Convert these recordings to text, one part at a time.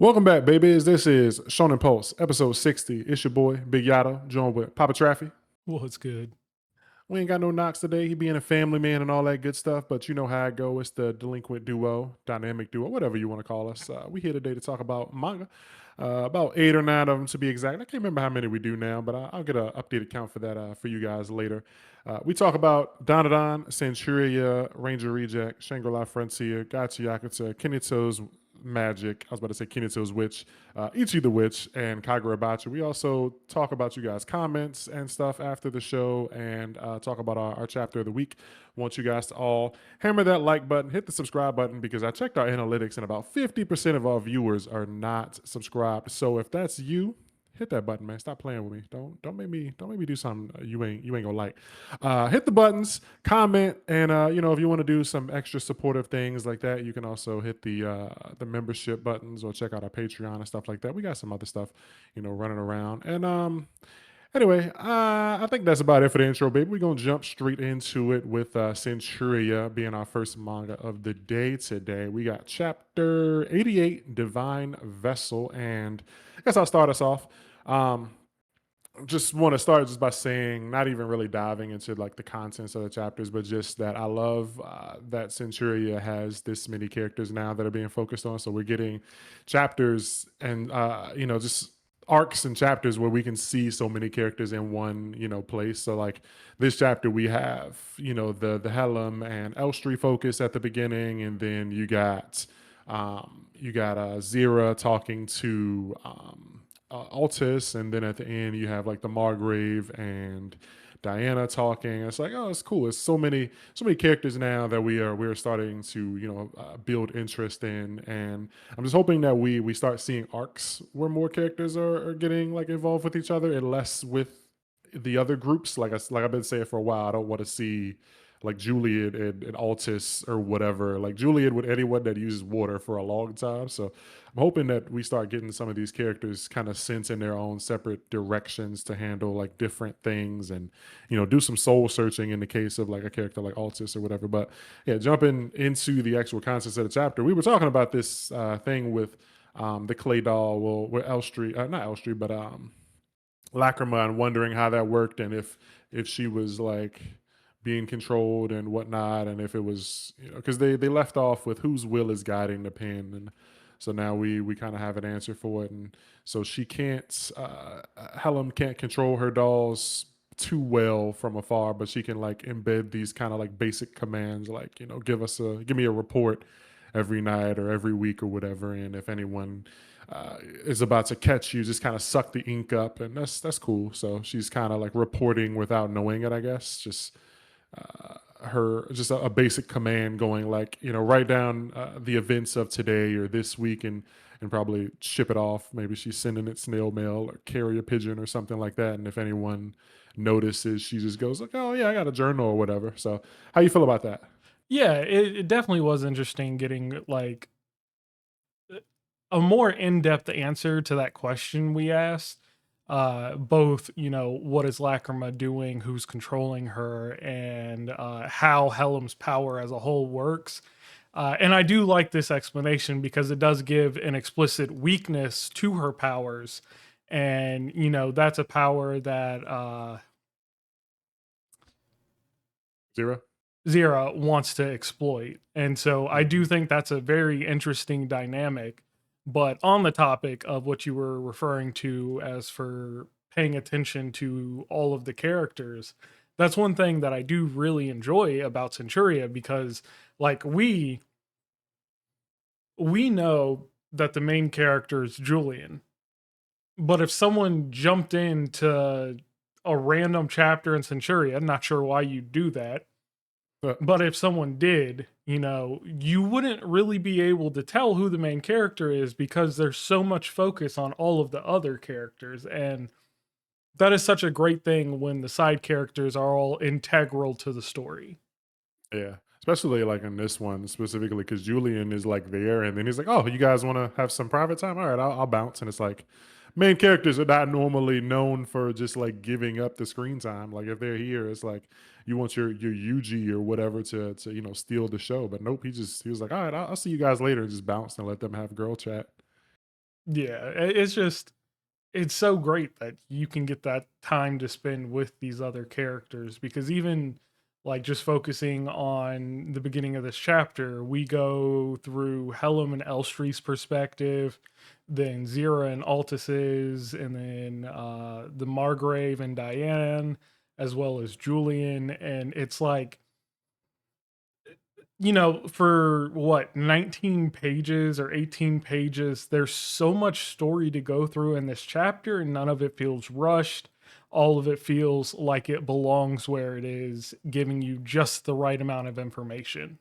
Welcome back, babies. This is Shonen Pulse, episode 60. It's your boy, Big Yato, joined with Papa Traffy. Well, it's good. We ain't got no knocks today. He being a family man and all that good stuff, but you know how it go. It's the delinquent duo, dynamic duo, whatever you want to call us. We here today to talk about manga, about 8 or 9 of them to be exact. I can't remember how many we do now, but I'll get an updated count for that for you guys later. We talk about Danadon, Centuria, Ranger Reject, Shangri-La Frontier, Gachiakuta, Kinito's Magic. I was about to say Kinato's Witch, Ichi the Witch, and Kagurabachi. We also talk about you guys' comments and stuff after the show and talk about our chapter of the week. Want you guys to all hammer that like button, hit the subscribe button because I checked our analytics and about 50% of our viewers are not subscribed. So if that's you, hit that button, man. Stop playing with me. Don't make me do something you ain't gonna like. Hit the buttons, comment, and if you want to do some extra supportive things like that, you can also hit the membership buttons or check out our Patreon and stuff like that. We got some other stuff, running around. And anyway, I think that's about it for the intro, baby. We're gonna jump straight into it with Centuria being our first manga of the day today. We got chapter 88, Divine Vessel, and I guess I'll start us off. Um, just want to start just by saying, not even really diving into like the contents of the chapters, but just that I love that Centuria has this many characters now that are being focused on. So we're getting chapters and just arcs and chapters where we can see so many characters in one place. So like this chapter we have the Helm and Elstree focus at the beginning, and then you got Zira talking to Altus, and then at the end you have like the Margrave and Diana talking. It's like, oh, it's cool. It's so many characters now that we're starting to build interest in, and I'm just hoping that we start seeing arcs where more characters are getting like involved with each other and less with the other groups. Like I've been saying for a while, I don't want to see like Juliet and Altus or whatever. Like Juliet with anyone that uses water for a long time. So I'm hoping that we start getting some of these characters kind of sent in their own separate directions to handle like different things and do some soul searching in the case of like a character like Altus or whatever. But yeah, jumping into the actual contents of the chapter, we were talking about this thing with the clay doll, well, with Elstree, not Elstree, but Lacrima, and wondering how that worked and if she was like being controlled and whatnot, and if it was because they left off with whose will is guiding the pen, and so now we kind of have an answer for it, and so she can't Helen can't control her dolls too well from afar, but she can like embed these kind of like basic commands, like give me a report every night or every week or whatever, and if anyone is about to catch you, just kind of suck the ink up, and that's cool. So she's kind of like reporting without knowing it, I guess. Just her just a basic command going like write down the events of today or this week, and probably ship it off. Maybe she's sending it snail mail or carrier pigeon or something like that. And if anyone notices, she just goes like, "Oh yeah, I got a journal or whatever." So how you feel about that? Yeah, it definitely was interesting getting like a more in-depth answer to that question we asked. Both, what is Lacrima doing, who's controlling her, and how Helm's power as a whole works. And I do like this explanation because it does give an explicit weakness to her powers. And, that's a power that Zero. Zira wants to exploit. And so I do think that's a very interesting dynamic. But on the topic of what you were referring to as for paying attention to all of the characters, that's one thing that I do really enjoy about Centuria because like we know that the main character is Julian. But if someone jumped into a random chapter in Centuria, I'm not sure why you do that, Uh, but if someone did, you wouldn't really be able to tell who the main character is because there's so much focus on all of the other characters. And that is such a great thing when the side characters are all integral to the story. yeah, especially like in this one specifically because Julian is like there, and then he's like, "Oh, you guys want to have some private time? All right, I'll bounce." And it's like main characters are not normally known for just like giving up the screen time. Like if they're here, it's like you want your Yuji or whatever to steal the show. But nope, he was like, "All right, I'll see you guys later," and just bounced and let them have girl chat. Yeah, it's just it's so great that you can get that time to spend with these other characters because even like just focusing on the beginning of this chapter, we go through Helm and Elstrie's perspective, then Zira and Altus's, and then the Margrave and Diane, as well as Julian. And it's like, for what, 19 pages or 18 pages, there's so much story to go through in this chapter, and none of it feels rushed. All of it feels like it belongs where it is, giving you just the right amount of information.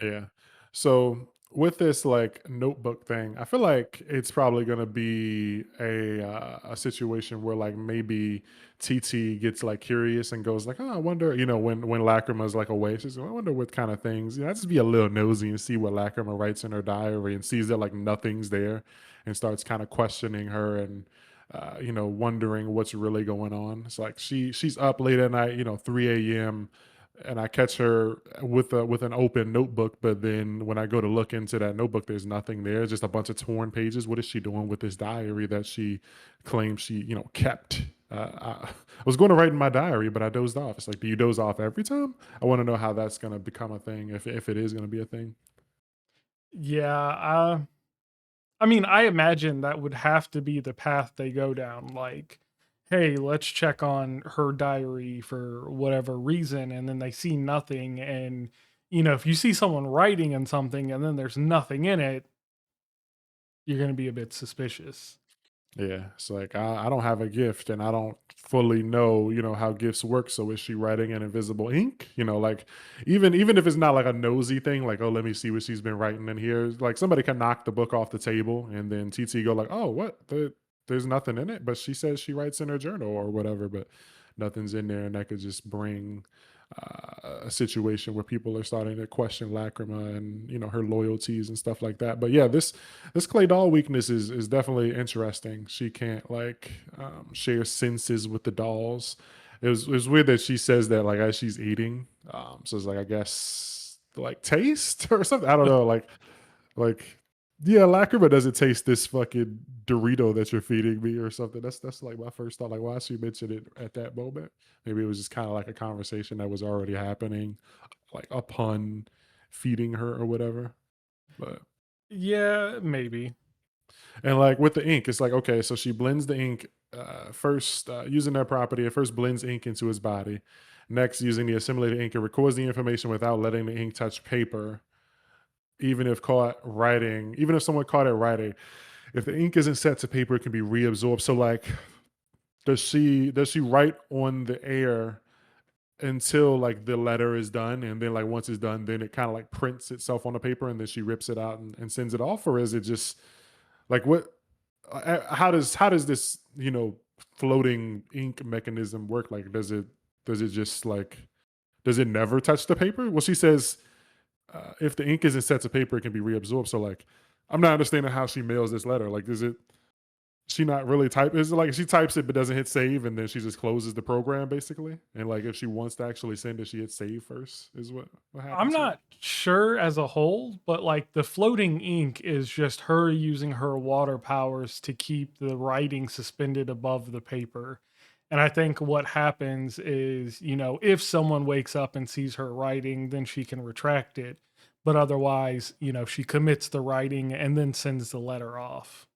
Yeah. So with this like notebook thing, I feel like it's probably gonna be a situation where like maybe TT gets like curious and goes like, oh, I wonder, when Lacrima's like away, she's like, I wonder what kind of things. I just be a little nosy and see what Lacrima writes in her diary and sees that like nothing's there and starts kind of questioning her and wondering what's really going on. It's like she's up late at night, 3 a.m. and I catch her with an open notebook, but then when I go to look into that notebook, there's nothing there, just a bunch of torn pages. What is she doing with this diary that she claims she, kept? I was going to write in my diary, but I dozed off. It's like, do you doze off every time? I want to know how that's going to become a thing, if it is going to be a thing. Yeah, I mean, I imagine that would have to be the path they go down. Like, hey, let's check on her diary for whatever reason. And then they see nothing. And, if you see someone writing in something and then there's nothing in it, you're going to be a bit suspicious. Yeah, it's like I don't have a gift and I don't fully know, how gifts work. So is she writing in invisible ink? Like even if it's not like a nosy thing, like, oh, let me see what she's been writing in here. Like somebody can knock the book off the table and then TT go like, oh, what? There's nothing in it, but she says she writes in her journal or whatever, but nothing's in there, and that could just bring a situation where people are starting to question Lacrima and her loyalties and stuff like that. But yeah, this clay doll weakness is definitely interesting. She can't like share senses with the dolls. It was weird that she says that like as she's eating. So it's like I guess like taste or something. I don't know. Like yeah, Lacrima doesn't taste this fucking Dorito that you're feeding me or something. That's like my first thought. Like why she mentioned it at that moment? Maybe it was just kind of like a conversation that was already happening, like upon feeding her or whatever. But Yeah, maybe. and like with the ink, it's like okay, so she blends the ink first using that property. It first blends ink into his body. Next, using the assimilated ink, it records the information without letting the ink touch paper. Even if someone caught it writing, if the ink isn't set to paper, it can be reabsorbed. So like, does she write on the air until like the letter is done, and then like once it's done, then it kind of like prints itself on the paper, and then she rips it out and sends it off, or is it just like what? How does this floating ink mechanism work? Like, does it just like does it never touch the paper? Well, she says if the ink isn't set to paper, it can be reabsorbed. So like, I'm not understanding how she mails this letter. Like, is it she not really type? Is it like she types it but doesn't hit save, and then she just closes the program basically? And like, if she wants to actually send it, she hits save first. Is what I'm happens here? not sure as a whole, but like the floating ink is just her using her water powers to keep the writing suspended above the paper. And I think what happens is, if someone wakes up and sees her writing, then she can retract it. But otherwise, she commits the writing and then sends the letter off.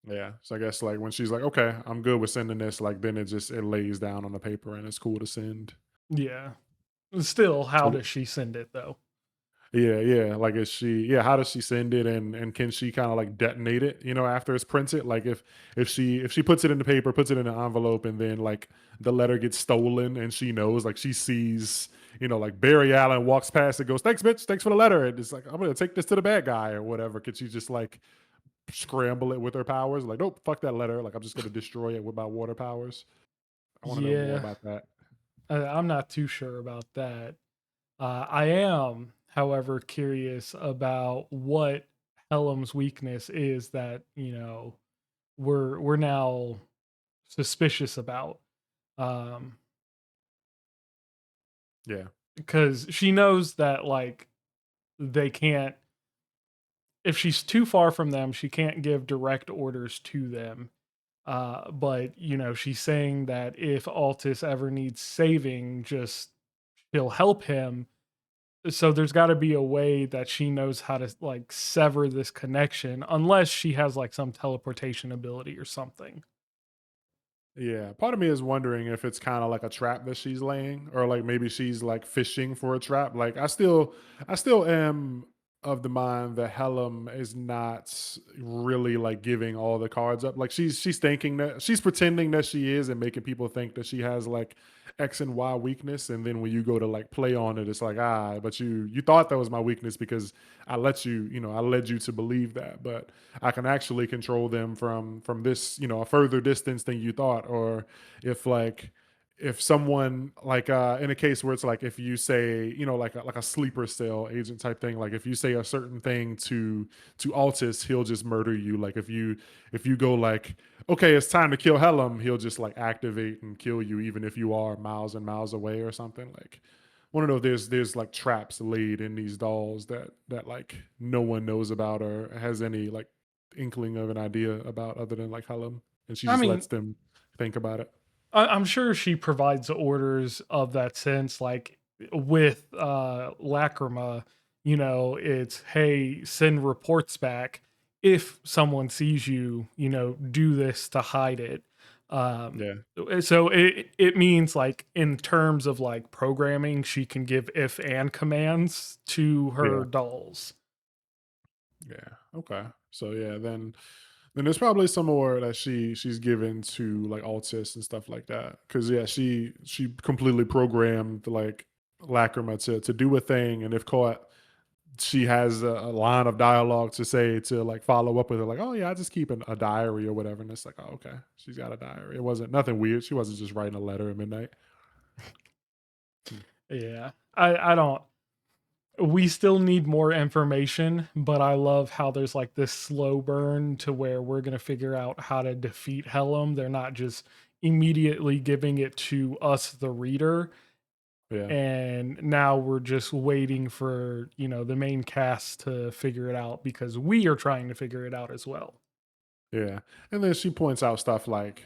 Yeah. So I guess like when she's like, okay, I'm good with sending this, like then it lays down on the paper and it's cool to send. Yeah. Still, how So does she send it though? yeah, yeah. Like is she yeah, how does she send it, and can she kind of like detonate it, after it's printed? Like if she puts it in the paper, puts it in an envelope, and then like the letter gets stolen and she knows, like she sees, like Barry Allen walks past and goes, thanks, bitch, thanks for the letter. And it's like, I'm gonna take this to the bad guy or whatever. Could she just like scramble it with her powers? Like, nope, fuck that letter. Like I'm just gonna destroy it with my water powers. I want to know more Yeah. about that. I'm not too sure about that. I am, however, curious about what Helm's weakness is that we're now suspicious about, um, Yeah. because she knows that like they can't. if she's too far from them, she can't give direct orders to them. But she's saying that if Altus ever needs saving, just she'll help him. So there's got to be a way that she knows how to like sever this connection, unless she has like some teleportation ability or something. Yeah, part of me is wondering if it's kind of like a trap that she's laying, or like maybe she's like fishing for a trap. Like I still am of the mind that Helm is not really like giving all the cards up. Like she's thinking that she's pretending that she is and making people think that she has like X and Y weakness, and then when you go to like play on it, it's like but you thought that was my weakness because I led you to believe that, but I can actually control them from this, a further distance than you thought. Or if like if someone like in a case where it's like if you say, like a sleeper cell agent type thing, like if you say a certain thing to Altus, he'll just murder you. Like if you go like, okay, it's time to kill Helm, he'll just like activate and kill you even if you are miles and miles away or something. Like want to know if there's like traps laid in these dolls that like no one knows about or has any like inkling of an idea about other than like Hallam, and she I just mean, lets them think about it. I'm sure she provides orders of that sense, like with Lacrima, it's hey, send reports back if someone sees you, do this to hide it. Um, Yeah, so it means like in terms of like programming, she can give if and commands to yeah, her dolls. yeah. Okay, so yeah, then there's probably some more that she's given to like Altis and stuff like that. Because yeah, she completely programmed like Lacrima to do a thing, and if caught, she has a line of dialogue to say to like follow up with it, like, oh yeah, I just keep a diary or whatever. And it's like, oh, okay, she's got a diary. It wasn't nothing weird. She wasn't just writing a letter at midnight. Hmm. Yeah, I don't. We still need more information, but I love how there's like this slow burn to where we're going to figure out how to defeat Helm. They're not just immediately giving it to us, the reader. Yeah, And now we're just waiting for, the main cast to figure it out because we are trying to figure it out as well. yeah. And then she points out stuff like,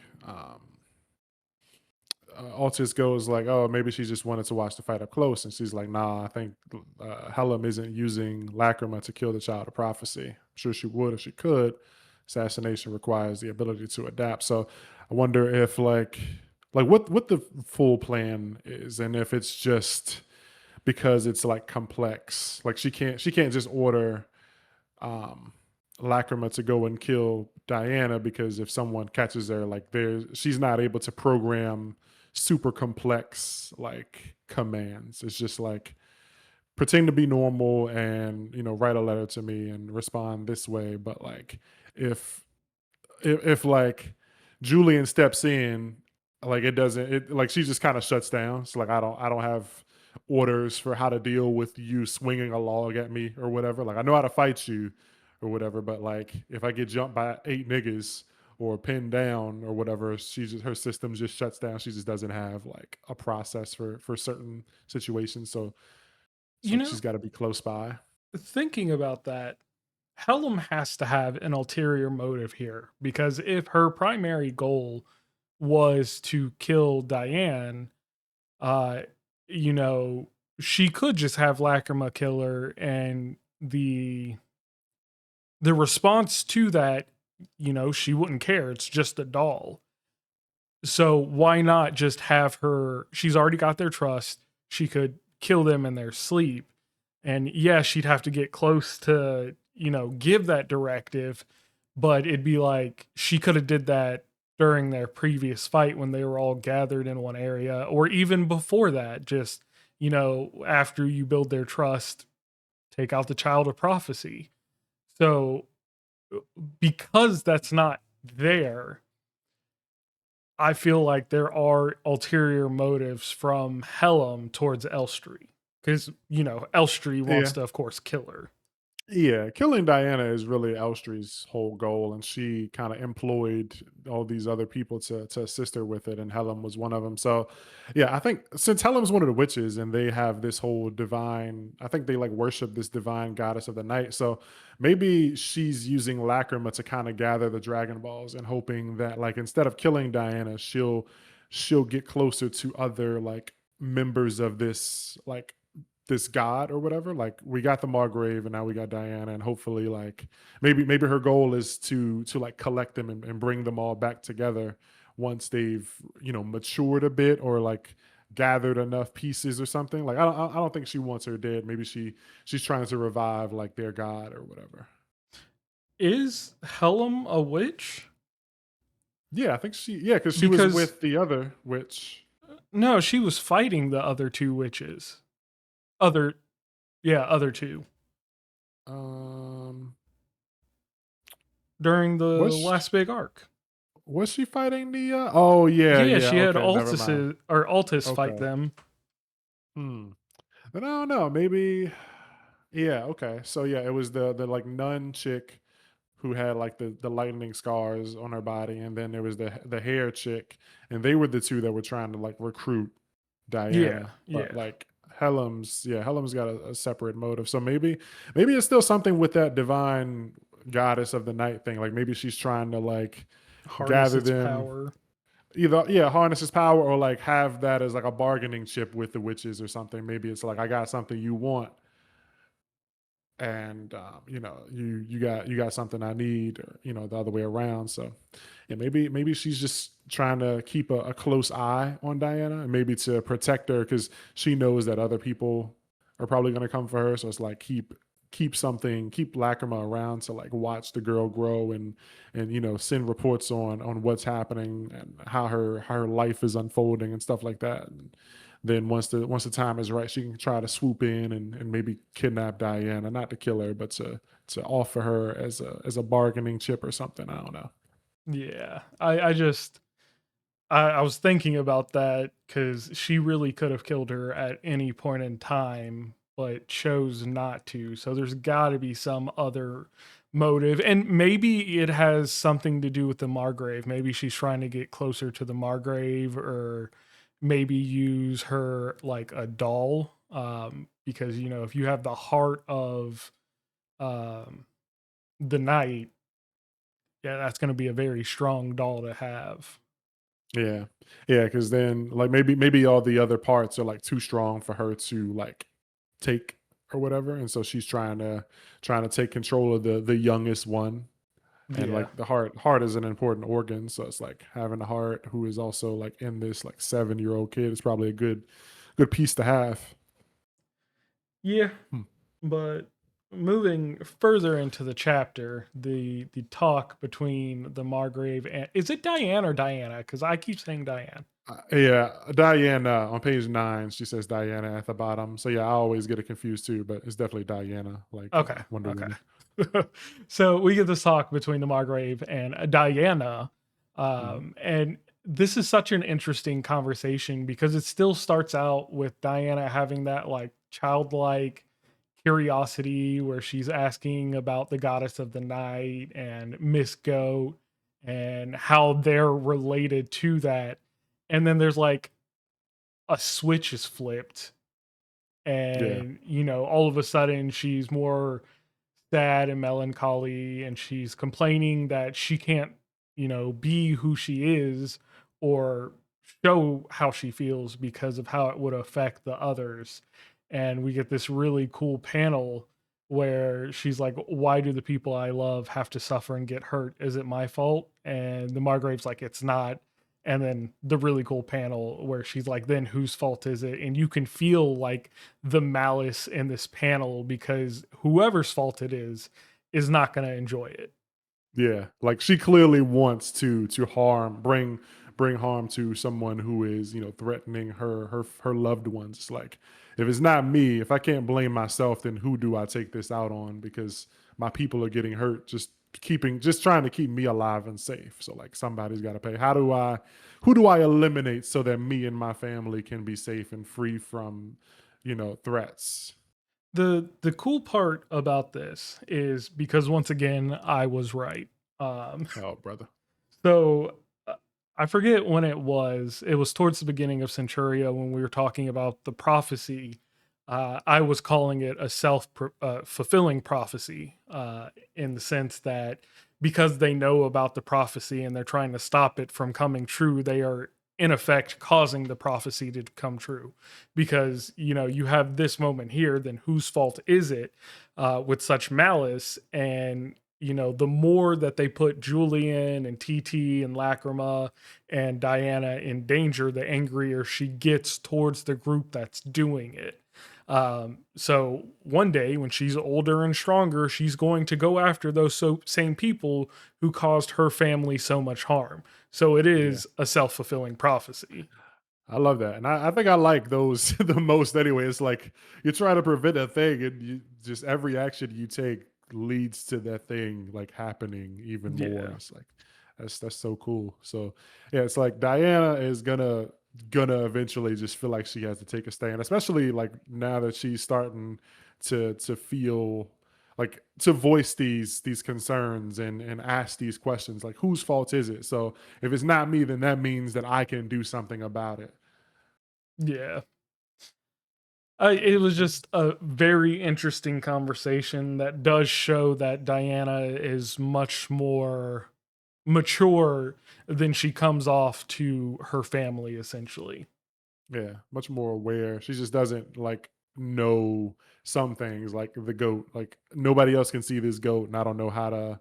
Altis goes like, "Oh, maybe she just wanted to watch the fight up close," and she's like, "Nah, I think Hellam isn't using Lacrima to kill the child of prophecy. I'm sure she would if she could. Assassination requires the ability to adapt." So I wonder if like what the full plan is, and if it's just because it's like complex. Like she can't just order um Lacrima to go and kill Diana, because if someone catches her, like she's not able to program super complex like commands. It's just like pretend to be normal and write a letter to me and respond this way. But like if if like Julian steps in, like it doesn't it like she just kind of shuts down. It's like I don't have orders for how to deal with you swinging a log at me or whatever. Like I know how to fight you or whatever, but like if I get jumped by 8 niggas or pinned down or whatever, her system just shuts down. She just doesn't have like a process for certain situations. So it's You like know, she's got to be close by. thinking about that, Helm has to have an ulterior motive here because if her primary goal was to kill Diane, uh, you know, she could just have Lacrima kill her, and the response to that, she wouldn't care. It's just a doll. So why not just have her? She's already got their trust. She could kill them in their sleep. And yeah, she'd have to get close to, give that directive, but it'd be like she could have did that during their previous fight when they were all gathered in one area, or even before that, just, after you build their trust, take out the child of prophecy. So because that's not there, I feel like there are ulterior motives from Helm towards Elstree. Because, Elstree wants Yeah. to, of course, kill her. Yeah, killing Diana is really Elstrie's whole goal, and she kind of employed all these other people to assist her with it, and Helen was one of them. So, yeah, I think since Helen's one of the witches, and they have this whole divine, I think they like worship this divine goddess of the night. So maybe she's using Lacrima to kind of gather the Dragon Balls, and hoping that like instead of killing Diana, she'll get closer to other like members of this god or whatever. Like we got the Margrave and now we got Diana, and hopefully like maybe her goal is to like collect them and bring them all back together once they've matured a bit, or like gathered enough pieces or something. Like I don't think she wants her dead. Maybe she's trying to revive like their god or whatever. Is Helm a witch? Yeah, I think yeah, because she was Because with the other witch. no, she was fighting the other two witches. Other, yeah, other two Um during the was last big arc. was she fighting the oh yeah, Yeah, yeah, she had okay, never mind. Altus fight Okay. them. Hmm. But I don't know. Maybe. Yeah. Okay. So yeah, it was the like nun chick who had like the lightning scars on her body, and then there was the hair chick, and they were the two that were trying to like recruit Yeah, Diana. But yeah. like Helm's got a separate motive. So maybe it's still something with that divine goddess of the night thing. Like maybe she's trying to like Harness gather its them, power. either harness his power, or like have that as like a bargaining chip with the witches or something. Maybe it's like I got something you want, and you got something I need, or the other way around. So yeah, maybe she's just trying to keep a close eye on Diana, and maybe to protect her because she knows that other people are probably going to come for her. So it's like keep Lacrima around to like watch the girl grow, and send reports on what's happening and how her life is unfolding and stuff like that. And then once the time is right, she can try to swoop in and maybe kidnap Diana, not to kill her, but to offer her as a bargaining chip or something. I don't know. Yeah. I just I was thinking about that because she really could have killed her at any point in time, but chose not to. So there's got to be some other motive. And maybe it has something to do with the Margrave. Maybe she's trying to get closer to the Margrave, or maybe use her like a doll. Because, if you have the heart of um, the night, yeah, that's going to be a very strong doll to have. Yeah, yeah, because then like maybe all the other parts are like too strong for her to like take or whatever, and so she's trying to take control of the youngest one. And Yeah. like the heart is an important organ, so it's like having a heart who is also like in this like 7-year-old kid is probably a good piece to have. Yeah. Hmm. But moving further into the chapter, the talk between the Margrave and, is it Diane or Diana? Because I keep saying Diane. Yeah, Diana on page 9, she says Diana at the bottom. So yeah, I always get it confused too, but it's definitely Diana, like Okay, Wonder Woman. okay. So we get this talk between the Margrave and Diana, Mhm. and this is such an interesting conversation because it still starts out with Diana having that like childlike curiosity where she's asking about the goddess of the night and Miss Goat and how they're related to that. And then there's like a switch is flipped, Yeah, and all of a sudden she's more sad and melancholy, and she's complaining that she can't be who she is or show how she feels because of how it would affect the others. And we get this really cool panel where she's like, why do the people I love have to suffer and get hurt? Is it my fault? And the Margrave's like, it's not. And then the really cool panel where she's like, then whose fault is it? And you can feel like the malice in this panel because whoever's fault it is not going to enjoy it. yeah. Like she clearly wants to bring harm to someone who is threatening her loved ones. It's like if it's not me, if I can't blame myself, then who do I take this out on? Because my people are getting hurt. Just trying to keep me alive and safe. So like somebody's got to pay. Who do I eliminate so that me and my family can be safe and free from threats? The cool part about this is because once again I was right. Um, Oh, brother. so I forget when it was. It was towards the beginning of Centuria when we were talking about the prophecy. I was calling it a fulfilling prophecy in the sense that because they know about the prophecy and they're trying to stop it from coming true, they are in effect causing the prophecy to come true. Because you have this moment here, then whose fault is it with such malice? And the more that they put Julian and TT and Lacrima and Diana in danger, the angrier she gets towards the group that's doing it. So one day when she's older and stronger, she's going to go after those same people who caused her family so much harm. So it Yeah. is a self fulfilling prophecy. I love that, and I think I like those the most anyway. It's like you're trying to prevent a thing, and you just every action you take leads to that thing like happening even more. Yeah. It's like that's so cool. So yeah, it's like Diana is gonna eventually just feel like she has to take a stand, especially like now that she's starting to feel like to voice these concerns and ask these questions like whose fault is it? So if it's not me, then that means that I can do something about it. Yeah. It was just a very interesting conversation that does show that Diana is much more mature than she comes off to her family, essentially. Yeah, much more aware. She just doesn't like know some things like the goat. Like nobody else can see this goat, and I don't know how to,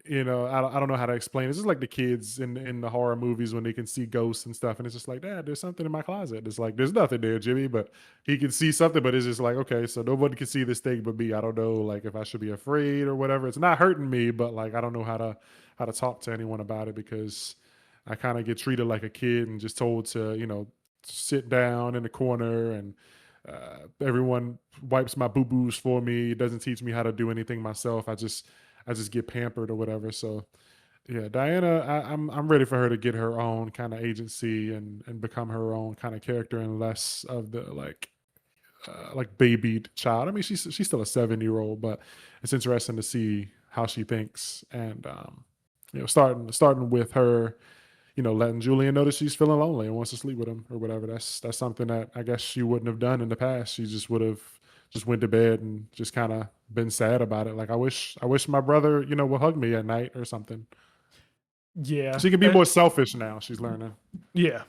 I don't know how to explain. It's just like the kids in the horror movies when they can see ghosts and stuff, and it's just like, Dad, there's something in my closet. It's like there's nothing there, Jimmy, but he can see something, but it's just like, okay, so nobody can see this thing but me. I don't know, like if I should be afraid or whatever. It's not hurting me, but like I don't know how to talk to anyone about it because I kind of get treated like a kid and just told to, sit down in the corner and everyone wipes my boo boos for me. It doesn't teach me how to do anything myself. I just get pampered or whatever. So yeah, Diana, I'm ready for her to get her own kind of agency and become her own kind of character and less of the like babied child. I mean, she's still a 7-year old, but it's interesting to see how she thinks and starting with her, letting Julian know that she's feeling lonely and wants to sleep with him or whatever. That's something that I guess she wouldn't have done in the past. She just would have just went to bed and just kind of been sad about it. Like I wish my brother, would hug me at night or something. Yeah. She can be more selfish now. She's learning. Yeah.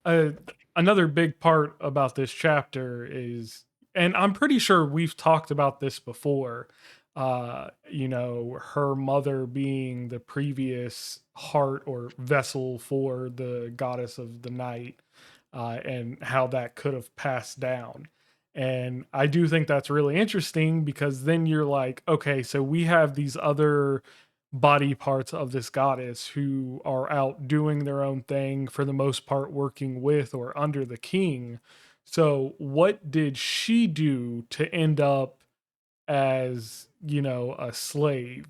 uh, Another big part about this chapter is, and I'm pretty sure we've talked about this before, her mother being the previous heart or vessel for the goddess of the night, and how that could have passed down. And I do think that's really interesting because then you're like, okay, so we have these other body parts of this goddess who are out doing their own thing for the most part, working with or under the king. So, what did she do to end up as, a slave?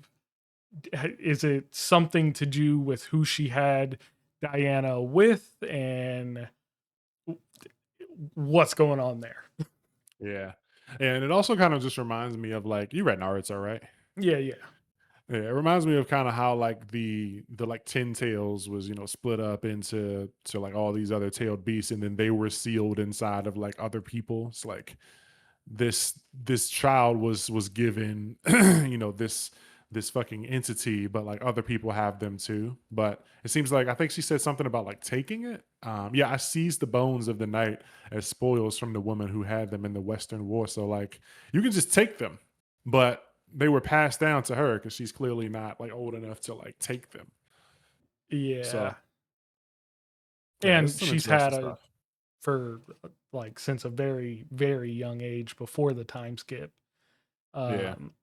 Is it something to do with who she had Diana with and what's going on there? Yeah. And it also kind of just reminds me of like you read Naruto, right? Yeah, yeah. Yeah, it reminds me of kind of how like the like 10 tails was, split up into like all these other tailed beasts and then they were sealed inside of like other people. It's like this child was given this fucking entity, but like other people have them too. But it seems like I think she said something about like taking it. Yeah, I seized the bones of the night as spoils from the woman who had them in the Western War. So like you can just take them, but they were passed down to her because she's clearly not like old enough to like take them. Yeah. So yeah, this And is some she's interesting had a stuff. for like since a very very young age before the time skip. Yeah. Um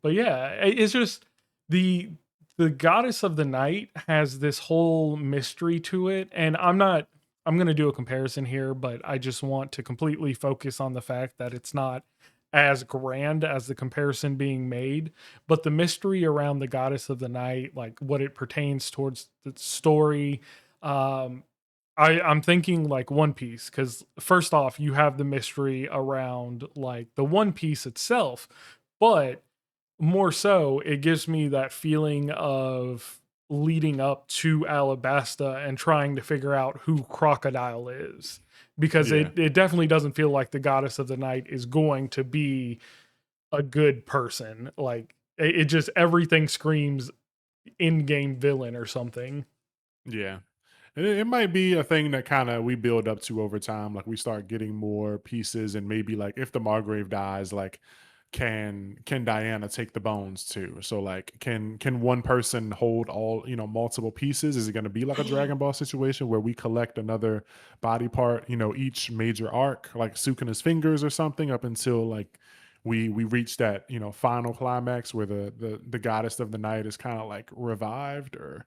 but yeah, it's just the the goddess of the night has this whole mystery to it, and I'm going to do a comparison here, but I just want to completely focus on the fact that it's not as grand as the comparison being made, but the mystery around the goddess of the night, like what it pertains towards the story, um I'm thinking like One Piece because first off, you have the mystery around like the One Piece itself, but more so, it gives me that feeling of leading up to Alabasta and trying to figure out who Crocodile is. Because Yeah. it definitely doesn't feel like the goddess of the night is going to be a good person. Like it just everything screams in-game villain or something. Yeah. And it might be a thing that kind of we build up to over time. Like we start getting more pieces, and maybe like if the Margrave dies, like can Diana take the bones too? So like can one person hold all, multiple pieces? Is it going to be like a Dragon Ball situation where we collect another body part, each major arc, like Sukuna's fingers or something, up until like we reach that, final climax where the goddess of the night is kind of like revived, or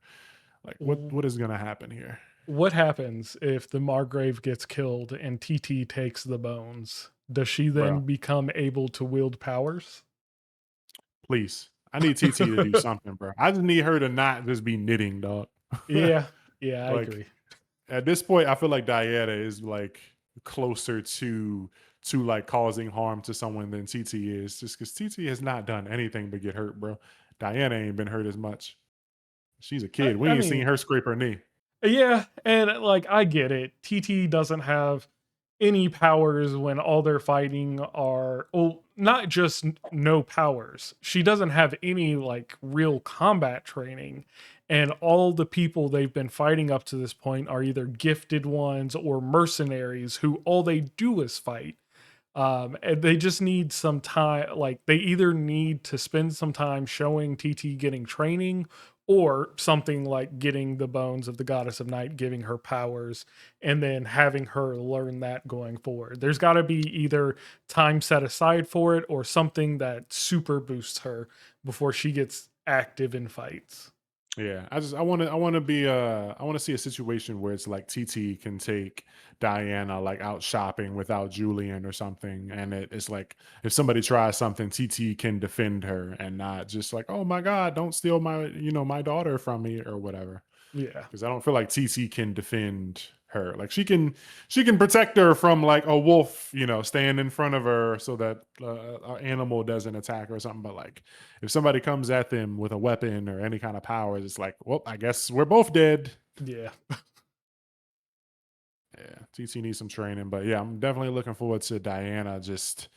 like what is going to happen here? What happens if the Margrave gets killed and TT takes the bones? Does she then Bro, become able to wield powers? please. I need TT to do something, bro. I just need her to not just be knitting, dog. Yeah, yeah, I Like agree. at this point, I feel like Diana is like closer to like causing harm to someone than TT is, just because TT has not done anything but get hurt, bro. Diana ain't been hurt as much. She's a kid. We I ain't seen mean, her scrape her knee. yeah, and like I get it. TT doesn't have any powers when all they're fighting are well, not just no powers. She doesn't have any like real combat training. And all the people they've been fighting up to this point are either gifted ones or mercenaries who all they do is fight. And they just need some time. Like they either need to spend some time showing TT getting training, or something like getting the bones of the goddess of night, giving her powers, and then having her learn that going forward. There's got to be either time set aside for it or something that super boosts her before she gets active in fights. Yeah, I want to see a situation where it's like TT can take Diana like out shopping without Julian or something, and it's like if somebody tries something, TT can defend her and not just like, oh my god, don't steal my daughter from me or whatever. Yeah. Because I don't feel like TT can defend her. Like she can protect her from like a wolf, staying in front of her so that an animal doesn't attack her or something. But like if somebody comes at them with a weapon or any kind of powers, it's like, well, I guess we're both dead. Yeah. Yeah, TT needs some training, but yeah, I'm definitely looking forward to Diana just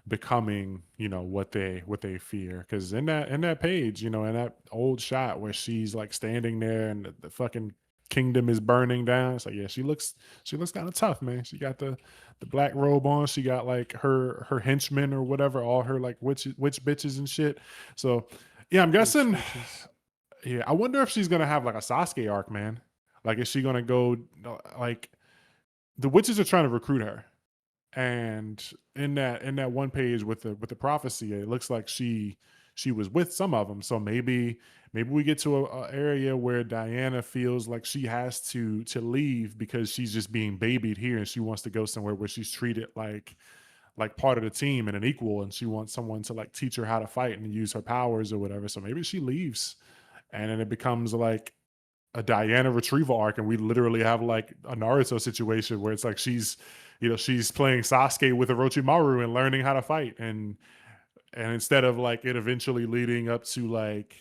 becoming, what they fear. Because in that page, in that old shot where she's like standing there and the fucking kingdom is burning down, it's like, yeah, she looks kind of tough, man. She got the black robe on. She got like her henchmen or whatever, all her like witch bitches and shit. So yeah, I'm Witch guessing. bitches. Yeah, I wonder if she's gonna have like a Sasuke arc, man. Like, is she gonna go like the witches are trying to recruit her, and in that one page with the prophecy, it looks like she was with some of them. So maybe we get to a area where Diana feels like she has to leave because she's just being babied here, and she wants to go somewhere where she's treated like part of the team and an equal, and she wants someone to like teach her how to fight and use her powers or whatever. So maybe she leaves, and then it becomes like a Diana retrieval arc, and we literally have like a Naruto situation where it's like she's playing Sasuke with Orochimaru and learning how to fight, and instead of like it eventually leading up to like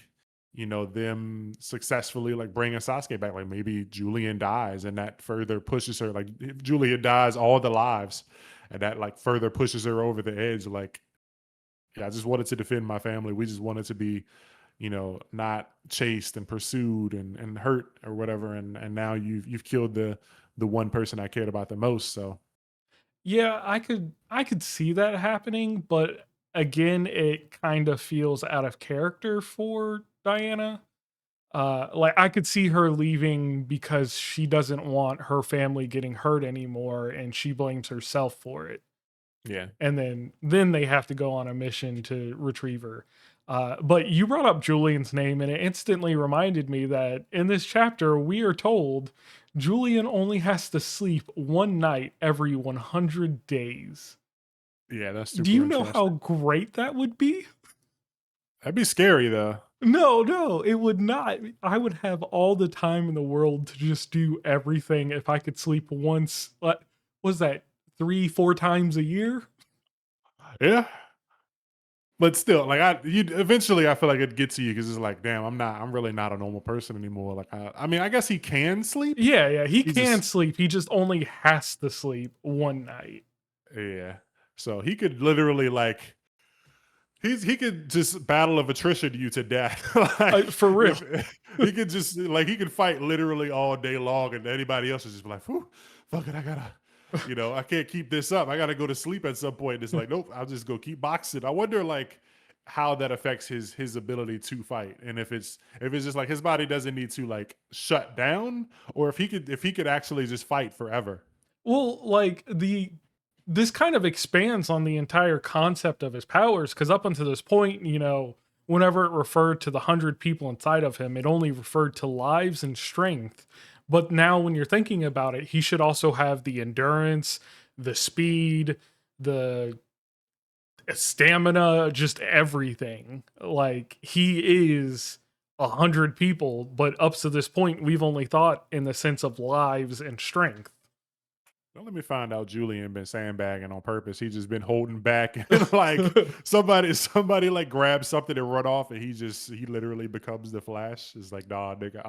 them successfully like bringing Sasuke back, like maybe Julian dies, and that further pushes her. Like if Julian dies all the lives, and that like further pushes her over the edge. Like, yeah, I just wanted to defend my family. We just wanted to be not chased and pursued and hurt or whatever. And now you've killed the one person I cared about the most. So Yeah, I could see that happening, but again, it kind of feels out of character for Diana. Like I could see her leaving because she doesn't want her family getting hurt anymore and she blames herself for it. yeah, And then they have to go on a mission to retrieve her. But you brought up Julian's name, and it instantly reminded me that in this chapter, we are told Julian only has to sleep one night every 100 days. yeah, that's Do super you know how interesting. great that would be? That'd be scary though. No, no, it would not. I would have all the time in the world to just do everything if I could sleep once. What was that? 3, 4 times a year? Yeah. But still, like you eventually, I feel like it gets to you because it's like, damn, I'm really not a normal person anymore. Like, I mean, I guess he can sleep. Yeah, yeah, he He can just, sleep. He just only has to sleep one night. yeah. So he could literally like, he could just battle of attrition you to death. Like, For real. if he could just like he could fight literally all day long, and anybody else is just be like, whew, fuck it, I gotta. I can't keep this up. I got to go to sleep at some point. It's like, nope, I'll just go keep boxing. I wonder, like, how that affects his ability to fight, and if it's just like his body doesn't need to like shut down, or if he could actually just fight forever. Well, like this kind of expands on the entire concept of his powers because up until this point, whenever it referred to the 100 people inside of him, it only referred to lives and strength. But now, when you're thinking about it, he should also have the endurance, the speed, the stamina, just everything. Like he is 100 people, but up to this point, we've only thought in the sense of lives and strength. Don't let me find out Julian been sandbagging on purpose. He's just been holding back and like somebody like grabs something and run off and he literally becomes the Flash. It's like, nah, nigga,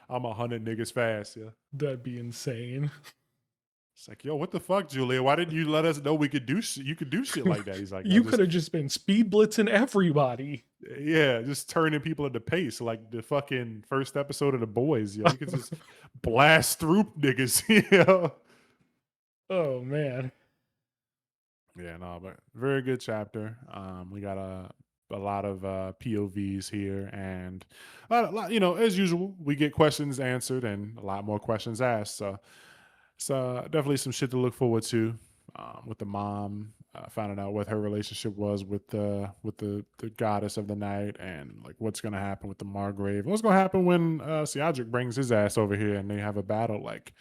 I'm 100 niggas fast. Yeah. That'd be insane. It's like, yo, what the fuck, Julian? Why didn't you let us know we could do shit? You could do shit like that. He's like, yo, You could just have just been speed blitzing everybody. yeah, just turning people into pace like the fucking first episode of The Boys. Yo, you could just blast through niggas. Oh man. Yeah, no, but very good chapter. We got a lot of POVs here, and as usual, we get questions answered and a lot more questions asked. So it's definitely some shit to look forward to. With the mom finding out what her relationship was with the goddess of the night, and like what's gonna happen with the Margrave. What's gonna happen when Seadric brings his ass over here and they have a battle? Like,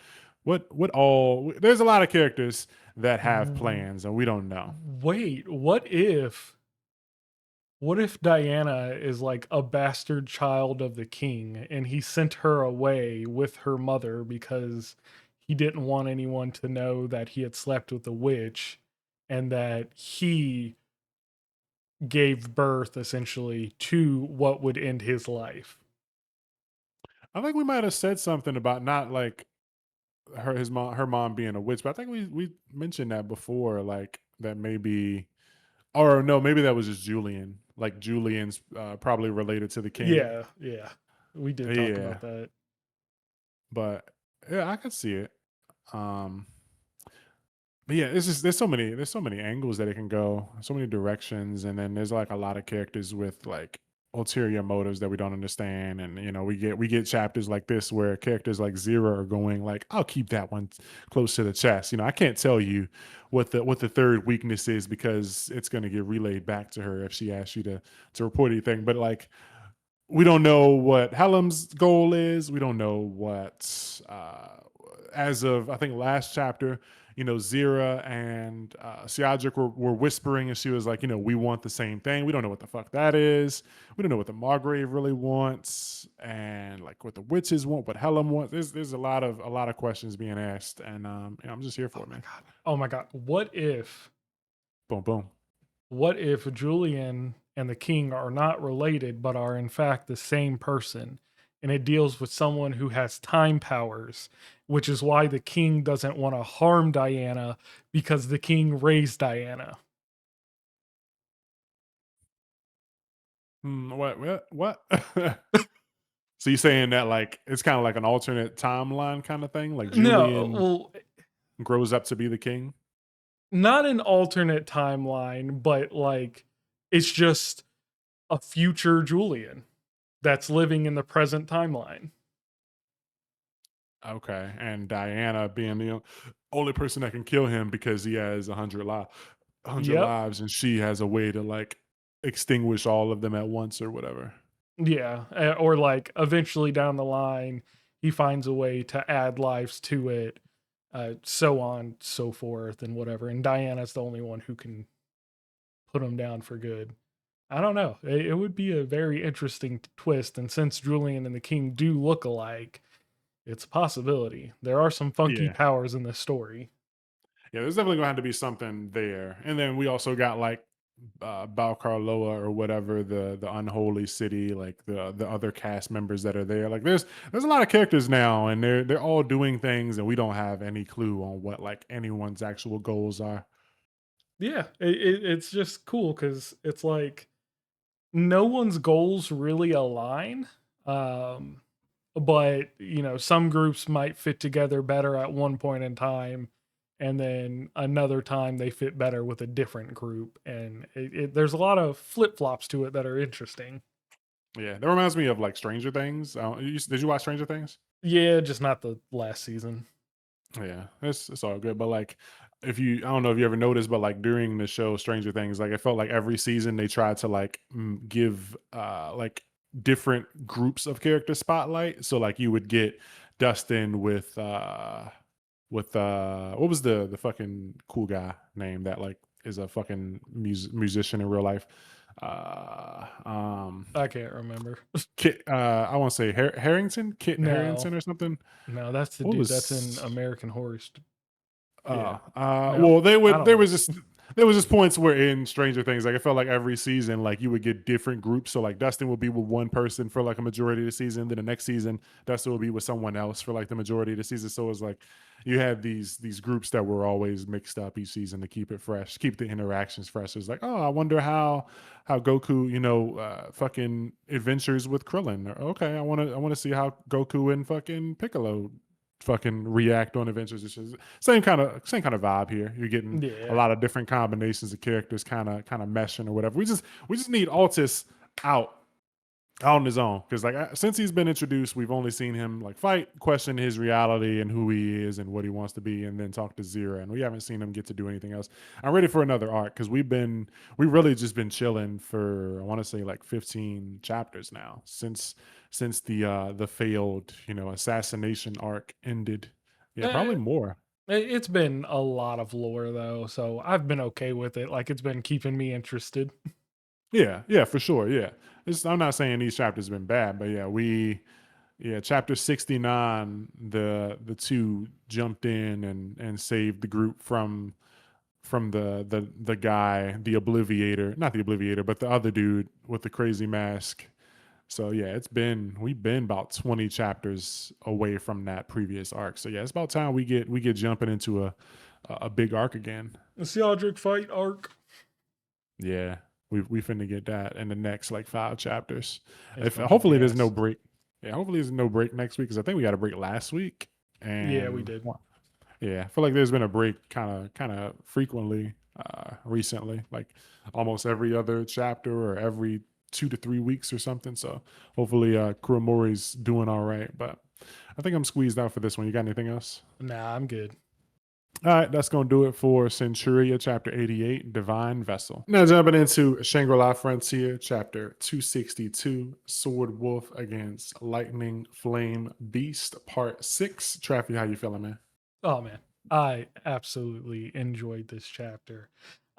what all? There's a lot of characters that have W- plans, and we don't know. Wait, what if Diana is like a bastard child of the king and he sent her away with her mother because he didn't want anyone to know that he had slept with a witch and that he gave birth essentially to what would end his life. I think we might have said something about not like her mom being a witch, but I think we mentioned that before, like that maybe, or no, maybe that was just Julian. Like Julian's probably related to the king. Yeah, yeah. We did talk Yeah, about that. but yeah, I could see it. Um, but yeah, it's just there's so many angles that it can go, so many directions, and then there's like a lot of characters with like ulterior motives that we don't understand, and we get chapters like this where characters like Zero are going like, I'll keep that one close to the chest. I can't tell you what the third weakness is because it's going to get relayed back to her if she asks you to report anything. But like we don't know what Helm's goal is. We don't know what, as of I think last chapter, Zira and Siadric were whispering, and she was like, we want the same thing. We don't know what the fuck that is. We don't know what the Margrave really wants, and like what the witches want, what Helm wants. There's a lot of questions being asked, and I'm just here Oh for it, my man. god. Oh my god. Boom, boom. What if Julian and the king are not related but are in fact the same person? And it deals with someone who has time powers, which is why the king doesn't want to harm Diana because the king raised Diana. What? So you saying that like it's kind of like an alternate timeline kind of thing? Like No, Julian well, grows up to be the king? not an alternate timeline, but like it's just a future Julian that's living in the present timeline. Okay. And Diana being the only person that can kill him because he has 100 Yep. lives, and she has a way to like extinguish all of them at once or whatever. Yeah, or like eventually down the line, he finds a way to add lives to it, so on, so forth, and whatever. And Diana's the only one who can put him down for good. I don't know. It would be a very interesting twist, and since Julian and the King do look alike, it's a possibility. There are some funky Yeah. powers in this story. Yeah, there's definitely gonna have to be something there. And then we also got like Balcarloa or whatever, the unholy city, like the other cast members that are there. Like there's a lot of characters now, and they're all doing things, and we don't have any clue on what like anyone's actual goals are. Yeah, it's just cool because it's like no one's goals really align. Um, but some groups might fit together better at one point in time, and then another time they fit better with a different group, and there's a lot of flip-flops to it that are interesting. Yeah, that reminds me of like Stranger Things. Did you watch Stranger Things? Yeah, just not the last season. Yeah, it's all good. But like, if you, I don't know if you ever noticed, but like during the show Stranger Things, like it felt like every season they tried to like give like different groups of character spotlight. So like you would get Dustin with what was the fucking cool guy name that like is a fucking musician in real life. Uh, um, I can't remember. Kit, I want to say Harrington, Kit No, Harrington or something. no, that's the What dude that's in was American Horror. Yeah, no, well, they I would. don't There know. was just there was just points where in Stranger Things, like it felt like every season, like you would get different groups. So like Dustin would be with one person for like a majority of the season. Then the next season, Dustin would be with someone else for like the majority of the season. So it was like you had these groups that were always mixed up each season to keep it fresh, keep the interactions fresh. It's like, oh, I wonder how Goku, fucking adventures with Krillin. Or, okay, I want to see how Goku and fucking Piccolo fucking react on adventures. It's just same kind of vibe here. You're getting a Yeah. lot of different combinations of characters kind of meshing or whatever. We just need Altis out on his own because like since he's been introduced, we've only seen him like fight, question his reality and who he is and what he wants to be, and then talk to Zira. And we haven't seen him get to do anything else. I'm ready for another arc because we really just been chilling for I want to say like 15 chapters now since the failed assassination arc ended. Yeah, Eh, probably more. it's been a lot of lore though, so I've been okay with it. Like it's been keeping me interested. Yeah, yeah, for sure. Yeah, I'm not saying these chapters have been bad, but yeah, chapter 69, the two jumped in and saved the group from the guy, the Obliviator, not the Obliviator, but the other dude with the crazy mask. So yeah, we've been about 20 chapters away from that previous arc. So yeah, it's about time we get jumping into a big arc again. The Theodric fight arc. Yeah, we finna get that in the next like 5 chapters. It's If gonna be hopefully there's no gas. break. Yeah, hopefully there's no break next week because I think we got a break last week, Yeah, we and did. yeah, I feel like there's been a break kind of frequently recently, like almost every other chapter or every 2 to 3 weeks or something. So hopefully Kuromori's doing all right, but I think I'm squeezed out for this one. You got anything else? Nah, I'm good. All right, that's going to do it for Centuria, chapter 88, Divine Vessel. Now, jumping into Shangri-La Frontier, chapter 262, Sword Wolf against Lightning Flame Beast, part 6. Traffy, how you feeling, man? Oh man, I absolutely enjoyed this chapter.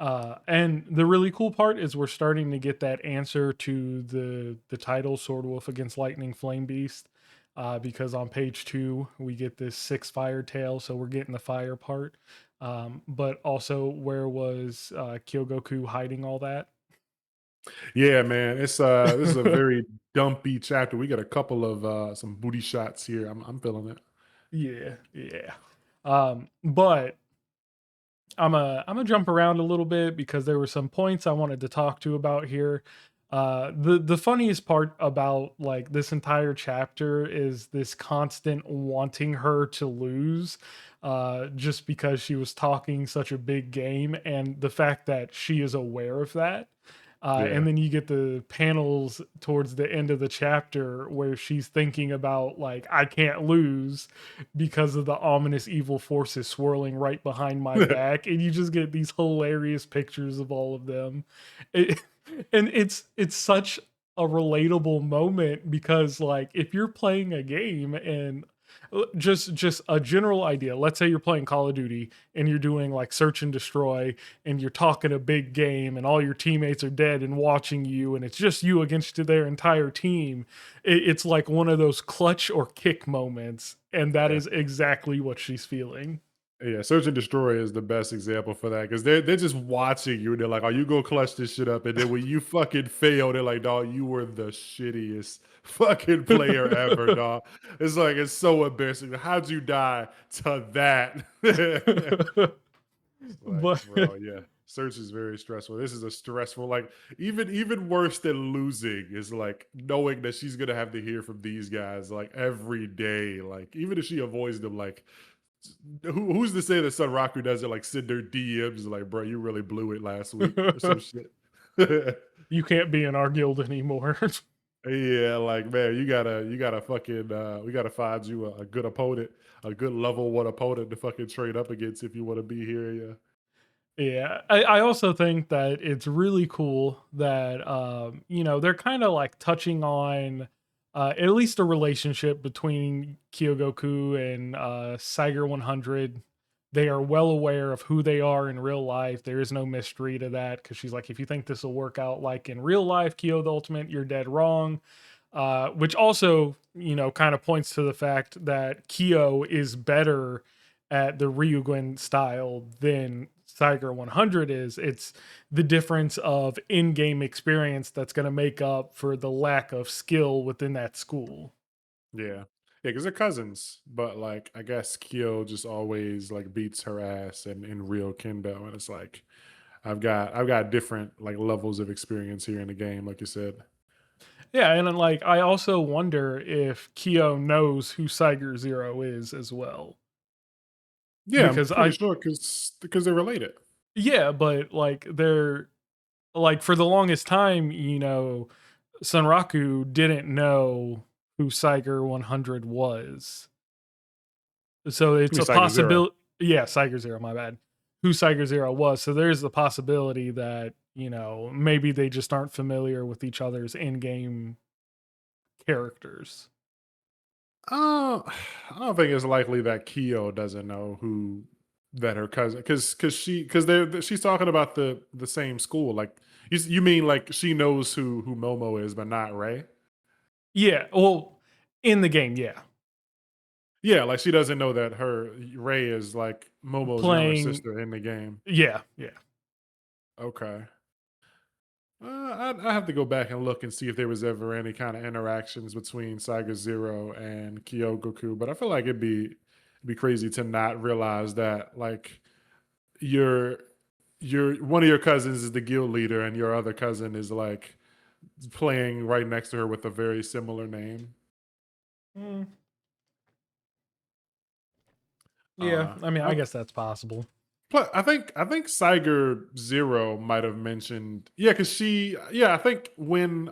And the really cool part is we're starting to get that answer to the title Sword Wolf against Lightning Flame Beast. Because on page 2 we get this 6 fire tale, so we're getting the fire part. But also, where was Kyogoku hiding all that? Yeah, man. This is a very dumpy chapter. We got a couple of some booty shots here. I'm feeling it. Yeah, yeah. But I'm a jump around a little bit because there were some points I wanted to talk to about here. The funniest part about like this entire chapter is this constant wanting her to lose, just because she was talking such a big game, and the fact that she is aware of that. Yeah. And then you get the panels towards the end of the chapter where she's thinking about like I can't lose because of the ominous evil forces swirling right behind my back, and you just get these hilarious pictures of all of them. It, and it's such a relatable moment because like if you're playing a game and Just a general idea. Let's say you're playing Call of Duty and you're doing like search and destroy and you're talking a big game and all your teammates are dead and watching you and it's just you against their entire team. It's like one of those clutch or kick moments, and that Yeah. is exactly what she's feeling. Yeah, Search and Destroy is the best example for that because they're just watching you. They're like, "Oh, you go clutch this shit up," and then when you fucking fail, they're like, "Dog, you were the shittiest fucking player ever, dog." It's like it's so embarrassing. How'd you die to that? It's like, But bro, yeah. Search is very stressful. This is a stressful, like even worse than losing is like knowing that she's gonna have to hear from these guys like every day. Like even if she avoids them, like who's to say that Sunraku doesn't like send her DMs like, bro, you really blew it last week or some shit. you can't be in our guild anymore. Yeah, like man, you gotta fucking we gotta find you a good opponent, a good level one opponent to fucking trade up against if you want to be here. Yeah. Yeah, I also think that it's really cool that they're kind of like touching on at least a relationship between Kyogoku and Saiger 100. They are well aware of who they are in real life. There is no mystery to that because she's like, if you think this will work out like in real life, Kyo the Ultimate, you're dead wrong. Which also, kind of points to the fact that Kyo is better at the Ryugen style than Tiger 100 is. It's the difference of in-game experience that's going to make up for the lack of skill within that school. Yeah. Yeah, because they're cousins, but like I guess Kyo just always like beats her ass in real kendo. And it's like I've got different like levels of experience here in the game, like you said. Yeah, and then, like I also wonder if Kyo knows who Saiger Zero is as well. Yeah, I'm Because pretty I sure because they're related. yeah, but like they're like for the longest time, Sunraku didn't know who Saiger 100 was. So I it's mean a Psycho Zero. possibility. Yeah, Saiger Zero, my bad. Who Saiger Zero was. So there's the possibility that, maybe they just aren't familiar with each other's in game characters. Uh, I don't think it's likely that Kyo doesn't know who that her cousin because she's talking about the same school. Like you mean like she knows who Momo is, but not Ray? Yeah, well, in the game, yeah. Yeah, like she doesn't know that her Ray is like Momo's younger Playing, sister in the game. yeah, yeah. Okay. I have to go back and look and see if there was ever any kind of interactions between Saiga Zero and Kyogoku, but I feel like it'd be crazy to not realize that like your your one of your cousins is the guild leader and your other cousin is like playing right next to her with a very similar name. Mm, I don't yeah, know. I mean, I guess that's possible. I think Saiger Zero might have mentioned yeah because I think when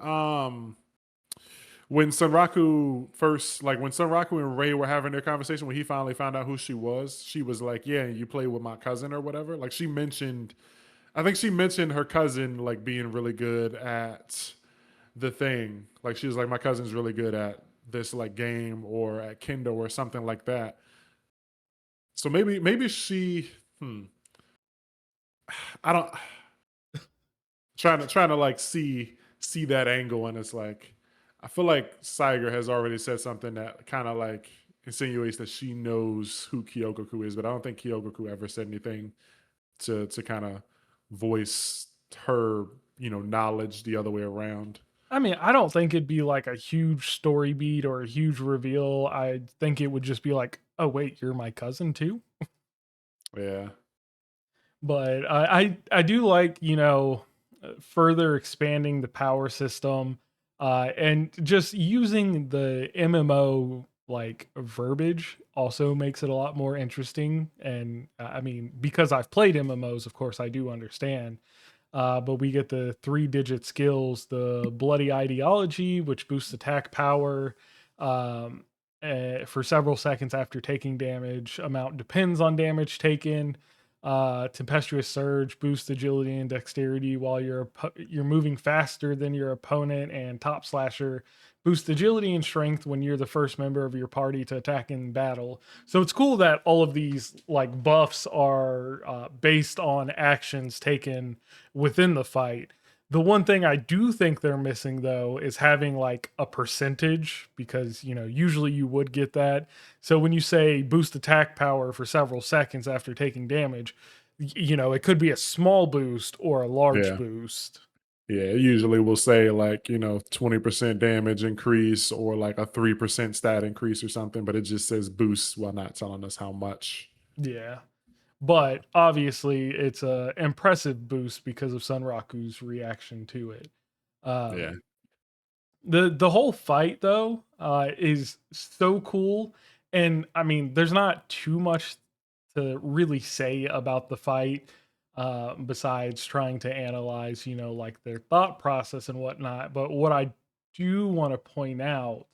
Sunraku first, like when Sunraku and Ray were having their conversation, when he finally found out who she was like, "Yeah, you play with my cousin or whatever." Like she mentioned, I think she mentioned her cousin like being really good at the thing. Like she was like, "My cousin's really good at this like game or at Kendo or something like that." So maybe she, I don't trying to like see that angle, and it's like I feel like Saiger has already said something that kind of like insinuates that she knows who Kyogoku is, but I don't think Kyogoku ever said anything to kind of voice her knowledge the other way around. I mean, I don't think it'd be like a huge story beat or a huge reveal. I think it would just be like, oh, wait, you're my cousin too? Yeah, But I do like further expanding the power system, and just using the MMO like verbiage also makes it a lot more interesting. And I mean, because I've played MMOs, of course, I do understand. But we get the 3-digit skills, the bloody ideology, which boosts attack power. Um, for several seconds after taking damage, amount depends on damage taken. Tempestuous surge boosts agility and dexterity while you're moving faster than your opponent, and top slasher boost agility and strength when you're the first member of your party to attack in battle. So it's cool that all of these like buffs are based on actions taken within the fight. The one thing I do think they're missing though is having like a percentage, because usually you would get that. So when you say boost attack power for several seconds after taking damage, it could be a small boost or a large Yeah. boost. Yeah, it usually will say like, 20% damage increase or like a 3% stat increase or something, but it just says boost while not telling us how much. Yeah. But obviously it's a impressive boost because of Sunraku's reaction to it. Yeah. Um, the whole fight though is so cool, and I mean, there's not too much to really say about the fight besides trying to analyze, like their thought process and whatnot. But what I do want to point out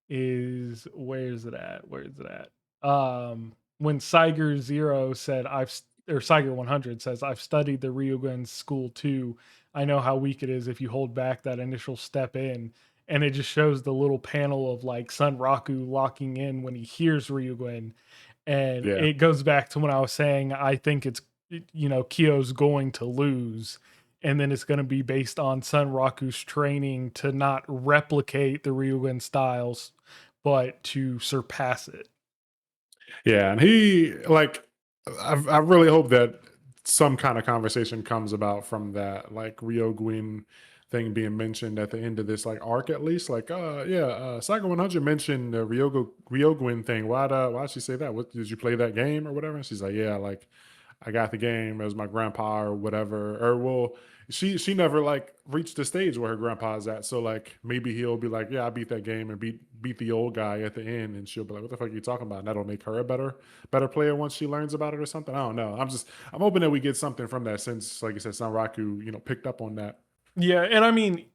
is where is it at? Where is it at? When Saiger Zero said or Saiger 100 says, I've studied the Ryugen school too. I know how weak it is if you hold back that initial step in. And it just shows the little panel of like Sun Raku locking in when he hears Ryugen. And Yeah. it goes back to when I was saying I think Kyo's going to lose, and then it's going to be based on Sun Raku's training to not replicate the Ryugen styles, but to surpass it. Yeah, and he like I really hope that some kind of conversation comes about from that like Ryogwin thing being mentioned at the end of this like arc at least. Like, yeah, Saga 100 mentioned the Ryogwin thing. Why'd she say that? What did you play that game or whatever? And she's like, yeah, like I got the game as my grandpa or whatever. Or well, she never like reached the stage where her grandpa's at. So like maybe he'll be like, yeah, I beat that game and beat the old guy at the end, and she'll be like, what the fuck are you talking about? And that'll make her a better player once she learns about it or something. I don't know. I'm hoping that we get something from that since, like you said, Sanraku, picked up on that. Yeah, and I mean,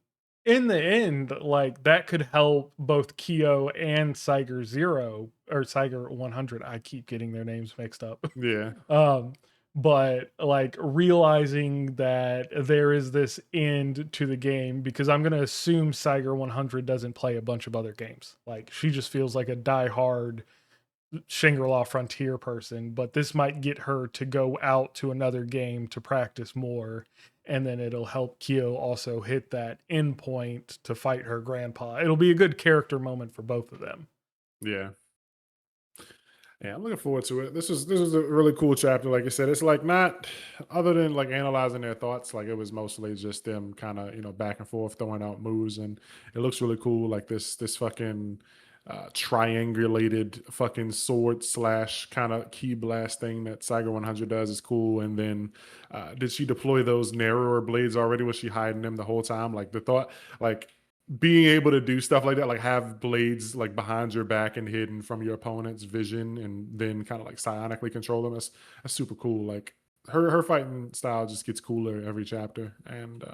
in the end, like that could help both Kyo and Saiger Zero or Saiger 100. I keep getting their names mixed up. Yeah. um, but like realizing that there is this end to the game, because I'm gonna assume Saiger 100 doesn't play a bunch of other games. Like she just feels like a diehard Shangri-La Frontier person, but this might get her to go out to another game to practice more, and then it'll help Kyo also hit that end point to fight her grandpa. It'll be a good character moment for both of them. Yeah. Yeah, I'm looking forward to it. This is a really cool chapter. Like I said, it's like not other than like analyzing their thoughts. Like it was mostly just them kind of back and forth throwing out moves, and it looks really cool. Like this fucking triangulated fucking sword slash kind of key blast thing that Saiga 100 does is cool. And then did she deploy those narrower blades already? Was she hiding them the whole time? Like the thought, like being able to do stuff like that, like have blades like behind your back and hidden from your opponent's vision, and then kind of like psionically control them. That's super cool. Like her fighting style just gets cooler every chapter, and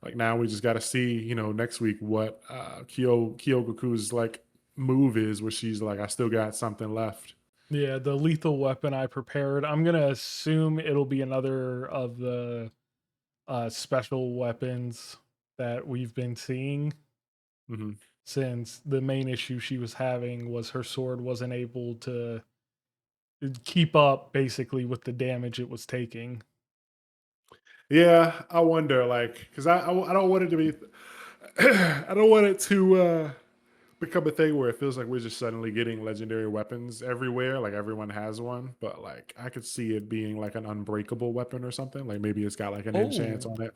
like now we just got to see, next week what Kyogoku's like move is, where she's like, I still got something left. Yeah, the lethal weapon I prepared. I'm gonna assume it'll be another of the special weapons that we've been seeing, Hmm. since the main issue she was having was her sword wasn't able to keep up basically with the damage it was taking. Yeah, I wonder, like, because I don't want it to be, I don't want it to become a thing where it feels like we're just suddenly getting legendary weapons everywhere, like everyone has one. But like, I could see it being like an unbreakable weapon or something. Like maybe it's got like an enchant Oh, on it.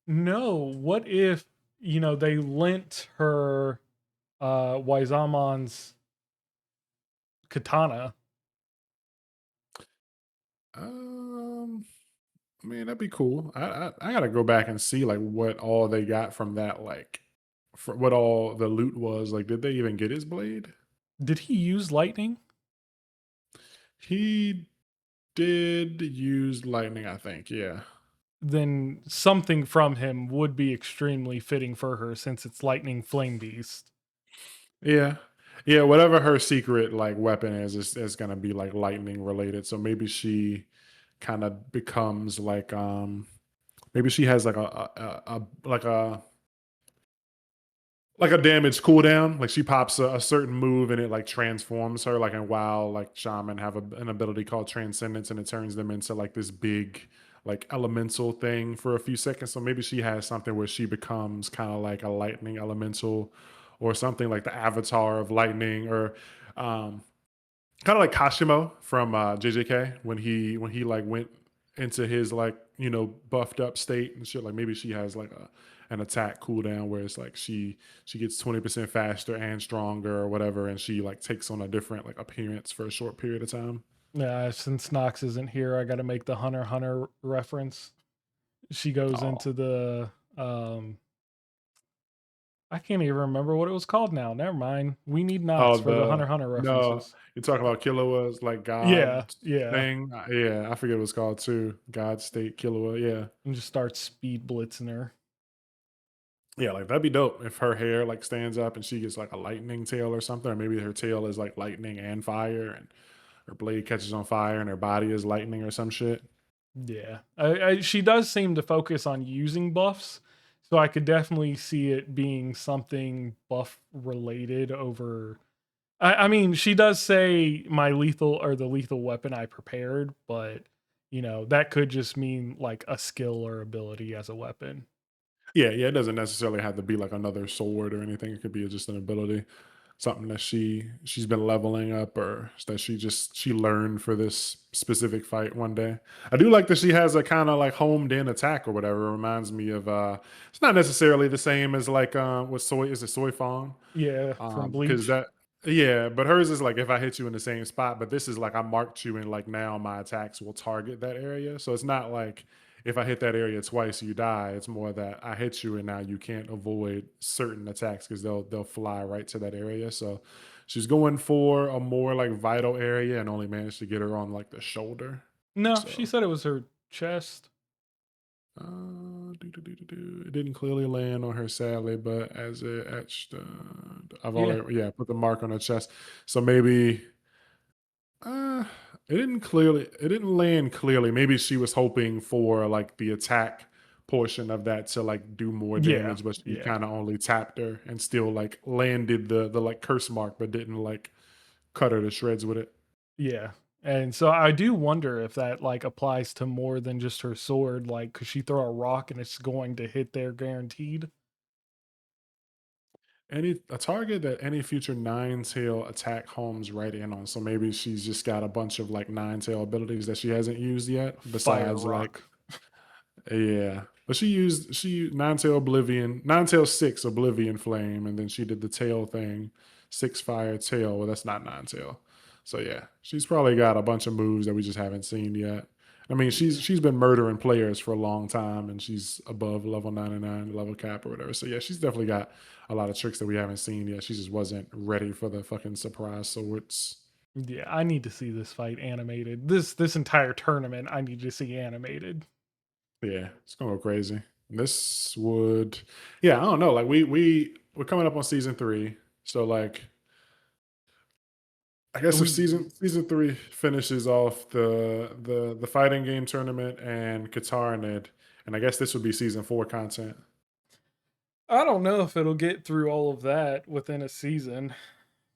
no. What if, they lent her Waizamon's katana? Um, I mean, that'd be cool. I gotta go back and see like what all they got from that, like for what all the loot was. Like, did they even get his blade? Did he use lightning? He did use lightning, I think. Yeah. Then something from him would be extremely fitting for her, since it's lightning flame beast. Yeah. Yeah, whatever her secret like weapon is gonna be like lightning related. So maybe she kind of becomes like maybe she has like a like like a damage cooldown. Like she pops a certain move and it like transforms her. Like in WoW, like shaman have an ability called transcendence, and it turns them into like this big like elemental thing for a few seconds. So maybe she has something where she becomes kind of like a lightning elemental, or something like the avatar of lightning, or um, kind of like Kashimo from JJK when he like went into his like buffed up state and shit. Like maybe she has like an attack cooldown where it's like she gets 20% faster and stronger or whatever, and she like takes on a different like appearance for a short period of time. Since Nox isn't here, I got to make the Hunter x Hunter reference. She goes Oh, into the I can't even remember what it was called now. Never mind. We need Nox oh, for the Hunter x the Hunter no, references. you're talking about Killua's like Yeah, God yeah. thing. Yeah, I forget what it's called too. God State Killua. Yeah. And just starts speed blitzing her. Yeah, like that'd be dope if her hair like stands up and she gets like a lightning tail or something, or maybe her tail is like lightning and fire, and her blade catches on fire and her body is lightning or some shit. Yeah. She does seem to focus on using buffs. So I could definitely see it being something buff related over. I mean, she does say my lethal or the lethal weapon I prepared, but that could just mean like a skill or ability as a weapon. Yeah, yeah, it doesn't necessarily have to be like another sword or anything. It could be just an ability, something that she's been leveling up, or that she learned for this specific fight one day. I do like that she has a kind of like homed in attack or whatever. It reminds me of it's not necessarily the same as like what soy is it soy fong. Yeah, from Because Bleach. that, yeah, but hers is like if I hit you in the same spot, but this is like I marked you and like now my attacks will target that area. So it's not like if I hit that area twice you die. It's more that I hit you and now you can't avoid certain attacks because they'll fly right to that area. So she's going for a more like vital area and only managed to get her on like the shoulder. No, she So said it was her chest. it didn't clearly land on her sadly, but as it etched, I've Yeah. already put the mark on her chest. So maybe uh, it didn't land clearly. Maybe she was hoping for like the attack portion of that to like do more Yeah. damage, but she Yeah. kind of only tapped her and still like landed the like curse mark, but didn't like cut her to shreds with it. Yeah. And so I do wonder if that like applies to more than just her sword. Like, could she throw a rock and it's going to hit there guaranteed? Any a target that any future nine tail attack homes right in on. So maybe she's just got a bunch of like nine tail abilities that she hasn't used yet. Fire Besides like rock. yeah. But she nine tail oblivion, nine tail six oblivion flame, and then she did the tail thing, six fire tail. Well, that's not nine tail. So yeah, she's probably got a bunch of moves that we just haven't seen yet. I mean, Yeah. she's been murdering players for a long time, and she's above level 99, level cap or whatever. So yeah, she's definitely got a lot of tricks that we haven't seen yet. She just wasn't ready for the fucking surprise swords. Yeah. I need to see this fight animated. This entire tournament I need to see animated. Yeah, it's gonna go crazy. This would, yeah, I don't know. Like we're coming up on season three, so like I guess if We season three finishes off the fighting game tournament and Katarnid, and I guess this would be season four content. I don't know if it'll get through all of that within a season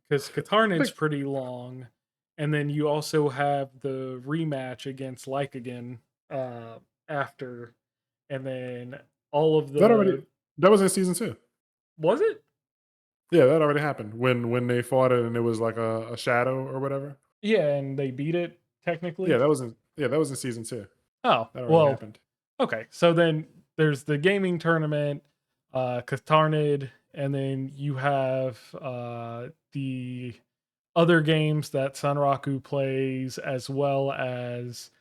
because I Katarnid's think pretty long, and then you also have the rematch against Like again uh, after, and then all of that already the that was in season two. was it? Yeah, that already happened when they fought it and it was like a shadow or whatever. Yeah, and they beat it technically. Yeah, that was in season two. Oh That already well, happened. okay. So then there's the gaming tournament, Katarnid, and then you have the other games that Sanraku plays, as well as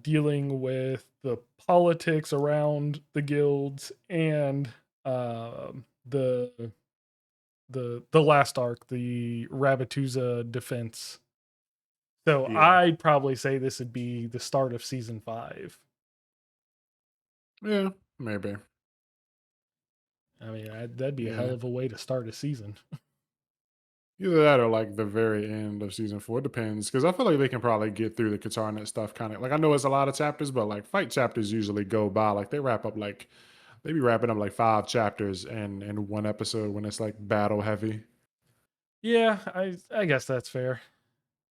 dealing with the politics around the guilds and the the last arc, the Rabatuza defense. So Yeah, I'd probably say this would be the start of season 5. yeah, maybe. I mean, that'd be a hell Yeah. of a way to start a season. Either that or like the very end of season four. It depends. Because I feel like they can probably get through the Katarnet stuff kind of like I know it's a lot of chapters, but like fight chapters usually go by. Like they wrap up like they be wrapping up like 5 chapters and one episode when it's like battle heavy. Yeah, I guess that's fair.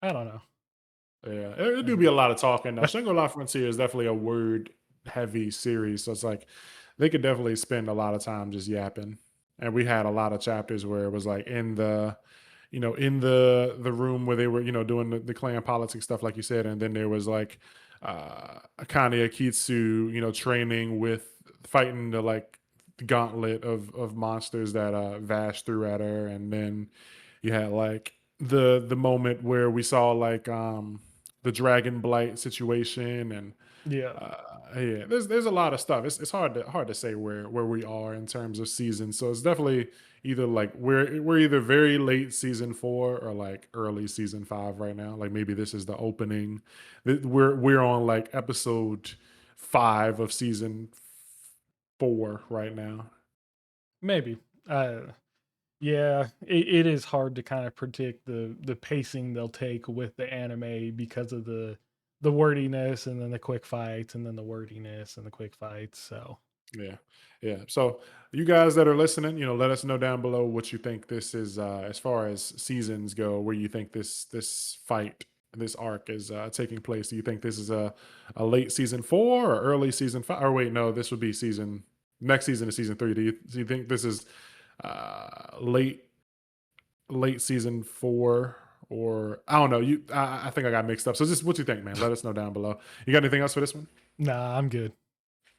I don't know. Yeah, it do Uh, be a lot of talking. Now, Shangri-La Frontier is definitely a word heavy series, so it's like they could definitely spend a lot of time just yapping. And we had a lot of chapters where it was like in the, in the room where they were, doing the clan politics stuff, like you said, and then there was like Akane Akitsu, training with fighting the like gauntlet of monsters that Vash threw at her, and then you had like the moment where we saw like the dragon blight situation and yeah, uh yeah, there's a lot of stuff. It's hard to say where we are in terms of seasons. So it's definitely either like we're either very late season 4 or like early season 5 right now. Like maybe this is the opening. We're on like episode 5 of season 4 right now. maybe. Yeah, it is hard to kind of predict the pacing they'll take with the anime because of the wordiness and then the quick fights and then the wordiness and the quick fights. So Yeah. Yeah. So you guys that are listening, let us know down below what you think this is as far as seasons go, where you think this fight, this arc is taking place. Do you think this is a late season 4 or early season 5? Or wait, no, this would be season next season is season 3. Do you think this is late season 4 or I don't know. I think I got mixed up. So just what you think, man? Let us know down below. You got anything else for this one? nah, I'm good.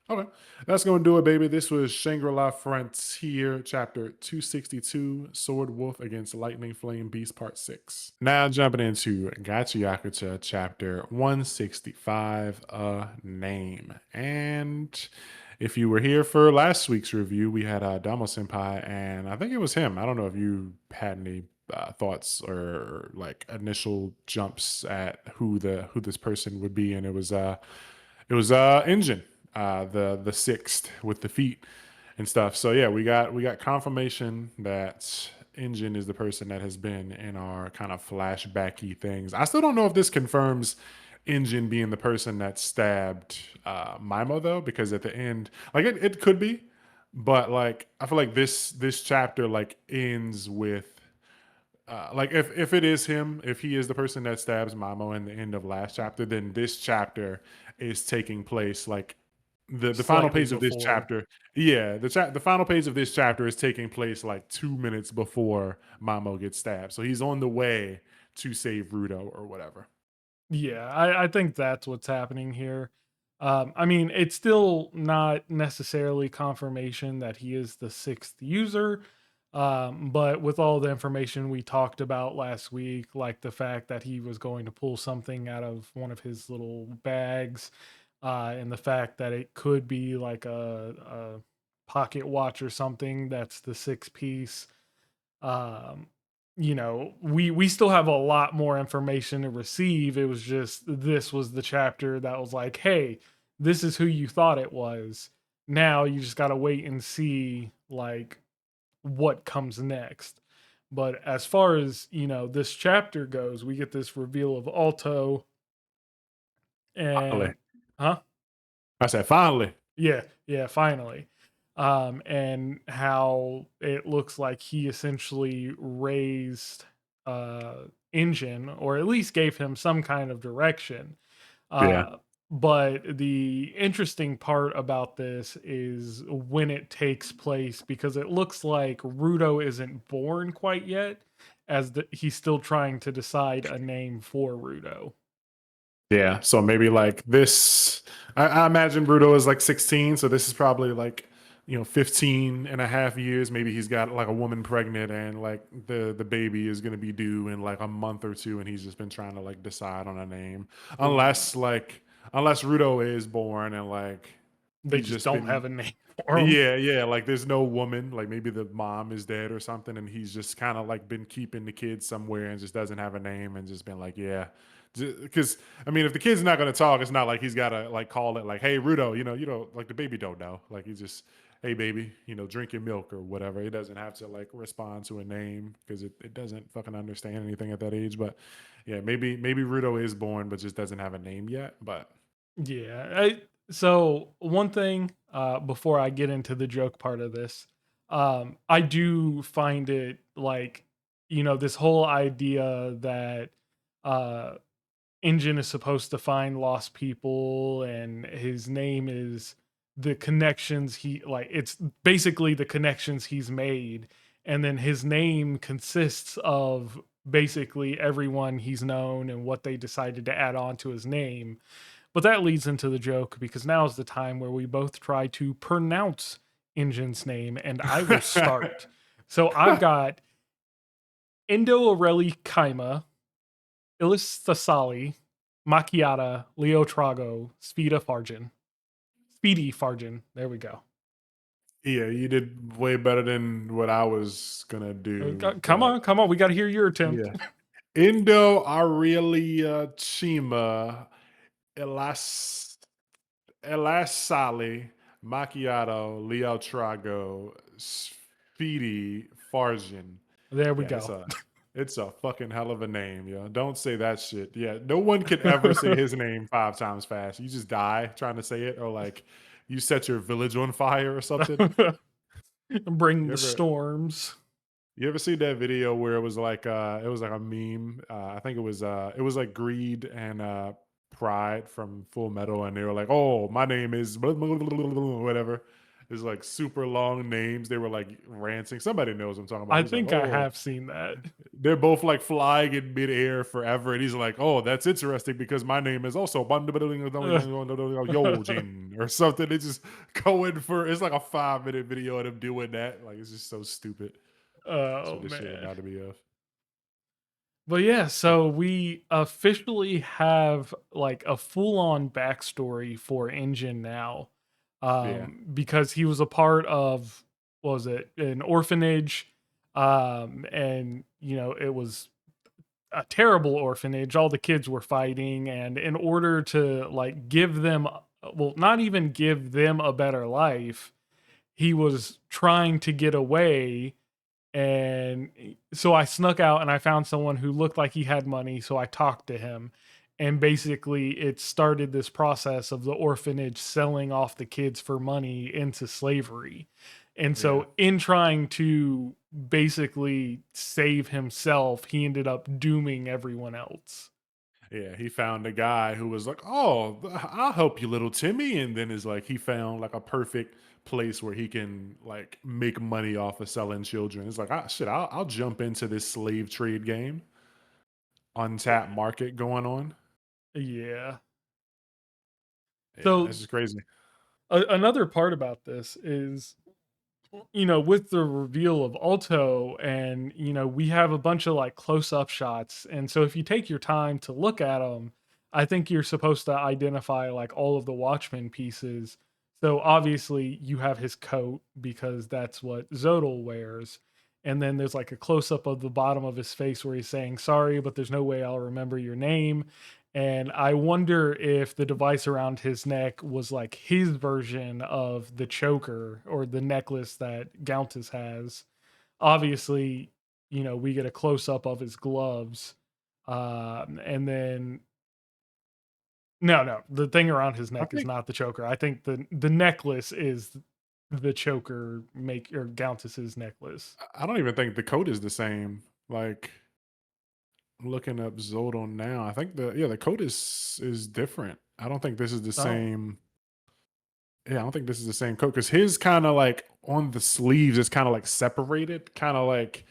Okay, that's going to do it, baby. This was Shangri-La Frontier, chapter 262, Sword Wolf against Lightning Flame Beast, part 6. Now jumping into Gachiakuta, chapter 165, a name. And if you were here for last week's review, we had Damo Senpai, and I think it was him. I don't know if you had any thoughts or like initial jumps at who this person would be, and it was Engine, the sixth with the feet and stuff. So yeah, we got confirmation that Engine is the person that has been in our kind of flashbacky things. I still don't know if this confirms Engine being the person that stabbed Mimo though, because at the end, like it could be, but like I feel like this chapter like ends with like if it is him, if he is the person that stabs Mamo in the end of last chapter, then this chapter is taking place like the final Slightly page of this before. chapter. Yeah, the final page of this chapter is taking place like 2 minutes before Mamo gets stabbed. So he's on the way to save Rudo or whatever. Yeah, I think that's what's happening here. I mean, it's still not necessarily confirmation that he is the sixth user, but with all the information we talked about last week, like the fact that he was going to pull something out of one of his little bags, and the fact that it could be like a pocket watch or something that's the six piece. um we still have a lot more information to receive. It was just this was the chapter that was like, hey, this is who you thought it was. Now you just got to wait and see like what comes next. But as far as this chapter goes, we get this reveal of Alto. Finally, And huh? I said finally. Yeah, yeah, finally. And how it looks like he essentially raised Engine, or at least gave him some kind of direction. Yeah, Uh, but the interesting part about this is when it takes place, because it looks like Rudo isn't born quite yet, as he's still trying to decide a name for Rudo. yeah. So maybe like this, I imagine Bruto is like 16. So this is probably like, 15 and a half years. Maybe he's got like a woman pregnant and like the baby is going to be due in like a month or two. And he's just been trying to like decide on a name. Ooh. Unless Rudo is born and like They he's just just don't been have a name for him. yeah, yeah. Like there's no woman. Like maybe the mom is dead or something, and he's just kind of like been keeping the kid somewhere and just doesn't have a name and just been like, yeah. Because I mean, if the kid's not gonna talk, it's not like he's gotta like call it like, hey, Rudo, you don't like the baby don't know. Like he just, hey, baby, drink your milk or whatever. He doesn't have to like respond to a name because it doesn't fucking understand anything at that age. But yeah, maybe Rudo is born but just doesn't have a name yet. But Yeah, So one thing, before I get into the joke part of this, I do find it like, this whole idea that uh, Engine is supposed to find lost people, and his name is the connections he like. It's basically the connections he's made, and then his name consists of basically everyone he's known and what they decided to add on to his name. But that leads into the joke because now is the time where we both try to pronounce Injin's name, and I will start. So I've got Indo Aureli Kaima, Ilistasali, Macchiata, Leo Trago, Speedy Farjan. There we go. Yeah, you did way better than what I was gonna do, Come but on, come on. We got to hear your attempt. yeah. Indo Aurelia Chima Elas Elasali Macchiato Leo Trago Speedy Farjan. There we Yeah, go. it's a fucking hell of a name, yo. Don't say that shit. Yeah, no one could ever say his name 5 times fast. You just die trying to say it, or like you set your village on fire or something. Bring You the ever storms. you ever see that video where it was like a meme? I think it was like Greed and Pride from Full Metal, and they were like, "Oh, my name is blah, blah, blah, blah, blah," whatever. It's like super long names. They were like ranting. Somebody knows what I'm talking about. I He's like, think I "Oh, have seen that. they're both like flying in midair forever," and he's like, "Oh, that's interesting because my name is also Yojin or something." They just going for it's like a 5 minute video of them doing that. Like it's just so stupid. That's Oh what this shit man. reminded me of. But yeah, But so we officially have like a full-on backstory for Engine now, yeah, because he was a part of, what was it, an orphanage, and it was a terrible orphanage. All the kids were fighting, and in order to like give them, well, not even give them a better life, he was trying to get away. And so I snuck out and I found someone who looked like he had money. So I talked to him. And basically, it started this process of the orphanage selling off the kids for money into slavery. And yeah, so, in trying to basically save himself, he ended up dooming everyone else. yeah. He found a guy who was like, "Oh, I'll help you, little Timmy," and then is like he found like a perfect place where he can like make money off of selling children. It's like, ah, shit, I'll jump into this slave trade game, untapped market going on. Yeah. Yeah, So, this is crazy. another part about this is, with the reveal of Alto, and we have a bunch of like close up shots. And so if you take your time to look at them, I think you're supposed to identify like all of the Watchmen pieces. So obviously you have his coat because that's what Zodal wears. And then there's like a close up of the bottom of his face where he's saying, "Sorry, but there's no way I'll remember your name." And I wonder if the device around his neck was like his version of the choker or the necklace that Gauntus has. Obviously, we get a close up of his gloves. And then, no, no, the thing around his I neck is think not the choker. I think the necklace is the choker make or Gauntus's necklace. I don't even think the code is the same. Like looking up Zodon now, I think the code is different. I don't think this is the Oh, same. Yeah, I don't think this is the same code because his kind of like on the sleeves is kind of like separated, kind of like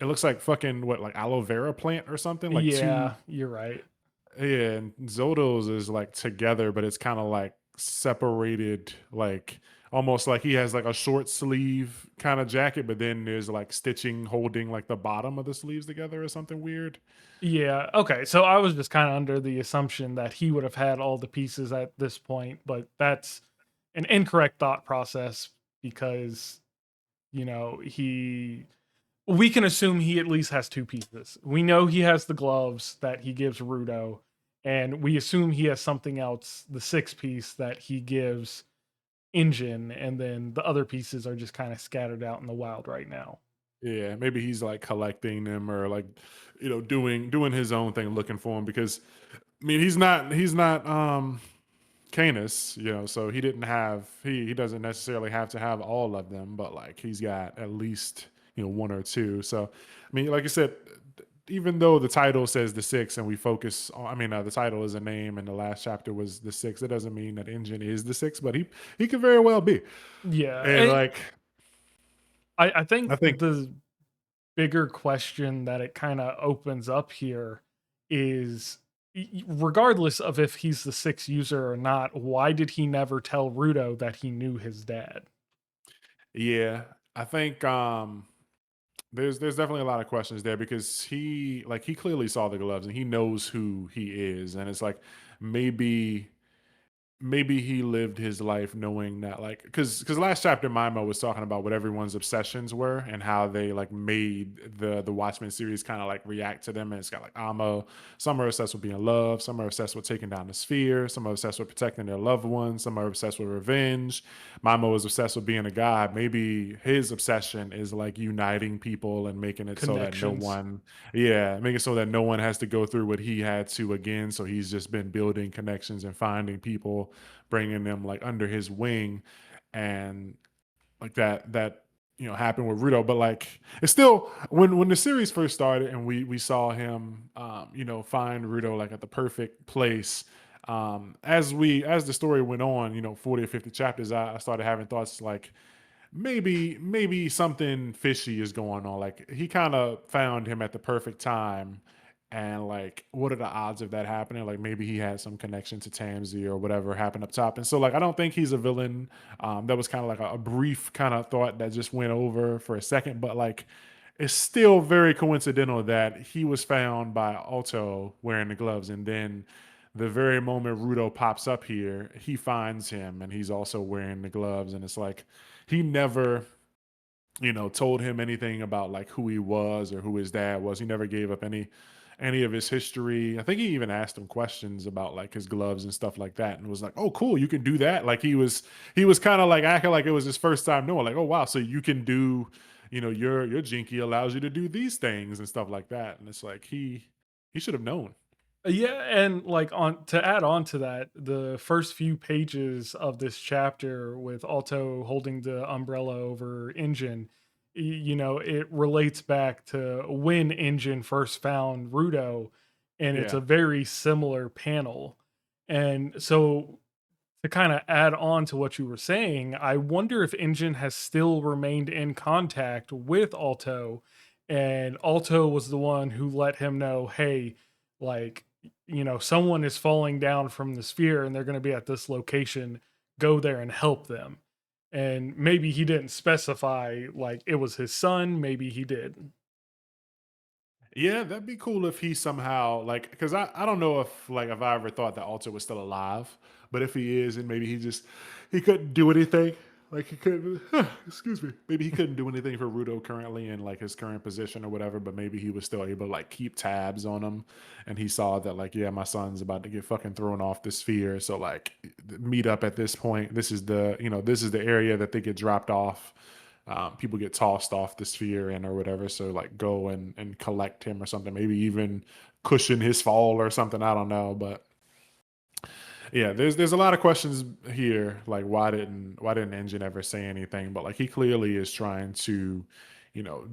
it looks like fucking what like aloe vera plant or something, like two. yeah, you're right. Yeah, and Zoto's is like together, but it's kind of like separated, like almost like he has like a short sleeve kind of jacket, but then there's like stitching holding like the bottom of the sleeves together or something weird. Yeah. Okay. So I was just kind of under the assumption that he would have had all the pieces at this point, but that's an incorrect thought process because, we can assume he at least has two pieces. We know he has the gloves that he gives Rudo, and we assume he has something else, the six piece that he gives Engine, and then the other pieces are just kind of scattered out in the wild right now. Yeah, maybe he's like collecting them or like doing his own thing looking for him because I mean he's not Canis, so he didn't have he doesn't necessarily have to have all of them, but like he's got at least one or two. So I mean, like I said, even though the title says the six and we focus on, I mean, the title is a name and the last chapter was the six. It doesn't mean that Engine is the six, but he could very well be. Yeah, And like I think I think the bigger question that it kind of opens up here is, regardless of if he's the sixth user or not, why did he never tell Rudo that he knew his dad? yeah, I think there's definitely a lot of questions there because he clearly saw the gloves and he knows who he is, and it's like maybe maybe he lived his life knowing that, like, because last chapter Maimo was talking about what everyone's obsessions were and how they like made the Watchmen series kind of like react to them. And it's got like Amo, some are obsessed with being loved, some are obsessed with taking down the sphere, some are obsessed with protecting their loved ones, some are obsessed with revenge. Maimo is obsessed with being a god. Maybe his obsession is like uniting people and making it so that no Connections. one, yeah, make it so that no one has to go through what he had to again. So he's just been building connections and finding people, bringing them like under his wing, and like that happened with Rudo. But like it's still when the series first started and we saw him find Rudo like at the perfect place. As the story went on, 40 or 50 chapters, I started having thoughts like maybe something fishy is going on. Like he kind of found him at the perfect time, and like what are the odds of that happening? Like maybe he had some connection to Tamsi or whatever happened up top. And so like I don't think he's a villain. That was kind of like a brief kind of thought that just went over for a second, but like it's still very coincidental that he was found by Alto wearing the gloves, and then the very moment Rudo pops up here, he finds him and he's also wearing the gloves. And it's like he never, told him anything about like who he was or who his dad was. He never gave up any of his history. I think he even asked him questions about like his gloves and stuff like that, and was like, "Oh, cool, you can do that." Like he was kind of like acting like it was his first time knowing, like, "Oh wow, so you can do, your jinky allows you to do these things and stuff like that." And it's like he should have known. Yeah, and like on to add on to that, the first few pages of this chapter with Alto holding the umbrella over Engine, it relates back to when Engine first found Rudo, and it's Yeah. a very similar panel. And so to kind of add on to what you were saying, I wonder if Engine has still remained in contact with Alto, and Alto was the one who let him know, hey, like, someone is falling down from the sphere and they're going to be at this location. Go there and help them. And maybe he didn't specify like it was his son. Maybe he did. Yeah, that'd be cool if he somehow like, because I don't know if I ever thought that Alter was still alive, but if he is, and maybe he couldn't do anything, like he couldn't excuse me, maybe he couldn't do anything for Rudo currently in like his current position or whatever, but maybe he was still able to like keep tabs on him, and he saw that like, yeah, my son's about to get fucking thrown off the sphere, so like meet up at this point. This is the area that they get dropped off. People get tossed off the sphere and or whatever. So like go and collect him or something. Maybe even cushion his fall or something. I don't know, but yeah, there's a lot of questions here. Like why didn't Engine ever say anything? But like he clearly is trying to,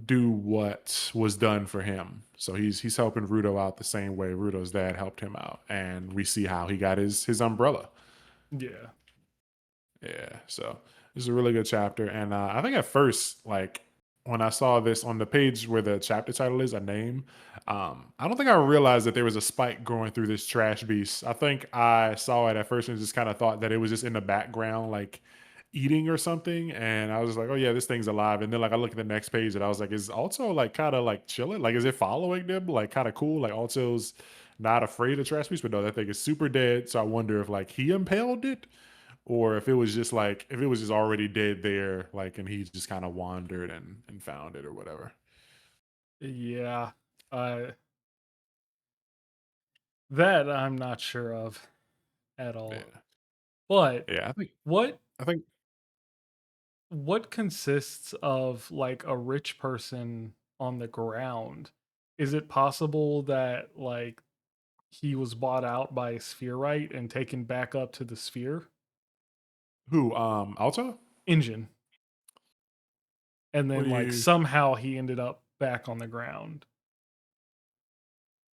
do what was done for him. So he's helping Rudo out the same way Rudo's dad helped him out, and we see how he got his umbrella. Yeah. Yeah, so this is a really good chapter, and I think at first, like when I saw this on the page where the chapter title is a name, I don't think I realized that there was a spike growing through this trash beast. I think I saw it at first and just kind of thought that it was just in the background, like eating or something, and I was just like, "Oh yeah, this thing's alive." And then like I look at the next page, and I was like, "Is Alto like kind of like chilling? Like is it following them? Like kind of cool? Like Alto's not afraid of trash beast, but no, that thing is super dead." So I wonder if like he impaled it or if it was just already dead there, like, and he just kind of wandered and found it or whatever. Yeah. Uh, that I'm not sure of at all. Yeah, But yeah. I think what I think what consists of like a rich person on the ground? Is it possible that like he was bought out by a spherite and taken back up to the sphere Who? Alto? engine, and What then do like you? somehow he ended up back on the ground.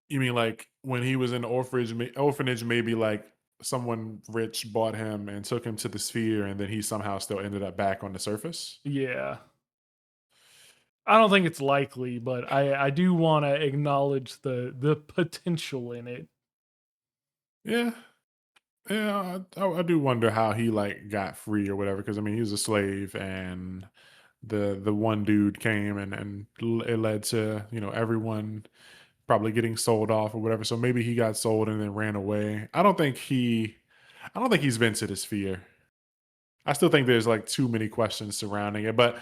You mean like when he was in the orphanage? Orphanage, maybe like someone rich bought him and took him to the sphere, and then he somehow still ended up back on the surface. Yeah. I don't think it's likely, but I do want to acknowledge the potential in it. Yeah, yeah. I do wonder how he like got free or whatever. Because I mean, he was a slave, and the one dude came and it led to everyone probably getting sold off or whatever. So maybe he got sold and then ran away. I don't think he's been to the sphere. I still think there's like too many questions surrounding it, but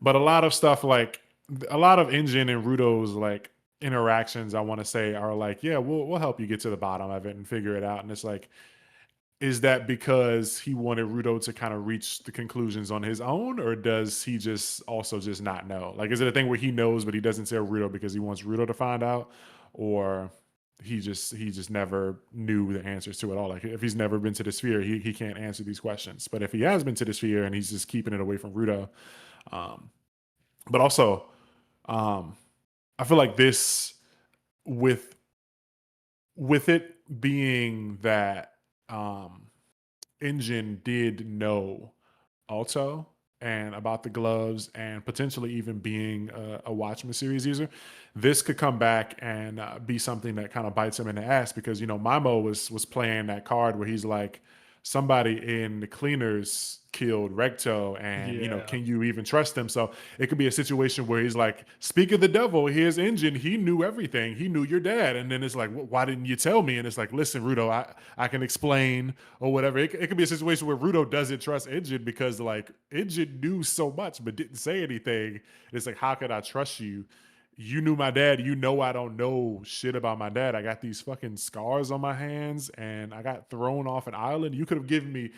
a lot of stuff like a lot of Engine and Rudo's like interactions, I want to say, are like, yeah, we'll help you get to the bottom of it and figure it out. And it's like, is that because he wanted Rudo to kind of reach the conclusions on his own, or does he just also just not know? Like, is it a thing where he knows but he doesn't tell Rudo because he wants Rudo to find out, or he just never knew the answers to it all? Like, if he's never been to the sphere, he can't answer these questions. But if he has been to the sphere and he's just keeping it away from Rudo, um, but also, um, I feel like this with it being that Engine did know Alto and about the gloves and potentially even being a Watchmen series user, this could come back and be something that kind of bites him in the ass because Mimo was playing that card where he's like, somebody in the cleaners killed Recto, and Yeah. can you even trust them? So it could be a situation where he's like, speak of the devil, here's Engine, he knew everything, he knew your dad, and then it's like, why didn't you tell me? And it's like, listen, Rudo, I can explain or whatever. It could be a situation where Rudo doesn't trust Engine because like Engine knew so much but didn't say anything. It's like, how could I trust you? You knew my dad. I don't know shit about my dad. I got these fucking scars on my hands and I got thrown off an island. You could have given me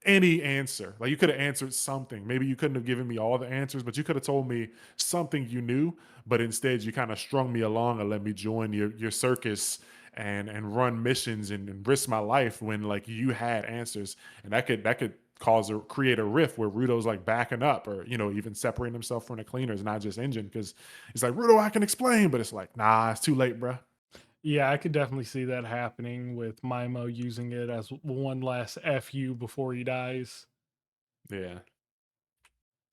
any answer. Like, you could have answered something. Maybe you couldn't have given me all the answers, but you could have told me something you knew. But instead, you kind of strung me along and let me join your circus and run missions and risk my life when like you had answers, and that could create a rift where Rudo's like backing up or even separating himself from the cleaners, not just Engine, because it's like, Rudo, I can explain, but it's like, nah, it's too late, bro. Yeah, I could definitely see that happening with Mimo using it as one last FU before he dies. Yeah.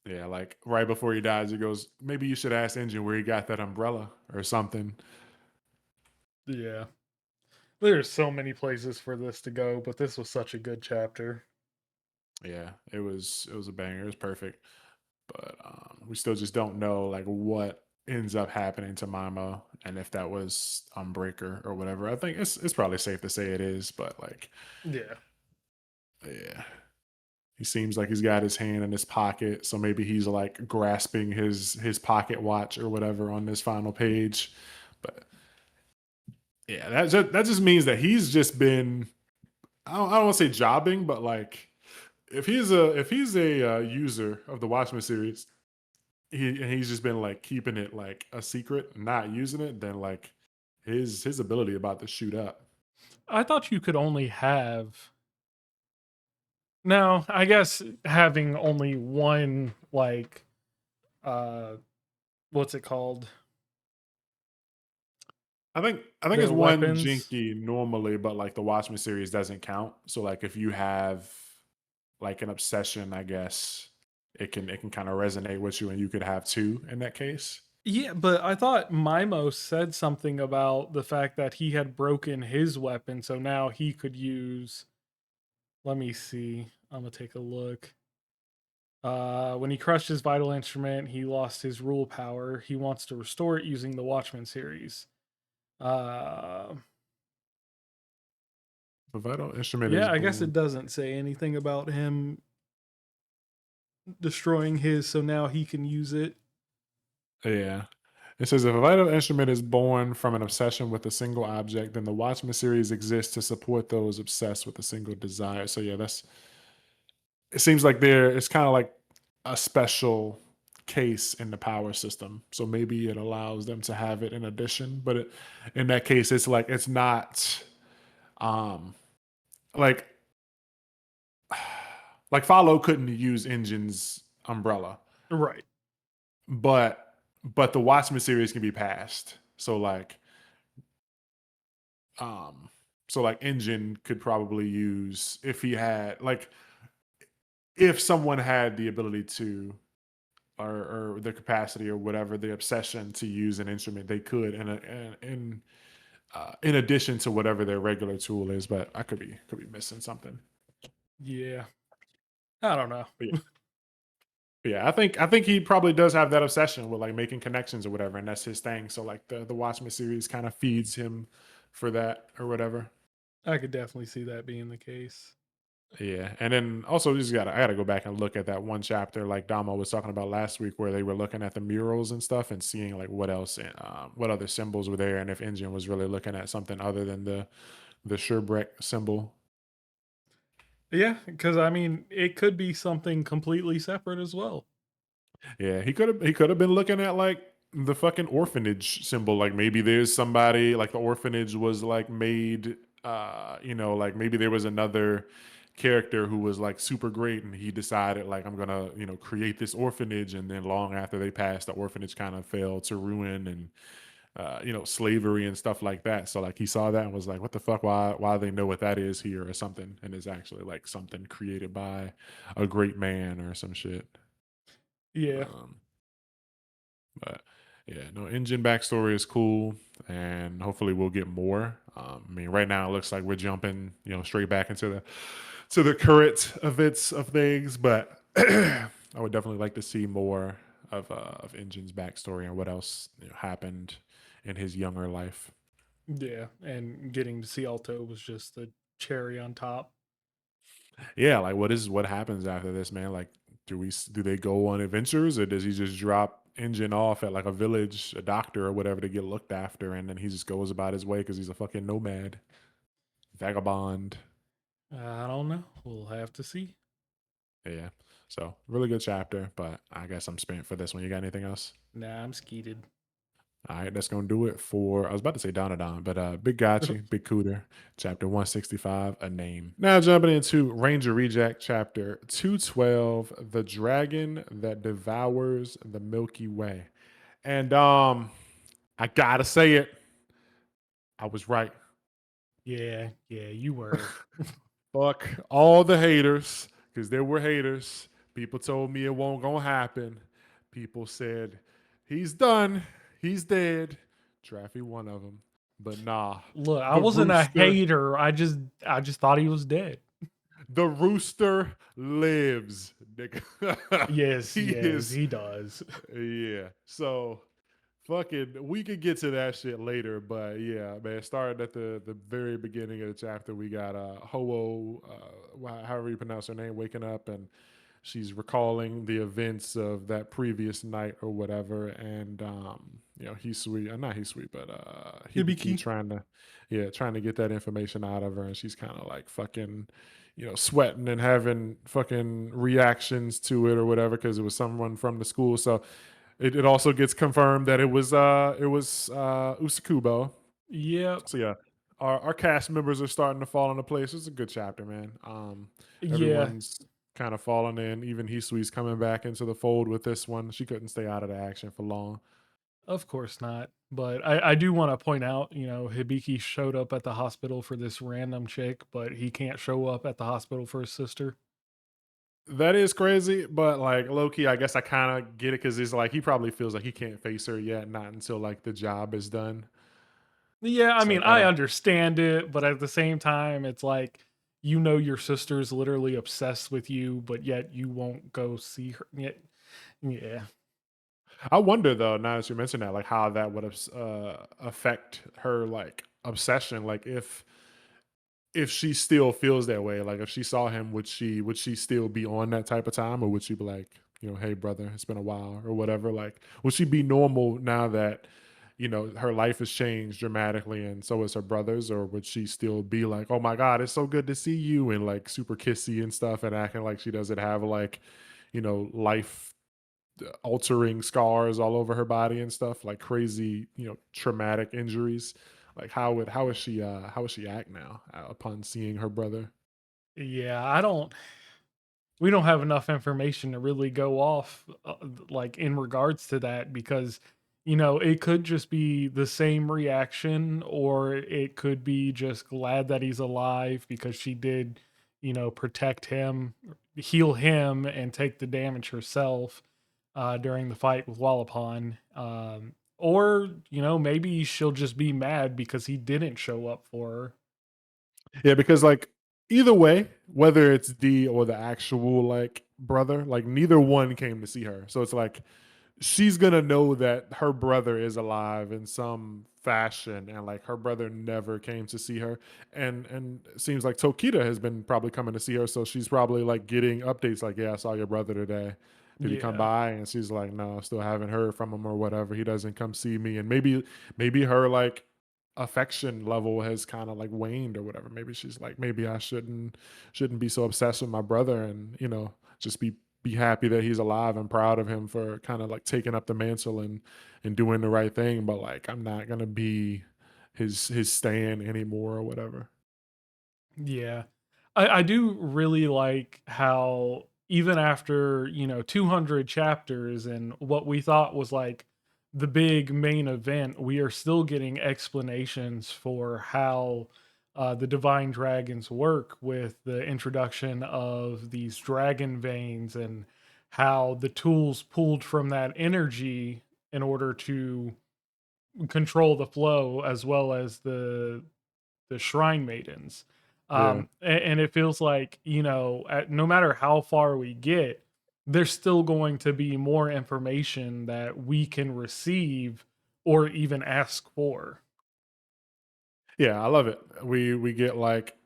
Yeah, like right before he dies, he goes, maybe you should ask Engine where he got that umbrella or something. Yeah. There's so many places for this to go, but this was such a good chapter. Yeah, it was a banger. It was perfect. But we still just don't know like what ends up happening to Mamo and if that was Unbreaker or whatever. I think it's probably safe to say it is, but like, Yeah. yeah. He seems like he's got his hand in his pocket, so maybe he's like grasping his pocket watch or whatever on this final page. But yeah, that just means that he's just been, I don't want to say jobbing, but like if he's a user of the Watchmen series, he's just been like keeping it like a secret, not using it, then like his ability about to shoot up. I thought you could only have. No, I guess having only one, like, uh, what's it called? I think it's Their one weapons. jinky normally, but like the Watchmen series doesn't count. So like if you have like an obsession, I guess it can kind of resonate with you, and you could have two in that case. Yeah, but I thought Mimo said something about the fact that he had broken his weapon, so now he could use. Let me see. I'm gonna take a look. When he crushed his vital instrument, he lost his rule power. He wants to restore it using the Watchmen series. Uh, The vital instrument is yeah, I guess it born. doesn't say anything about him destroying his, so now he can use it. Yeah. It says if a vital instrument is born from an obsession with a single object, then the Watchmen series exists to support those obsessed with a single desire. So yeah, that's it seems like it's kind of like a special case in the power system. So maybe it allows them to have it in addition, but in that case, it's like it's not. Um, like like Follow couldn't use Engine's umbrella, Right. but the Watchmen series can be passed. Um, so like Engine could probably use if he had like if someone had the ability to or the capacity or whatever the obsession to use an instrument they could in addition to whatever their regular tool is, but I could be missing something. Yeah. I don't know. But yeah, I think he probably does have that obsession with like making connections or whatever, and that's his thing. So like the Watchmen series kind of feeds him for that or whatever. I could definitely see that being the case. Yeah, and then also just I gotta go back and look at that one chapter like Damo was talking about last week, where they were looking at the murals and stuff and seeing like what else, what other symbols were there, and if Engine was really looking at something other than the Sherbrek symbol. Yeah, because I mean, it could be something completely separate as well. Yeah, he could have been looking at like the fucking orphanage symbol. Like maybe there's somebody like the orphanage was like made like maybe there was another character who was like super great and he decided like I'm gonna, create this orphanage, and then long after they passed, the orphanage kind of fell to ruin and slavery and stuff like that. So like he saw that and was like, what the fuck? Why they know what that is here or something? And it's actually like something created by a great man or some shit. Yeah. Um But yeah, no, Engine backstory is cool, and hopefully we'll get more. I mean, right now it looks like we're jumping, straight back into the current events of things. But I would definitely like to see more of Engine's backstory and what else happened in his younger life. Yeah. And getting to see Alto was just the cherry on top. Yeah, like what happens after this, man? Like, do they go on adventures, or does he just drop Engine off at like a village, a doctor or whatever, to get looked after, and then he just goes about his way because he's a fucking nomad, vagabond. I don't know. We'll have to see. Yeah. So really good chapter, but I guess I'm spent for this one. You got anything else? Nah, I'm skeeted. All right, that's gonna do it for. I was about to say Donadon, but Big Gachi, Big Cooter, chapter 165, a name. Now jumping into Ranger Reject, chapter 212, the dragon that devours the Milky Way. And I gotta say it, I was right. Yeah, yeah, you were. Fuck all the haters, because there were haters. People told me it won't gonna happen. People said he's done, he's dead. Traffy one of them, but nah, Look, I the wasn't a rooster, hater. I just thought he was dead. the rooster lives, nigga. Yes, He yes, is, he does. yeah. So fucking, we could get to that shit later, but yeah, man. Starting at the very beginning of the chapter, we got Ho, however you pronounce her name, waking up, and she's recalling the events of that previous night or whatever, and he's sweet, not he's sweet, but Hibiki Hibiki. trying to get that information out of her, and she's kind of like fucking. Sweating and having fucking reactions to it or whatever because it was someone from the school. So it also gets confirmed that it was Usakubo. Yep. So yeah, our cast members are starting to fall into place. It's a good chapter, man. Yeah, Everyone's kind of falling in. Even Hisui's coming back into the fold with this one. She couldn't stay out of the action for long. of course not. But I do want to point out, Hibiki showed up at the hospital for this random chick, but he can't show up at the hospital for his sister. That is crazy, but like low key, I guess I kind of get it because it's like he probably feels like he can't face her yet, not until like the job is done. Yeah, I So mean, like I understand it, but at the same time, it's like your sister's literally obsessed with you, but yet you won't go see her. Yeah, yeah, I wonder though, now that you mention that, like how that would affect her like obsession. Like if she still feels that way, like if she saw him, would she still be on that type of time, or would she be like, hey brother, it's been a while or whatever? Like, would she be normal now that her life has changed dramatically and so is her brother's, or would she still be like, oh my god, it's so good to see you, and like super kissy and stuff and acting like she doesn't have like life altering scars all over her body and stuff, like crazy, traumatic injuries. Like how would she act now upon seeing her brother? Yeah, I don't we don't have enough information to really go off like in regards to that because it could just be the same reaction or it could be just glad that he's alive because she did protect him, heal him, and take the damage herself during the fight with Wallapon. Or maybe she'll just be mad because he didn't show up for her. Yeah, because like either way, whether it's D or the actual like brother, like neither one came to see her. So it's like she's gonna know that her brother is alive in some fashion, and like her brother never came to see her. And it seems like Tokita has been probably coming to see her, so she's probably like getting updates like, yeah, I saw your brother today. Did he come Yeah. by? And she's like, no, still haven't heard from him or whatever. He doesn't come see me. And maybe her like affection level has kind of like waned or whatever. Maybe she's like, maybe I shouldn't be so obsessed with my brother, and just be happy that he's alive and proud of him for kind of like taking up the mantle and doing the right thing. But like I'm not gonna be his stan anymore or whatever. Yeah. I do really like how even after, 200 chapters and what we thought was like the big main event, we are still getting explanations for how the divine dragons work with the introduction of these dragon veins and how the tools pulled from that energy in order to control the flow as well as the shrine maidens. Yeah. And it feels like, no matter how far we get, there's still going to be more information that we can receive or even ask for. Yeah, I love it. We get like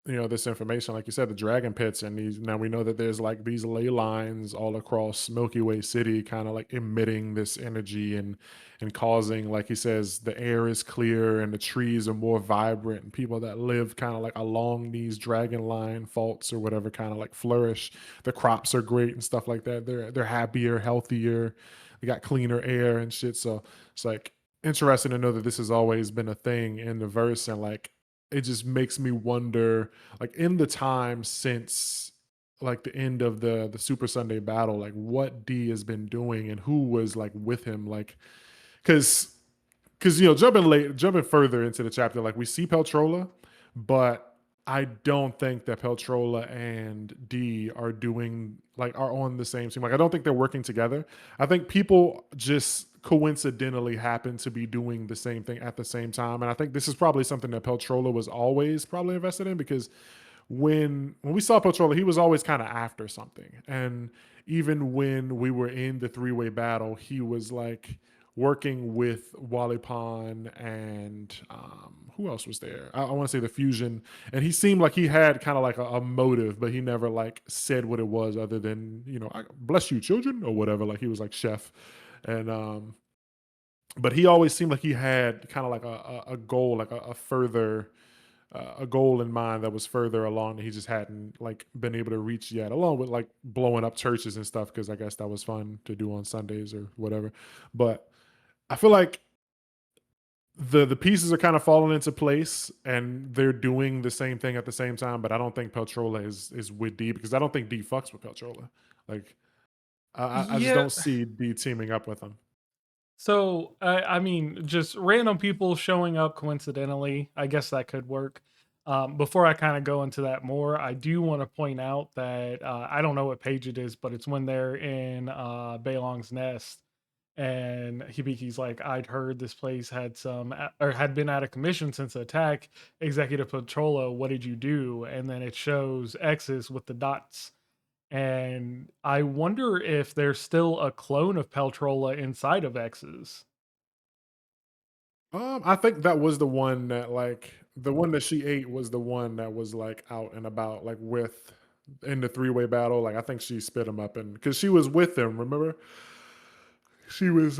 this information, like you said, the dragon pits, and these now we know that there's like these ley lines all across Milky Way City, kind of like emitting this energy and causing, like he says, the air is clear and the trees are more vibrant, and people that live kind of like along these dragon line faults or whatever kind of like flourish. The crops are great and stuff like that. They're happier, healthier. They got cleaner air and shit. So it's like interesting to know that this has always been a thing in the verse, and like it just makes me wonder, like in the time since like the end of the Super Sunday battle, like what D has been doing and who was like with him, like because jumping further into the chapter, like we see Peltrola, but I don't think that Peltrola and D are on the same team. Like I don't think they're working together. I think people just coincidentally happen to be doing the same thing at the same time. And I think this is probably something that Peltrola was always probably invested in, because when we saw Peltrola, he was always kind of after something. And even when we were in the three-way battle, he was like working with Wally Pond and who else was there? I want to say the Fusion, and he seemed like he had kind of like a motive, but he never like said what it was, other than I bless you, children, or whatever. Like he was like chef, and but he always seemed like he had kind of like a goal, like a further a goal in mind that was further along that he just hadn't like been able to reach yet, along with like blowing up churches and stuff, because I guess that was fun to do on Sundays or whatever. But I feel like the pieces are kind of falling into place and they're doing the same thing at the same time. But I don't think Peltrola is with D, because I don't think D fucks with Peltrola. Like I just Yeah. don't see D teaming up with him. So, I mean, just random people showing up coincidentally, I guess that could work. Before I kind of go into that more, I do want to point out that I don't know what page it is, but it's when they're in Beilong's nest, and Hibiki's like, "I'd heard this place had or had been out of commission since the attack. Executive Patrolo, what did you do?" And then it shows X's with the dots, and I wonder if there's still a clone of Peltrola inside of X's. I think that was the one that like the one that she ate was the one that was like out and about, like with in the three-way battle. Like I think she spit him up, and because she was with him, remember? She was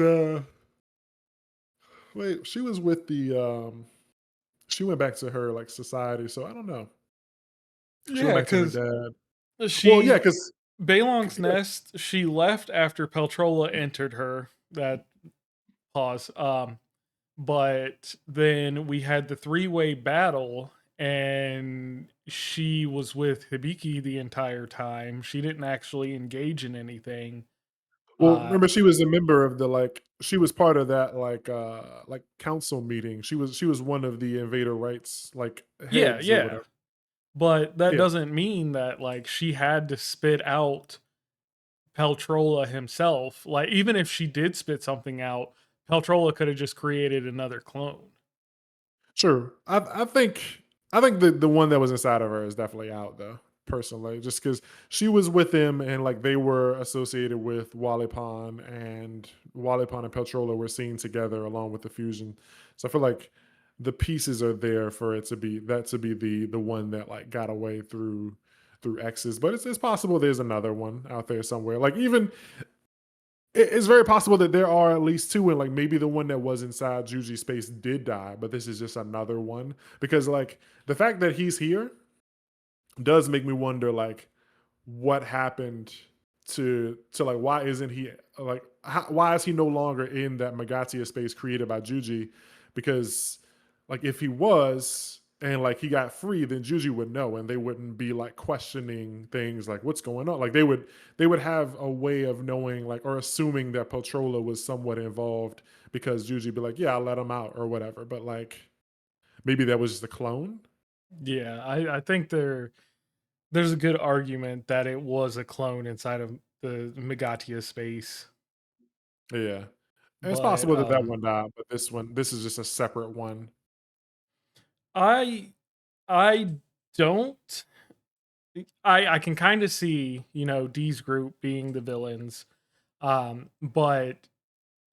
wait, she was with the she went back to her like society, so I don't know. She went Yeah, back to her because dad. Well, yeah, she because Balong's yeah, nest, she left after Peltrola entered her. That pause. but then we had the three-way battle, and she was with Hibiki the entire time. She didn't actually engage in anything. Well, Uh, remember she was a member of the she was part of that like council meeting. She was one of the invader rights like yeah, heads or yeah. whatever. But that Yeah, doesn't mean that like she had to spit out Peltrola himself. Like even if she did spit something out, Peltrola could have just created another clone. sure. I think the one that was inside of her is definitely out though. Personally, just because she was with him and like they were associated with Wally Pond and Petrola were seen together along with the fusion. So I feel like the pieces are there for it to be the one that like got away through X's. But it's possible there's another one out there somewhere. Like even it's very possible that there are at least two, and like maybe the one that was inside Juji's space did die, but this is just another one. Because like the fact that he's here does make me wonder like what happened to like why isn't he like why is he no longer in that Magatia space created by Juji? Because like if he was and like he got free, then Juji would know and they wouldn't be like questioning things like what's going on. Like they would have a way of knowing like or assuming that Potrola was somewhat involved because Juji be like, yeah, I'll let him out or whatever. But like maybe that was just a clone. Yeah, I think there's a good argument that it was a clone inside of the Megatia space. Yeah. And it's But possible that that one died, but this is just a separate one. I I don't I can kind of see, you know, D's group being the villains. But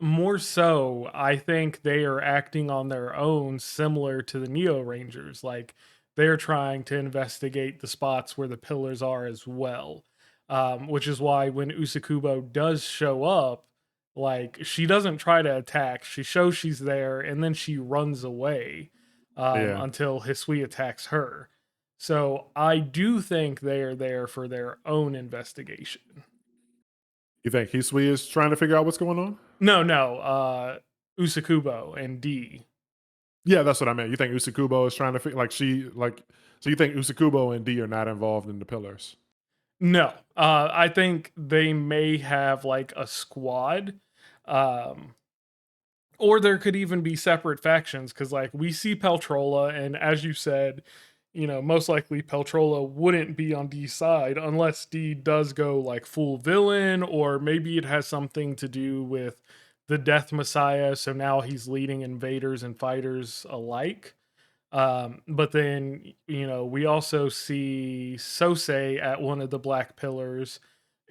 more so, I think they are acting on their own, similar to the Neo Rangers. Like they're trying to investigate the spots where the pillars are as well. Which is why when Usakubo does show up, like she doesn't try to attack. She shows she's there and then she runs away Yeah. until Hisui attacks her. So I do think they are there for their own investigation. You think Hisui is trying to figure out what's going on? No, no, Usakubo and D. Yeah, that's what I meant. You think Usakubo is trying to figure like so you think Usakubo and D are not involved in the pillars? No, I think they may have like a squad, um, or there could even be separate factions because, like, we see Peltrola, and as you said, you know, most likely Peltrola wouldn't be on D's side unless D does go like full villain, or maybe it has something to do with the Death Messiah. So now he's leading invaders and fighters alike. But then, you know, we also see Sosei at one of the black pillars,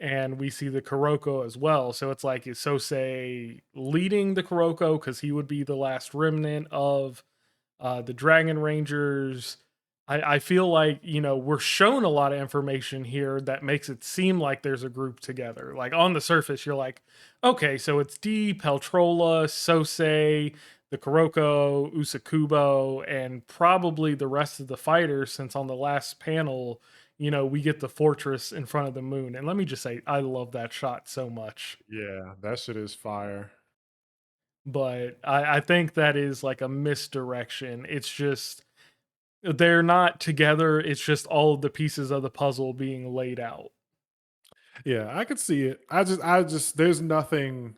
and we see the Kuroko as well. So it's like, is Sosei leading the Kuroko because he would be the last remnant of the Dragon Rangers? I feel like, you know, we're shown a lot of information here that makes it seem like there's a group together. Like on the surface, you're like, okay, so it's D, Peltrola, Sosei, the Kuroko, Usakubo, and probably the rest of the fighters, since on the last panel, you know, we get the fortress in front of the moon. And let me just say, I love that shot so much. Yeah, that shit is fire. But I think that is like a misdirection. It's just they're not together. It's just all of the pieces of the puzzle being laid out. Yeah, I could see it. I just there's nothing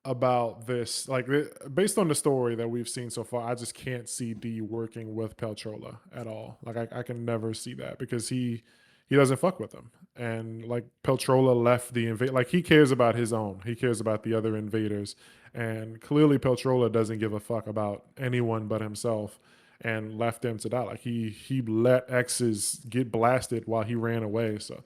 about this like based on the story that we've seen so far. I just can't see D working with Peltrola at all. Like I can never see that because he doesn't fuck with them. And like Peltrola left the invade like he cares about his own. He cares about the other invaders. And clearly Peltrola doesn't give a fuck about anyone but himself and left them to die. Like he let X's get blasted while he ran away. So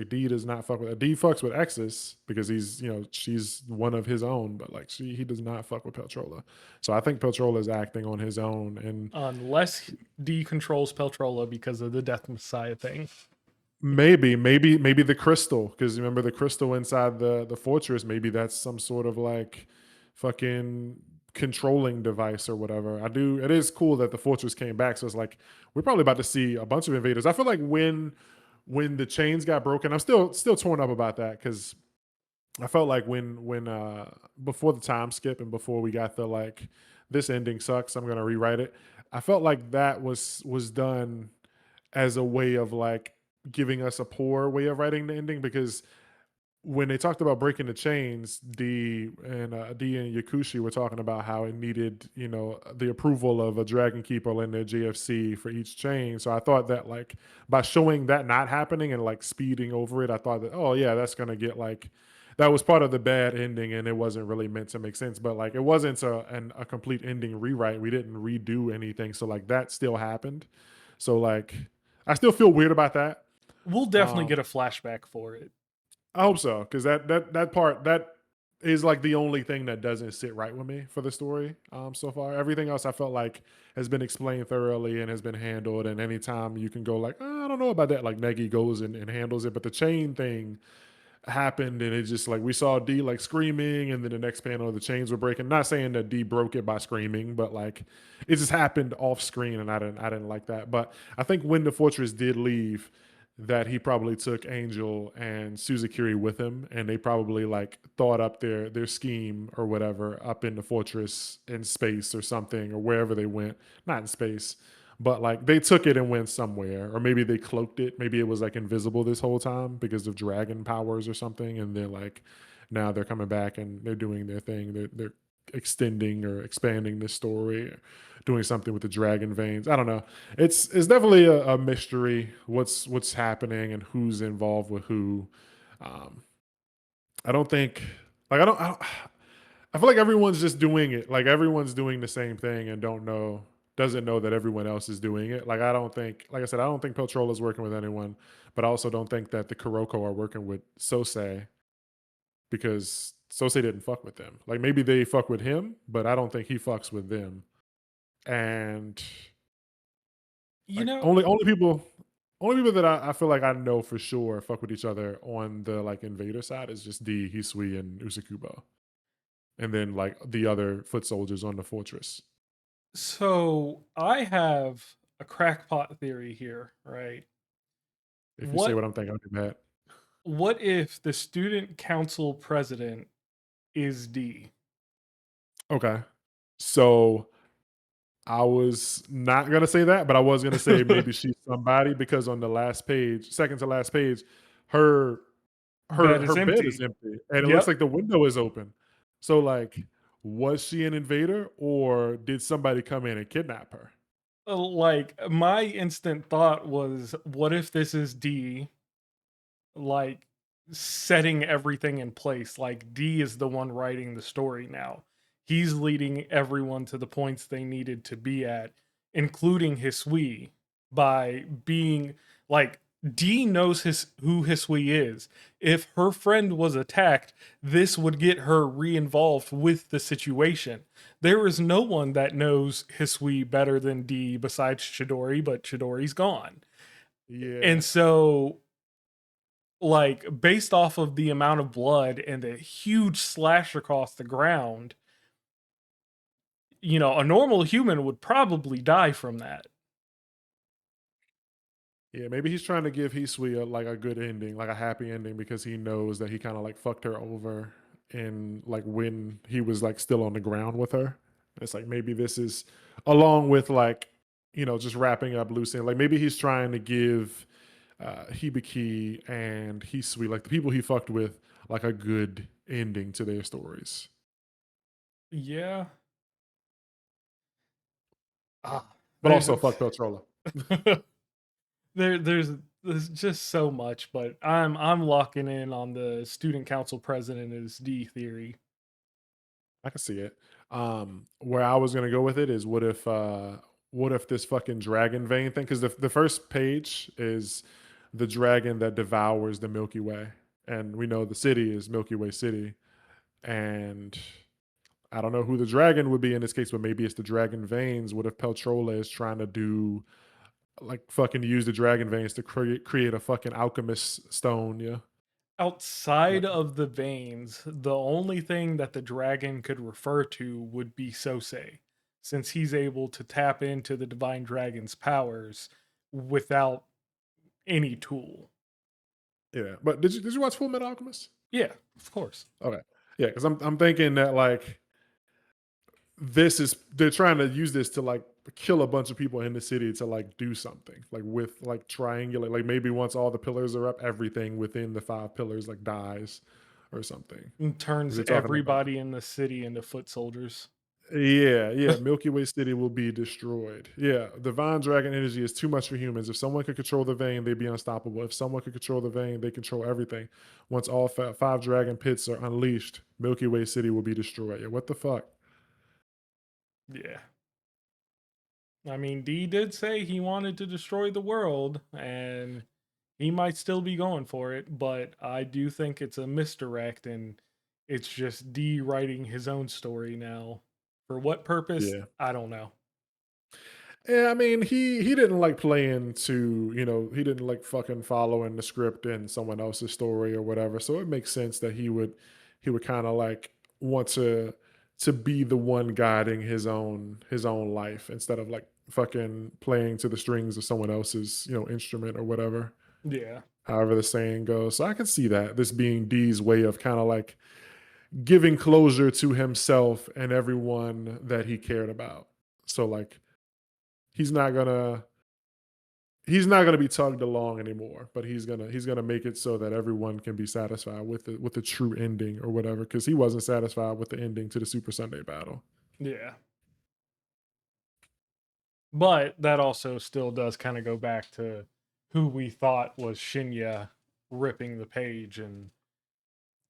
D does not fuck with her. D fucks with X's because he's, she's one of his own, but like he does not fuck with Peltrola. So I think Peltrola is acting on his own and Unless D controls Peltrola because of the Death Messiah thing. maybe the crystal, because remember the crystal inside the fortress, maybe that's some sort of like fucking controlling device or whatever. It is cool that the fortress came back. So it's like we're probably about to see a bunch of invaders. I feel like when the chains got broken, I'm still torn up about that because I felt like when before the time skip and before we got this ending sucks. I'm gonna rewrite it. I felt like that was done as a way of like giving us a poor way of writing the ending because when they talked about breaking the chains, D and Yakushi were talking about how it needed, the approval of a Dragon Keeper in their GFC for each chain. So I thought that like by showing that not happening and like speeding over it, I thought that, oh yeah, that's gonna get like that was part of the bad ending and it wasn't really meant to make sense. But like it wasn't a complete ending rewrite. We didn't redo anything. So like that still happened. So like I still feel weird about that. We'll definitely Um get a flashback for it. I hope so, because that part that is like the only thing that doesn't sit right with me for the story so far. Everything else I felt like has been explained thoroughly and has been handled. And anytime you can go like, "Oh, I don't know about that, like Negi goes and handles it. But the chain thing happened and it just like we saw D like screaming and then the next panel the chains were breaking. Not saying that D broke it by screaming, but like it just happened off screen and I didn't like that. But I think when the fortress did leave, that he probably took Angel and Suzukiri with him and they probably like thought up their scheme or whatever up in the fortress in space or something or wherever they went. Not in space, but like they took it and went somewhere, or maybe they cloaked it. Maybe it was like invisible this whole time because of dragon powers or something. And they're like, now they're coming back and they're doing their thing. They're extending or expanding this story, or doing something with the dragon veins. I don't know. It's definitely a mystery. What's happening and who's involved with who. Um, I don't think like I feel like everyone's just doing it. Like everyone's doing the same thing and doesn't know that everyone else is doing it. Like I don't think, like I said, I don't think Peltrola is working with anyone, but I also don't think that the Kuroko are working with Sosei because Sosei didn't fuck with them. Like maybe they fuck with him, but I don't think he fucks with them. And You like know, only people that I feel like I know for sure fuck with each other on the like invader side is just D, Hisui, and Usakubo. And then like the other foot soldiers on the fortress. so I have a crackpot theory here, right? If you say What what I'm thinking, I'll do that. what if the student council president is D? Okay. So I was not gonna say that, but I was gonna say maybe she's somebody because on the last page, second to last page, her Bed her is bed is empty. empty and it looks Yep. like the window is open. So like, was she an invader or did somebody come in and kidnap her? Like my instant thought was, what if this is D, like setting everything in place? Like D is the one writing the story now. He's leading everyone to the points they needed to be at, including Hisui, by being like D knows his who Hisui is. If her friend was attacked, this would get her re-involved with the situation. There is no one that knows Hisui better than D besides Chidori, but Chidori's gone. And Yeah. so, like, based off of the amount of blood and the huge slash across the ground, a normal human would probably die from that. Yeah, maybe he's trying to give Hisui like a good ending, like a happy ending, because he knows that he kind of like fucked her over in like when he was like still on the ground with her. It's like maybe this is along with like just wrapping up loose end. Like maybe he's trying to give Hibiki and Hisui, like the people he fucked with, like a good ending to their stories, Yeah. Ah, but there's also fuck Peltrola. there's just so much, but I'm locking in on the student council president is D theory. I can see it. Where I was gonna go with it is what if this fucking dragon vein thing? Because the first page is the dragon that devours the Milky Way, and we know the city is Milky Way City, and I don't know who the dragon would be in this case, but maybe it's the dragon veins. What if Peltrola is trying to do like fucking use the dragon veins to create a fucking alchemist stone? Yeah, Outside like of the veins, the only thing that the dragon could refer to would be Sosei, since he's able to tap into the divine dragon's powers without any tool. yeah. But did you watch Full Metal Alchemist? Yeah, of course. Okay, yeah, because I'm thinking that like this is they're trying to use this to like kill a bunch of people in the city to like do something like with like triangulate like maybe once all the pillars are up everything within the five pillars like dies or something. And turns They're talking about everybody in the city into foot soldiers. yeah, Milky Way City will be destroyed. Yeah, divine dragon energy is too much for humans. If someone could control the vein, they'd be unstoppable. If someone could control the vein, they control everything. Once all five dragon pits are unleashed, Milky Way City will be destroyed. Yeah, what the fuck? Yeah. I mean, D did say he wanted to destroy the world, and he might still be going for it, but I do think it's a misdirect, and it's just D writing his own story now. For what purpose? Yeah. I don't know. Yeah, I mean, he didn't like playing to, he didn't like fucking following the script and someone else's story or whatever. So it makes sense that he would kind of like want to be the one guiding his own life instead of like fucking playing to the strings of someone else's, instrument or whatever. Yeah. However the saying goes. So I can see that this being D's way of kind of like giving closure to himself and everyone that he cared about. So like he's not gonna he's not gonna be tugged along anymore, but he's gonna make it so that everyone can be satisfied with the true ending or whatever, because he wasn't satisfied with the ending to the Super Sunday battle. Yeah. But that also still does kind of go back to who we thought was Shinya ripping the page, and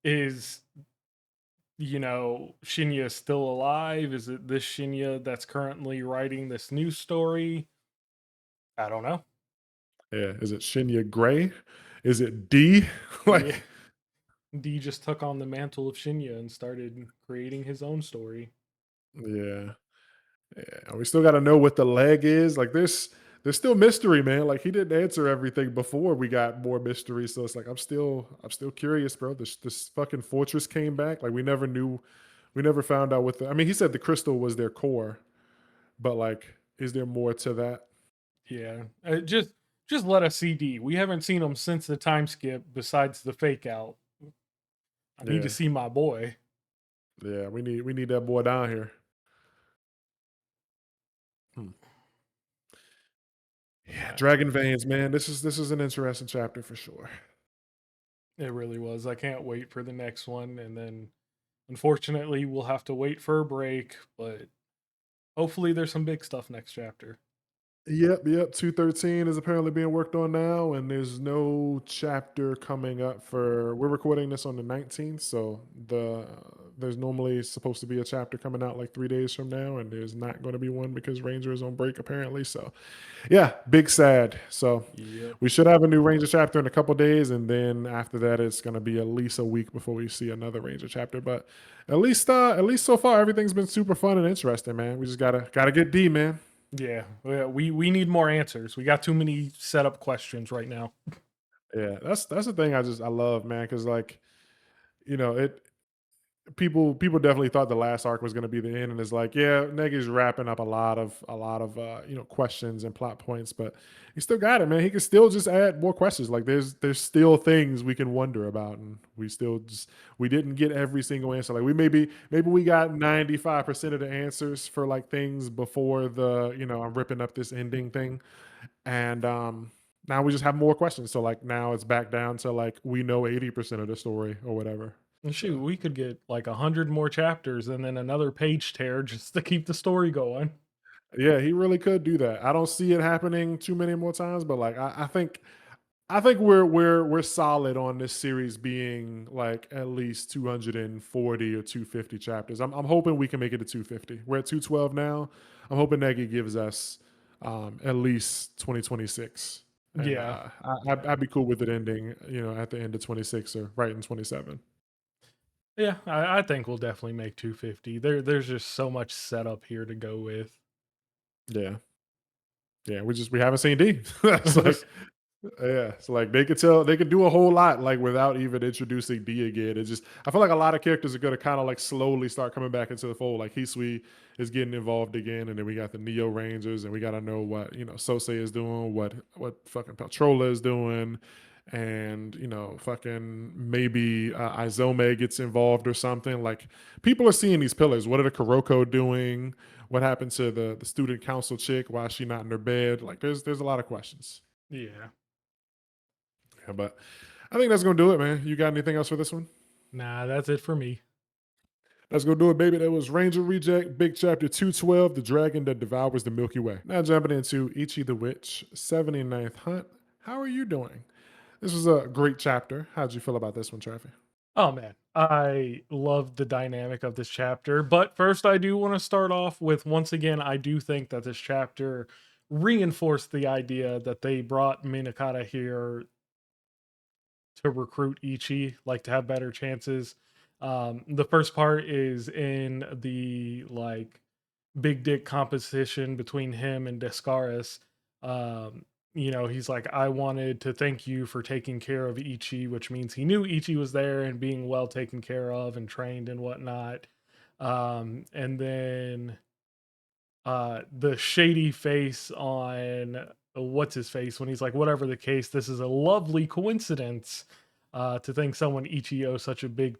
is, Shinya still alive? Is it this Shinya that's currently writing this new story? I don't know. Yeah, is it Shinya Gray? Is it D? Yeah. Like, D just took on the mantle of Shinya and started creating his own story. yeah. Yeah, we still got to know what the leg is. Like there's still mystery, man. Like he didn't answer everything before we got more mystery, so it's like I'm still curious, bro. This fucking fortress came back. Like we never found out what the. I mean, he said the crystal was their core, but like, is there more to that? Yeah. Just let us see D. We haven't seen him since the time skip besides the fake out. I need to Yeah, see my boy. yeah. We need that boy down here. Hmm. Yeah, Uh, Dragon Veins, man. This is an interesting chapter for sure. It really was. I can't wait for the next one. And then, unfortunately, we'll have to wait for a break, but hopefully, there's some big stuff next chapter. Yep. 213 is apparently being worked on now, and there's no chapter coming up for. We're recording this on the 19th, so there's normally supposed to be a chapter coming out like 3 days from now, and there's not going to be one because Ranger is on break apparently. So, yeah, big sad. So Yep. we should have a new Ranger chapter in a couple days, and then after that, it's going to be at least a week before we see another Ranger chapter. But at least so far, everything's been super fun and interesting, man. We just gotta get D, man. Yeah, we need more answers. We got too many setup questions right now. Yeah, that's the thing I love, man, because like it people definitely thought the last arc was going to be the end, and it's like yeah, Negi's wrapping up a lot of questions and plot points, but he still got it, man. He can still just add more questions. Like there's still things we can wonder about, and we didn't get every single answer. Like maybe we got 95% of the answers for like things before the I'm ripping up this ending thing. And now we just have more questions. So like now it's back down to like we know 80% of the story or whatever. And shoot, So we could get like 100 more chapters and then another page tear just to keep the story going. yeah, he really could do that. I don't see it happening too many more times, but like I think we're solid on this series being like at least 240 or 250 chapters. I'm hoping we can make it to 250. We're at 212 now. I'm hoping Negi gives us at least 2026, and Yeah. I'd be cool with it ending at the end of 26 or right in 27. Yeah, I think we'll definitely make 250. There's just so much setup here to go with. Yeah, yeah. We haven't seen D. It's like yeah, it's like they could do a whole lot like without even introducing D again. It just I feel like a lot of characters are gonna kind of like slowly start coming back into the fold. Like Hisui is getting involved again, and then we got the Neo Rangers, and we gotta know what Sosei is doing, what fucking Patrolla is doing, and fucking maybe Izome gets involved or something. Like people are seeing these pillars. What are the Kuroko doing? What happened to the student council chick? Why is she not in her bed? Like there's a lot of questions. Yeah. Yeah, but I think that's gonna do it, man. You got anything else for this one? Nah, that's it for me. Let's go do it, baby. That was Ranger Reject, Big Chapter 212, The Dragon That Devours the Milky Way. Now jumping into Ichi the Witch, 79th Hunt. How are you doing? This was a great chapter. How'd you feel about this one, Traffy? Oh man, I love the dynamic of this chapter. But first, I do want to start off with once again, I do think that this chapter reinforced the idea that they brought Minakata here to recruit Ichi, like to have better chances. The first part is in the like big dick competition between him and Descaris. He's like, I wanted to thank you for taking care of Ichi, which means he knew Ichi was there and being well taken care of and trained and whatnot. And then the shady face on what's his face when he's like, whatever the case, this is a lovely coincidence to think someone Ichi owes such a big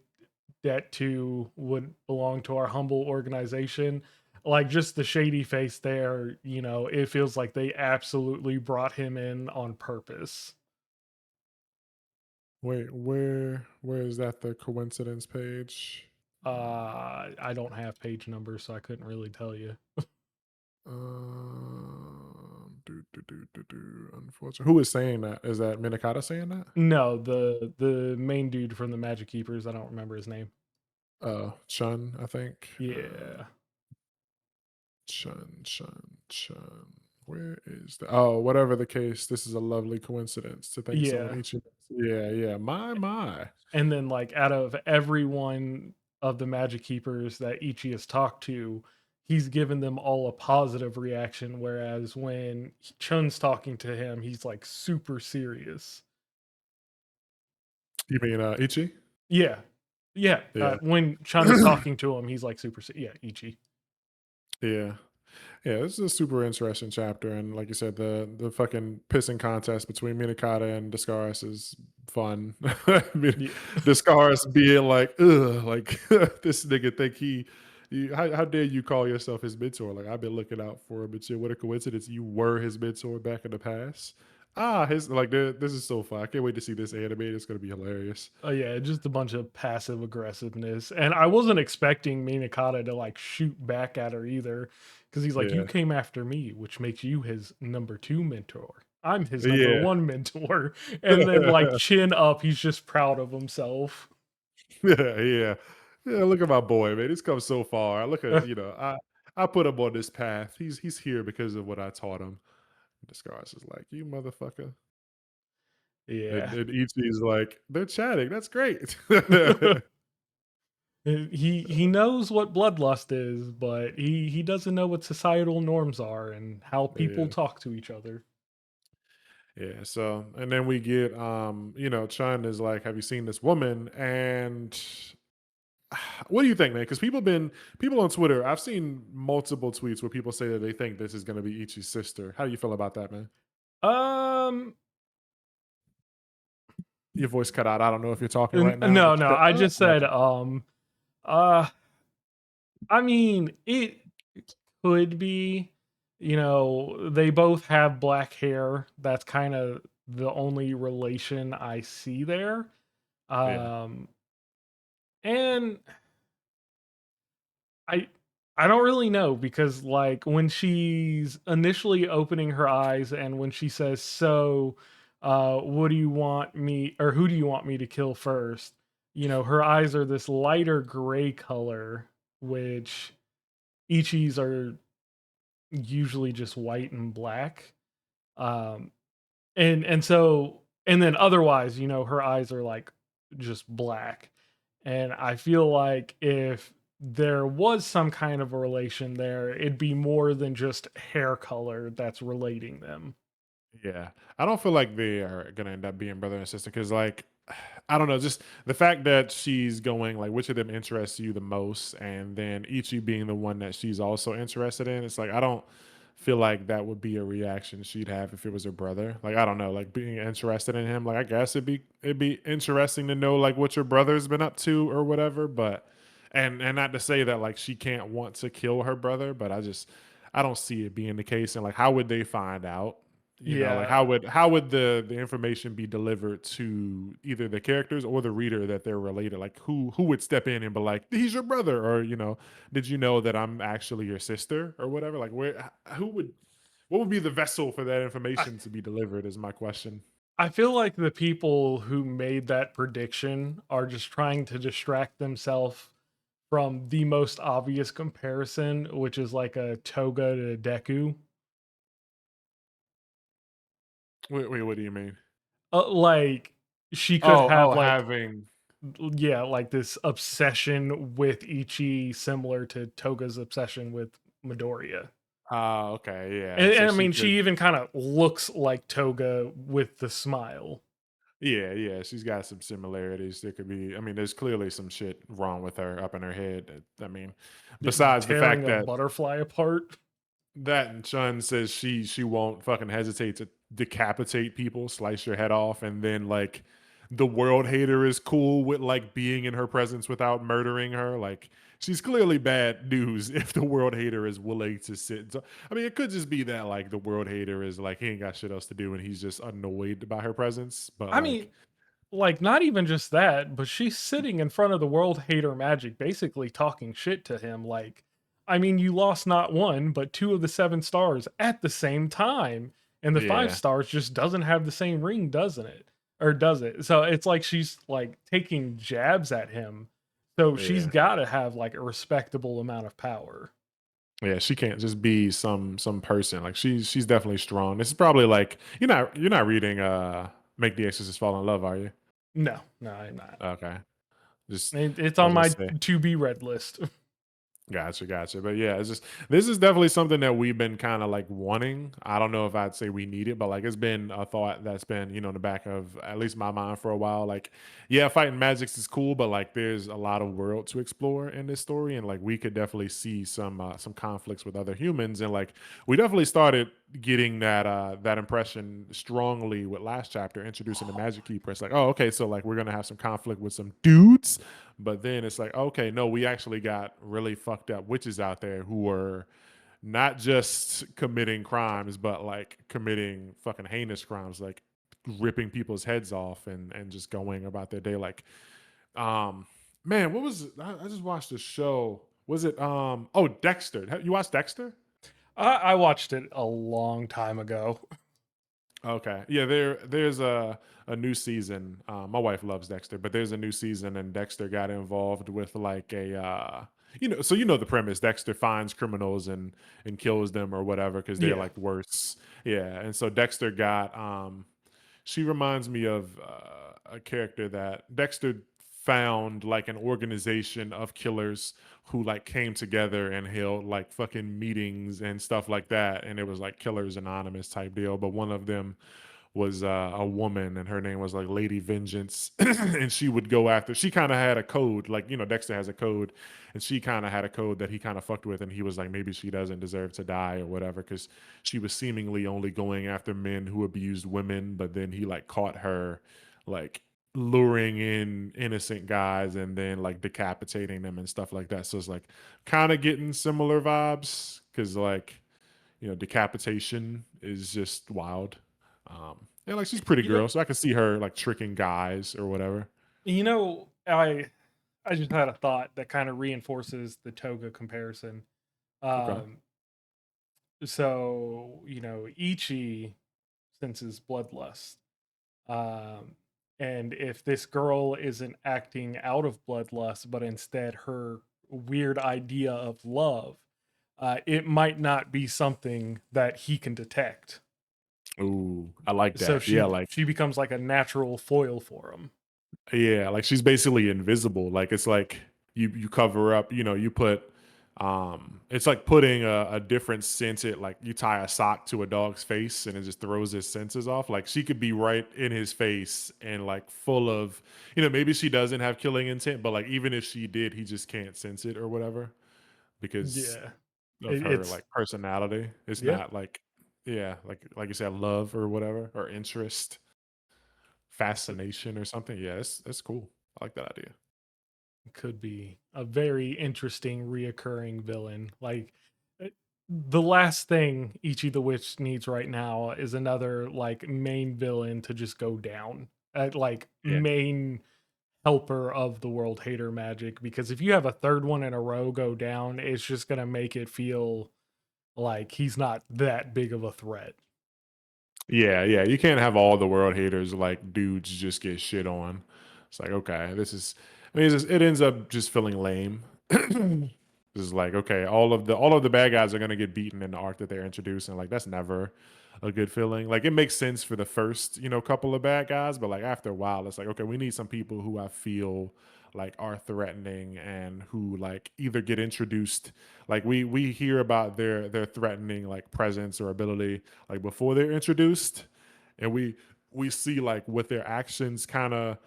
debt to would belong to our humble organization. Like just the shady face there, it feels like they absolutely brought him in on purpose. Wait, where is that the coincidence page? I don't have page numbers, so I couldn't really tell you. Unfortunately, who is saying that? Is that Minakata saying that? No, the main dude from the Magic Keepers, I don't remember his name. Chun, I think. Yeah. Chun. Where is the? Oh, whatever the case, this is a lovely coincidence to think someone Yeah. each. Yeah, yeah. My. And then like out of everyone of the Magic Keepers that Ichi has talked to, he's given them all a positive reaction. Whereas when Chun's talking to him, he's like super serious. You mean Ichi? Yeah. Yeah. Yeah, When Chun is talking to him, he's like yeah, Ichi. yeah. Yeah, this is a super interesting chapter, and like you said, the fucking pissing contest between Minakata and Discaris is fun. I mean, Yeah. Discaris being like, ugh, like this nigga think how dare you call yourself his mentor? Like I've been looking out for him, but shit, what a coincidence! You were his mentor back in the past. His like this is so fun. I can't wait to see this anime. It's gonna be hilarious. Oh yeah, just a bunch of passive aggressiveness. And I wasn't expecting Minakata to like shoot back at her either. Cause he's like, you Yeah, came after me, which makes you his number two mentor. I'm his number yeah. one mentor. And then like chin up, he's just proud of himself. Yeah, yeah. Yeah, look at my boy, man. He's come so far. Look at, I put him on this path. He's here because of what I taught him. Disguise is like, you motherfucker. And, Yeah. and Ichi's like, they're chatting. That's great. He knows what bloodlust is, but he doesn't know what societal norms are and how people Yeah. talk to each other. Yeah. So and then we get Chun is like, have you seen this woman? And what do you think, man? Because people on Twitter, I've seen multiple tweets where people say that they think this is gonna be Ichi's sister. How do you feel about that, man? Um Your voice cut out. I don't know if you're talking right now, no, but you no, said, I "Oh, just said uh I mean, it could be, they both have black hair. That's kind of the only relation I see there. yeah, Um, and I I don't really know because like when she's initially opening her eyes and when she says, "So, what do you want me or who do you want me to kill first?" Her eyes are this lighter gray color, which Ichi's are usually just white and black. Um, and then otherwise, her eyes are like just black. And I feel like if there was some kind of a relation there, it'd be more than just hair color that's relating them. yeah. I don't feel like they are gonna end up being brother and sister because, like, I don't know, just the fact that she's going like, which of them interests you the most, and then Ichi being the one that she's also interested in. It's like feel like that would be a reaction she'd have if it was her brother. Like, I don't know, like being interested in him. Like, I guess it'd be interesting to know like what your brother's been up to or whatever. But and not to say that like she can't want to kill her brother, but I don't see it being the case. And like, how would they find out? You know, like Yeah, how would the information be delivered to either the characters or the reader that they're related? Like, who would step in and be like, he's your brother, or did you know that I'm actually your sister or whatever? Like, who would what would be the vessel for that I information to be delivered? Is my question. I feel like the people who made that prediction are just trying to distract themselves from the most obvious comparison, which is like a toga to Deku. Wait, what do you mean? Like she could Oh, have like having yeah, like this obsession with Ichi similar to Toga's obsession with Midoriya. okay, yeah. And So I she mean, could. she even kind of looks like Toga with the smile. Yeah, yeah, she's got some similarities. There could be, I mean, there's clearly some shit wrong with her up in her head. I mean, besides the Tearing fact a that butterfly apart. and Chun says she won't fucking hesitate to decapitate people, slice your head off, and then like the world hater is cool with like being in her presence without murdering her. Like, she's clearly bad news if the world hater is willing to sit. So, I mean, it could just be that like the world hater is like he ain't got shit else to do and he's just annoyed by her presence. But I like, mean, like, not even just that, but she's sitting in front of the world hater magic, basically talking shit to him. Like, I mean, you lost not one, but two of the 7 stars at the same time. And the five yeah, stars just doesn't have the same ring, doesn't it? Or does it? So it's like she's like taking jabs at him. So she's yeah. got to have like a respectable amount of power. Yeah, she can't just be some person. Like, she's definitely strong. This is probably like you're not reading Make the Exorcist Fall in Love, are you? No, no, I'm not. Okay. Just It's I on was gonna my say. to be read list. Gotcha, gotcha. But yeah, it's just this is definitely something that we've been kind of like wanting. I don't know if I'd say we need it, but like it's been a thought that's been, in the back of at least my mind for a while. Like, yeah, fighting magics is cool, but like there's a lot of world to explore in this story, and like we could definitely see some conflicts with other humans, and like we definitely started getting that impression strongly with last chapter, introducing the Magic Keeper. It's like, oh, okay, so like we're gonna have some conflict with some dudes, but then it's like, okay, no, we actually got really fucked up witches out there who were not just committing crimes, but like committing fucking heinous crimes, like ripping people's heads off and just going about their day. Like, um, man, what was it? I just watched a show. Was it oh, Dexter? You watched Dexter? I watched it a long time ago. Okay. Yeah, there's a new season. My wife loves Dexter, but there's a new season and Dexter got involved with like a so the premise. Dexter finds criminals and kills them or whatever because they're Yeah. like worse. Yeah. And so Dexter got she reminds me of a character that Dexter found like an organization of killers who like came together and held like fucking meetings and stuff like that, and it was like Killers Anonymous type deal. But one of them was a woman, and her name was like Lady Vengeance, and she would go after. She kind of had a code, like Dexter has a code, and she kind of had a code that he kind of fucked with, and he was like, maybe she doesn't deserve to die or whatever, because she was seemingly only going after men who abused women, but then he like caught her, like luring in innocent guys and then like decapitating them and stuff like that. So it's like kind of getting similar vibes because like decapitation is just wild. And like she's a pretty You know, girl, so I can see her like tricking guys or whatever. you know, I just had a thought that kind of reinforces the toga comparison. Okay. Um, so Ichi senses bloodlust. Um, and if this girl isn't acting out of bloodlust, but instead her weird idea of love, it might not be something that he can detect. Ooh, I like So that. Yeah, she becomes like a natural foil for him. like she's basically invisible. Like it's like you cover up, you put it's like putting a different scented, like you tie a sock to a dog's face and it just throws his senses off. Like she could be right in his face and like full of, maybe she doesn't have killing intent, but like even if she did, he just can't sense it or whatever. Because Yeah. of her It's like personality. It's yeah, not like yeah, like you said, love or whatever, or interest, so fascination or something. Yeah, that's cool. I like that idea. it could be a very interesting reoccurring villain. Like uh, the last thing Ichi the Witch needs right now is another like main villain to just go down. Like Yeah. main helper of the world hater magic, because if you have a third one in a row go down, it's just going to make it feel like he's not that big of a threat. Yeah, yeah. You can't have all the world haters like dudes just get shit on. It's like, okay, this is I mean it ends up just feeling lame. This is like, okay, all of the bad guys are gonna get beaten in the arc that they're introducing. Like that's never a good feeling. Like it makes sense for the first, couple of bad guys, but like after a while, it's like, okay, we need some people who I feel like are threatening and who like either get introduced like we hear about their threatening like presence or ability like before they're introduced, and we see like what their actions kind of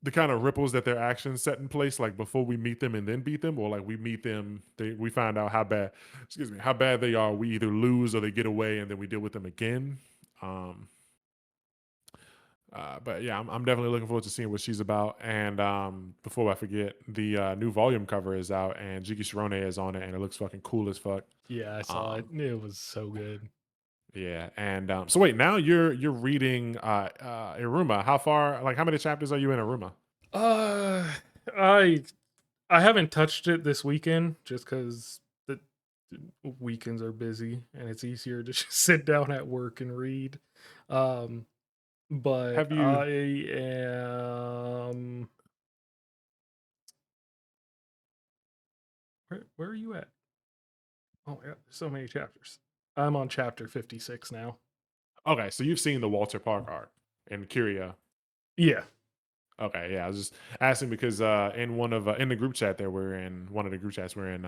the kind of ripples that their actions set in place like before we meet them and then beat them, or like we meet them we find out how bad, excuse me, how bad they are, we either lose or they get away and then we deal with them again. um but yeah, I'm definitely looking forward to seeing what she's about. And before I forget, the new volume cover is out and Jiki Shirone is on it and it looks fucking cool as fuck. Yeah, I saw it. um It was so good. Yeah, and so wait, now you're reading Iruma. How far? Like, how many chapters are you in Iruma? Uh, I I haven't touched it this weekend just because the weekends are busy and it's easier to just sit down at work and read. Um, but Have you? I am where are you at? Oh my god, there's so many chapters. I'm on chapter 56 now. Okay, so you've seen the Walter Park arc in Curia. Yeah. Okay, yeah, I was just asking because in one of in the group chat that we're in, one of the group chats we're in,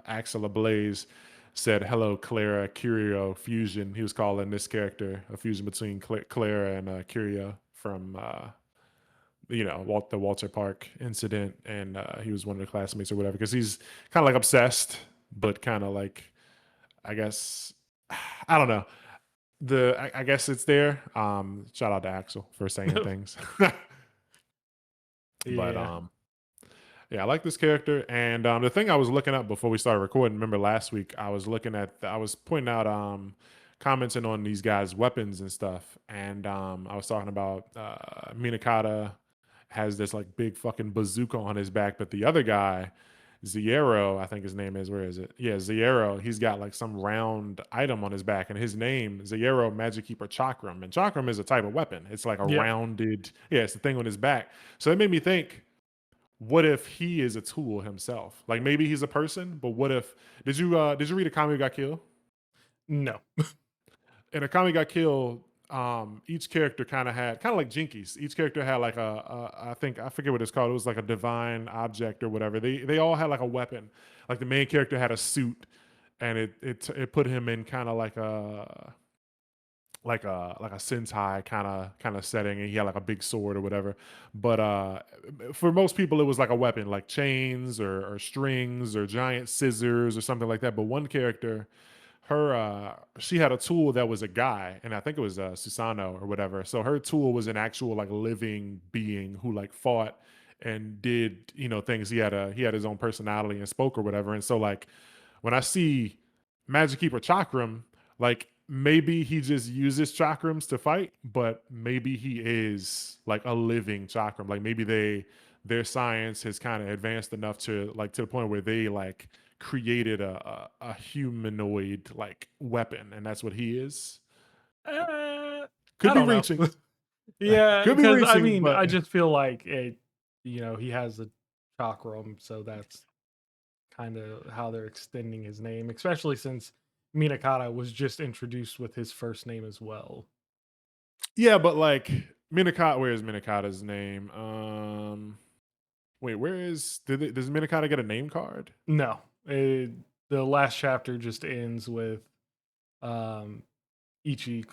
Axel Ablaze said, "Hello, Clara Curio fusion." He was calling this character a fusion between Clara and Curio from the Walter Park incident, and he was one of the classmates or whatever. Because he's kind of like obsessed, but kind of like I guess I don't know. I guess it's there. Shout out to Axel for saying things, but Yeah. yeah, I like this character. And the thing I was looking up before we started recording, remember last week, I was pointing out, commenting on these guys' weapons and stuff. And I was talking about Minakata has this like big fucking bazooka on his back, but the other guy, Zierro, I think his name is, where is it? Yeah, Zierro, he's got like some round item on his back, and his name, Zierro Magic Keeper Chakram. And Chakram is a type of weapon. It's like a Yep. rounded, yeah, it's the thing on his back. So it made me think, what if he is a tool himself? Like maybe he's a person, but what if did you read Akame Got Killed? No. In Akame Got Killed, each character kind of like Jinkies. Each character had like I think I forget what it's called. It was like a divine object or whatever. They all had like a weapon. Like the main character had a suit, and it put him in kind of like a sentai kind of setting, and he had like a big sword or whatever. But for most people it was like a weapon, like chains or strings or giant scissors or something like that. But one character, her she had a tool that was a guy, and I think it was Susano or whatever. So her tool was an actual like living being who like fought and did things. He had his own personality and spoke or whatever. And so like when I see Magic Keeper Chakram, like maybe he just uses chakrams to fight, but maybe he is like a living chakram. Like maybe their science has kind of advanced enough to like to the point where they like created a humanoid like weapon, and that's what he is. Could I be don't know. reaching, Yeah, could be because I reaching, mean, but I just feel like it. He has a chakram, so that's kind of how they're extending his name, especially since Minakata was just introduced with his first name as well. yeah, but like Minakata, where's Minakata's name? Wait, does Minakata get a name card? No, the last chapter just ends with um, Ichi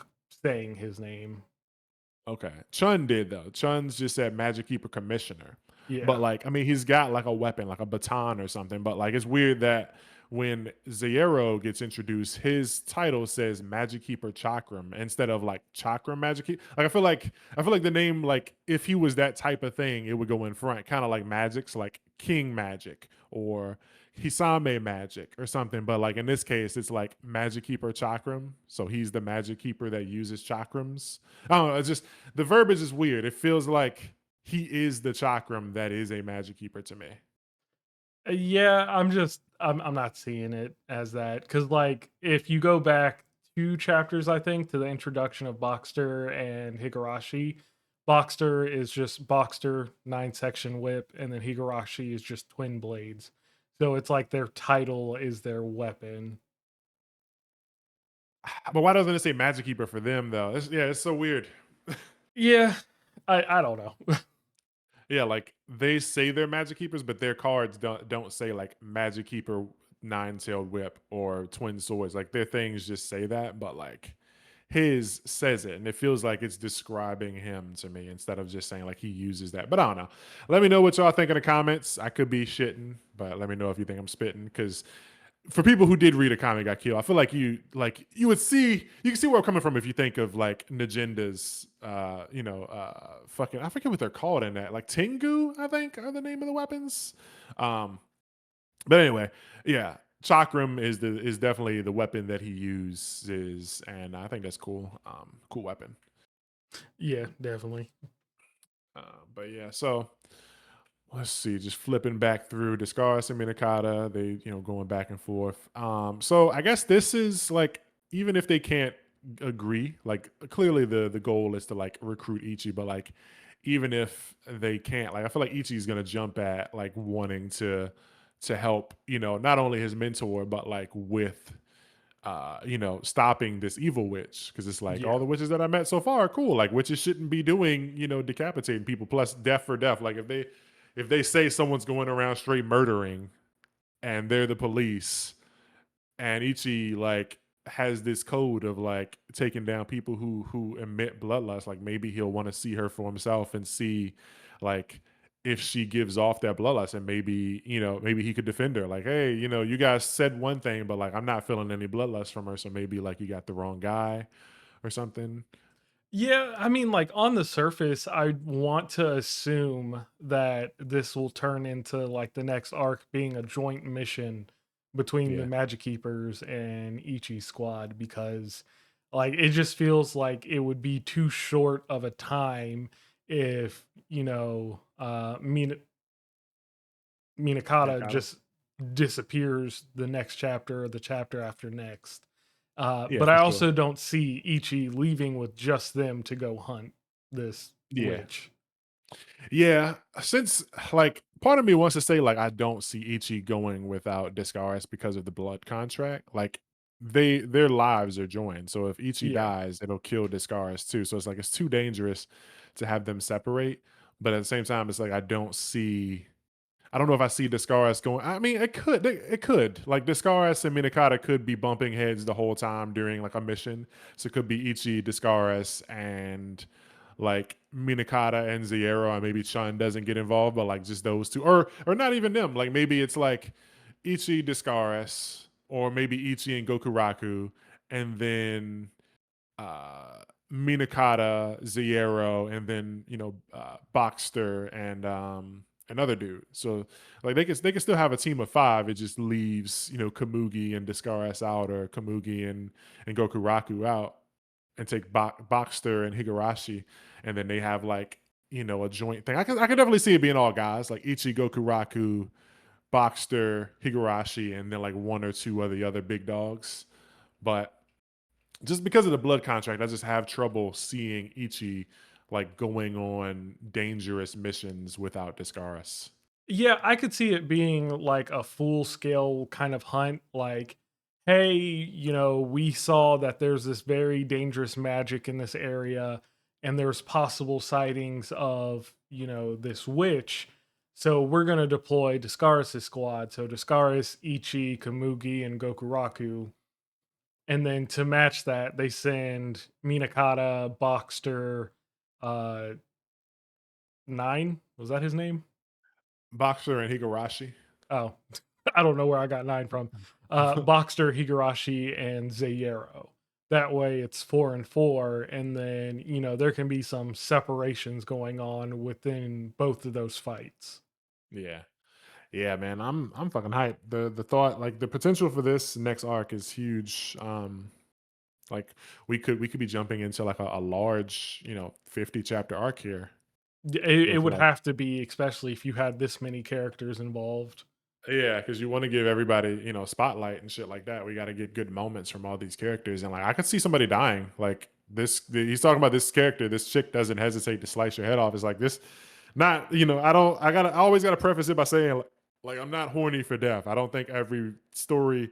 saying his name. Okay. Chun did though. Chun's just said Magic Keeper Commissioner. But Yeah, like, I mean, he's got like a weapon, like a baton or something. But like, it's weird that when Zero gets introduced, his title says Magic Keeper Chakram instead of like Chakram Magic Keeper. Like I feel like the name, like if he was that type of thing, it would go in front, kind of like Magic's like King Magic or Hisame Magic or something. But like in this case, it's like Magic Keeper Chakram. So he's the Magic Keeper that uses chakrams. I don't know. It's just the verbiage is weird. It feels like he is the chakram that is a Magic Keeper to me. Yeah, I'm not seeing it as that because like if you go back 2 chapters, I think, to the introduction of Boxster and Higurashi, Boxster is just Boxster 9 section whip, and then Higurashi is just twin blades. So it's like their title is their weapon. But why doesn't it say Magic Keeper for them though? Yeah, it's so weird. Yeah, I don't know. Yeah, like they say they're Magic Keepers, but their cards don't say like Magic Keeper Nine Tailed Whip or Twin Swords. Like their things just say that, but like his says it, and it feels like it's describing him to me instead of just saying like he uses that. But I don't know. Let me know what y'all think in the comments. I could be shitting, but let me know if you think I'm spitting because for people who did read a comic got killed, I feel like you would see you can see where I'm coming from if you think of like Nagenda's fucking I forget what they're called in that. Like Tengu, I think, are the name of the weapons. Um but anyway, yeah. Chakram is definitely the weapon that he uses, and I think that's cool. Cool weapon. Yeah, definitely. But yeah, so let's see, just flipping back through Discaris and Minikata, they, going back and forth. So I guess this is like, even if they can't agree, like clearly the goal is to like recruit Ichi, but like even if they can't, like I feel like Ichi's gonna jump at like wanting to help, not only his mentor, but like with stopping this evil witch. Cause it's like all Yeah. the witches that I met so far are cool. Like witches shouldn't be doing, decapitating people plus death for death. Like if they say someone's going around straight murdering and they're the police and Ichi like has this code of like taking down people who emit bloodlust, like maybe he'll want to see her for himself and see like if she gives off that bloodlust, and maybe he could defend her like, hey, you guys said one thing, but like I'm not feeling any bloodlust from her, so maybe like you got the wrong guy or something. Yeah, I mean, like on the surface, I want to assume that this will turn into like the next arc being a joint mission between the Yeah. Magic Keepers and Ichi squad because like it just feels like it would be too short of a time if, Yeah, Minakata got it. just disappears the next chapter or the chapter after next. Yeah, But I for sure. also don't see Ichi leaving with just them to go hunt this Yeah. witch. Yeah, since like part of me wants to say like I don't see Ichi going without Discaris because of the blood contract. Like their lives are joined. So if Ichi Yeah. dies, it'll kill Discaris too. So it's like it's too dangerous to have them separate. But at the same time, it's like I don't know if I see Discaris going. I mean, it could. Like Discaris and Minakata could be bumping heads the whole time during like a mission. So it could be Ichi, Discaris, and like Minakata and Zero, and maybe Chun doesn't get involved, but like just those two, or not even them. Like maybe it's like Ichi, Discaris, or maybe Ichi and Gokuraku, and then Minakata, Zero, and then Boxster and another dude. So like they can still have a team of five. It just leaves Kamugi and Discaris out, or Kamugi and Gokuraku out, and take Boxster and Higurashi, and then they have like a joint thing. I can definitely see it being all guys like Ichi, Gokuraku, Boxster, Higurashi, and then like one or two of the other big dogs. But just because of the blood contract, I just have trouble seeing Ichi like going on dangerous missions without Discaris. Yeah, I could see it being like a full scale kind of hunt. Like, hey, we saw that there's this very dangerous magic in this area, and there's possible sightings of, this witch. So we're going to deploy Discaris' squad. So Discaris, Ichi, Kamugi, and Gokuraku. And then to match that, they send Minakata, Boxster, uh, Nine. Was that his name? Boxer and Higurashi. Oh, I don't know where I got 9 from. Boxster, Higurashi, and Zayero. That way it's 4 and 4, and then there can be some separations going on within both of those fights. Yeah. Yeah, man, I'm fucking hyped. The thought, like the potential for this next arc is huge. Like we could be jumping into like a large, 50 chapter arc here It with would like have to be, especially if you had this many characters involved. yeah, because you want to give everybody, spotlight and shit like that. We got to get good moments from all these characters, and like I could see somebody dying. Like he's talking about this character. This chick doesn't hesitate to slice your head off. It's like this, not I don't. I always gotta preface it by saying like I'm not horny for death. I don't think every story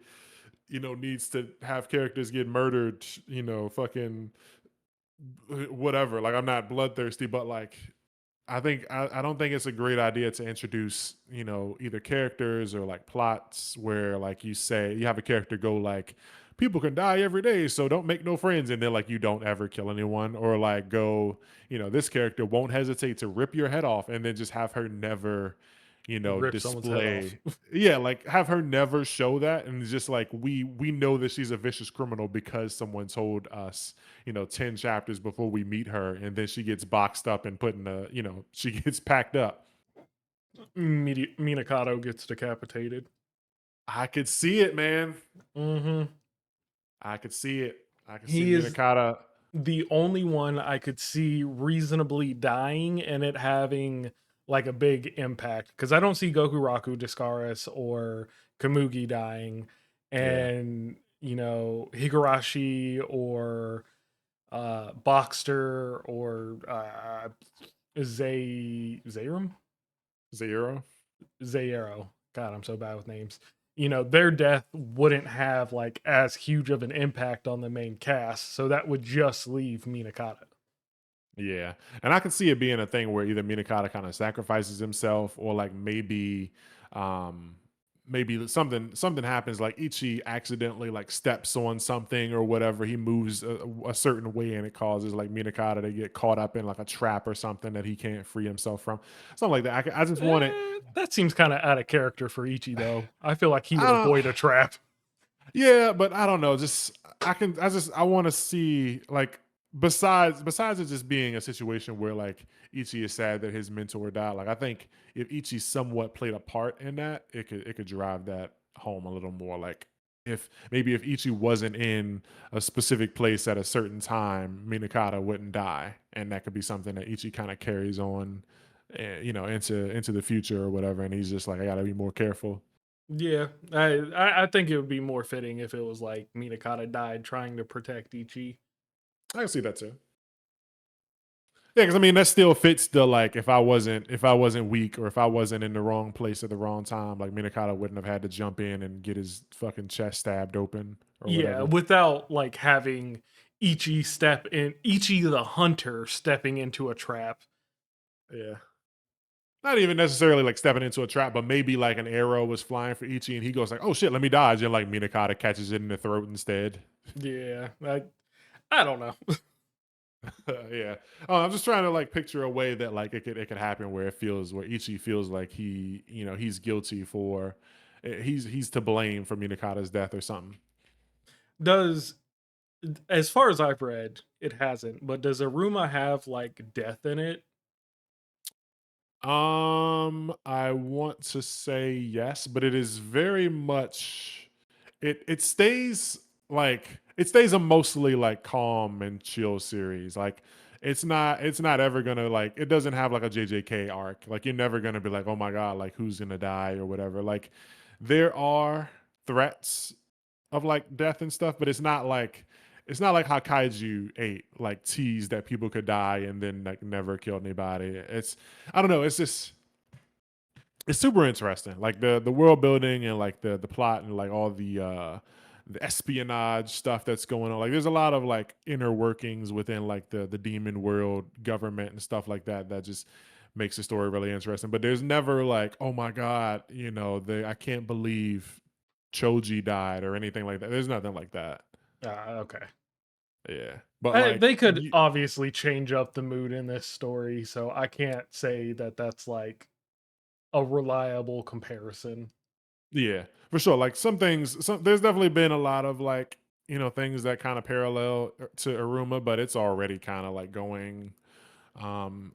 needs to have characters get murdered. Fucking whatever. Like I'm not bloodthirsty, but like I don't think it's a great idea to introduce, either characters or like plots where like you say you have a character go like people can die every day, so don't make no friends, and then like you don't ever kill anyone, or like go, this character won't hesitate to rip your head off and then just have her never, Rip someone's head off. display. Yeah, like have her never show that, and it's just like we know that she's a vicious criminal because someone told us 10 chapters before we meet her, and then she gets boxed up and put in a, she gets packed up. Minakato gets decapitated. I could see it, man. Hmm. I could see it. I could see He is Minakata. the only one I could see reasonably dying and it having like a big impact, because I don't see Gokuraku, Discaris, or Kamugi dying, Yeah. and Higurashi or Boxster or Zayrum Zero. Zayero. God, I'm so bad with names. Their death wouldn't have like as huge of an impact on the main cast, so that would just leave Minakata. Yeah. And I can see it being a thing where either Minakata kind of sacrifices himself, or like um maybe something happens, like Ichi accidentally like steps on something or whatever. He moves a certain way and it causes like Minakata to get caught up in like a trap or something that he can't free himself from. Something like that. I just want it. That seems kind of out of character for Ichi, though. I feel like he I would don't avoid a trap. Yeah, but I don't know. Just I want to see like besides it just being a situation where like Ichi is sad that his mentor died. Like I think if Ichi somewhat played a part in that, it could drive that home a little more. Like if Ichi wasn't in a specific place at a certain time, Minakata wouldn't die, and that could be something that Ichi kind of carries on, into the future or whatever. And he's just like, I got to be more careful. Yeah, I think it would be more fitting if it was like Minakata died trying to protect Ichi. I can see that too. Yeah, because I mean that still fits the like if I wasn't weak, or if I wasn't in the wrong place at the wrong time, like Minakata wouldn't have had to jump in and get his fucking chest stabbed open or Yeah, whatever. without like having Ichi the hunter stepping into a trap. Yeah. Not even necessarily like stepping into a trap, but maybe like an arrow was flying for Ichi and he goes like, "Oh shit, let me dodge," and like Minakata catches it in the throat instead. Yeah, I don't know. Yeah. Oh, I'm just trying to like picture a way that like it could happen where where Ichi feels like he's guilty for he's to blame for Minakata's death or something. Does As far as I've read, it hasn't. But does Aruma have like death in it? I want to say yes, but it is very much it stays it stays a mostly like calm and chill series. Like it's not ever gonna like it doesn't have like a JJK arc. Like you're never gonna be like, oh my god, like who's gonna die or whatever. Like there are threats of like death and stuff, but it's not like how Kaiju 8 like teased that people could die and then like never killed anybody. I don't know, it's super interesting. Like the world building and like the plot and like all the espionage stuff that's going on. Like there's a lot of like inner workings within like the demon world government and stuff like that that just makes the story really interesting. But there's never like, oh my god, I can't believe Choji died or anything like that. There's nothing like that. Okay. Yeah. But like They could obviously change up the mood in this story, so I can't say that that's like a reliable comparison. Yeah, for sure. Like some things, there's definitely been a lot of like things that kind of parallel to Aruma, but it's already kind of like going um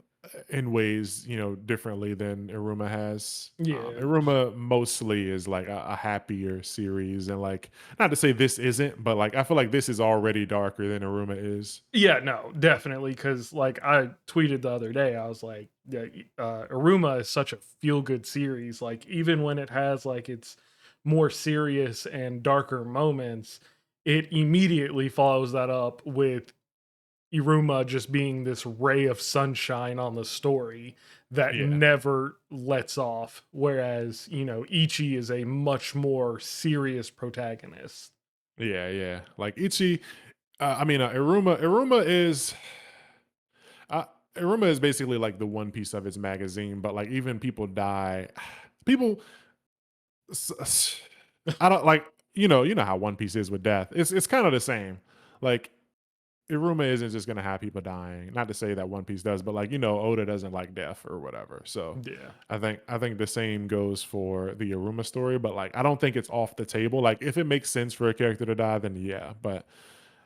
in ways differently than Iruma has. Yeah. Iruma mostly is like a happier series, and like not to say this isn't, but like I feel like this is already darker than Iruma is. Yeah, no, definitely. Because like, I tweeted the other day, I was like, yeah, Aruma is such a feel-good series, like, even when it has, like, its more serious and darker moments, it immediately follows that up with Iruma just being this ray of sunshine on the story that Yeah, never lets off, whereas, Ichi is a much more serious protagonist. yeah, yeah. Like Ichi, I mean, Iruma is. Uh, Iruma is basically like the One Piece of its magazine, but like even people die. People, I don't like you know how One Piece is with death. It's kind of the same. Like Iruma isn't just gonna have people dying. Not to say that One Piece does, but like Oda doesn't like death or whatever. So Yeah. I think the same goes for the Iruma story. But like I don't think it's off the table. Like if it makes sense for a character to die, then yeah. But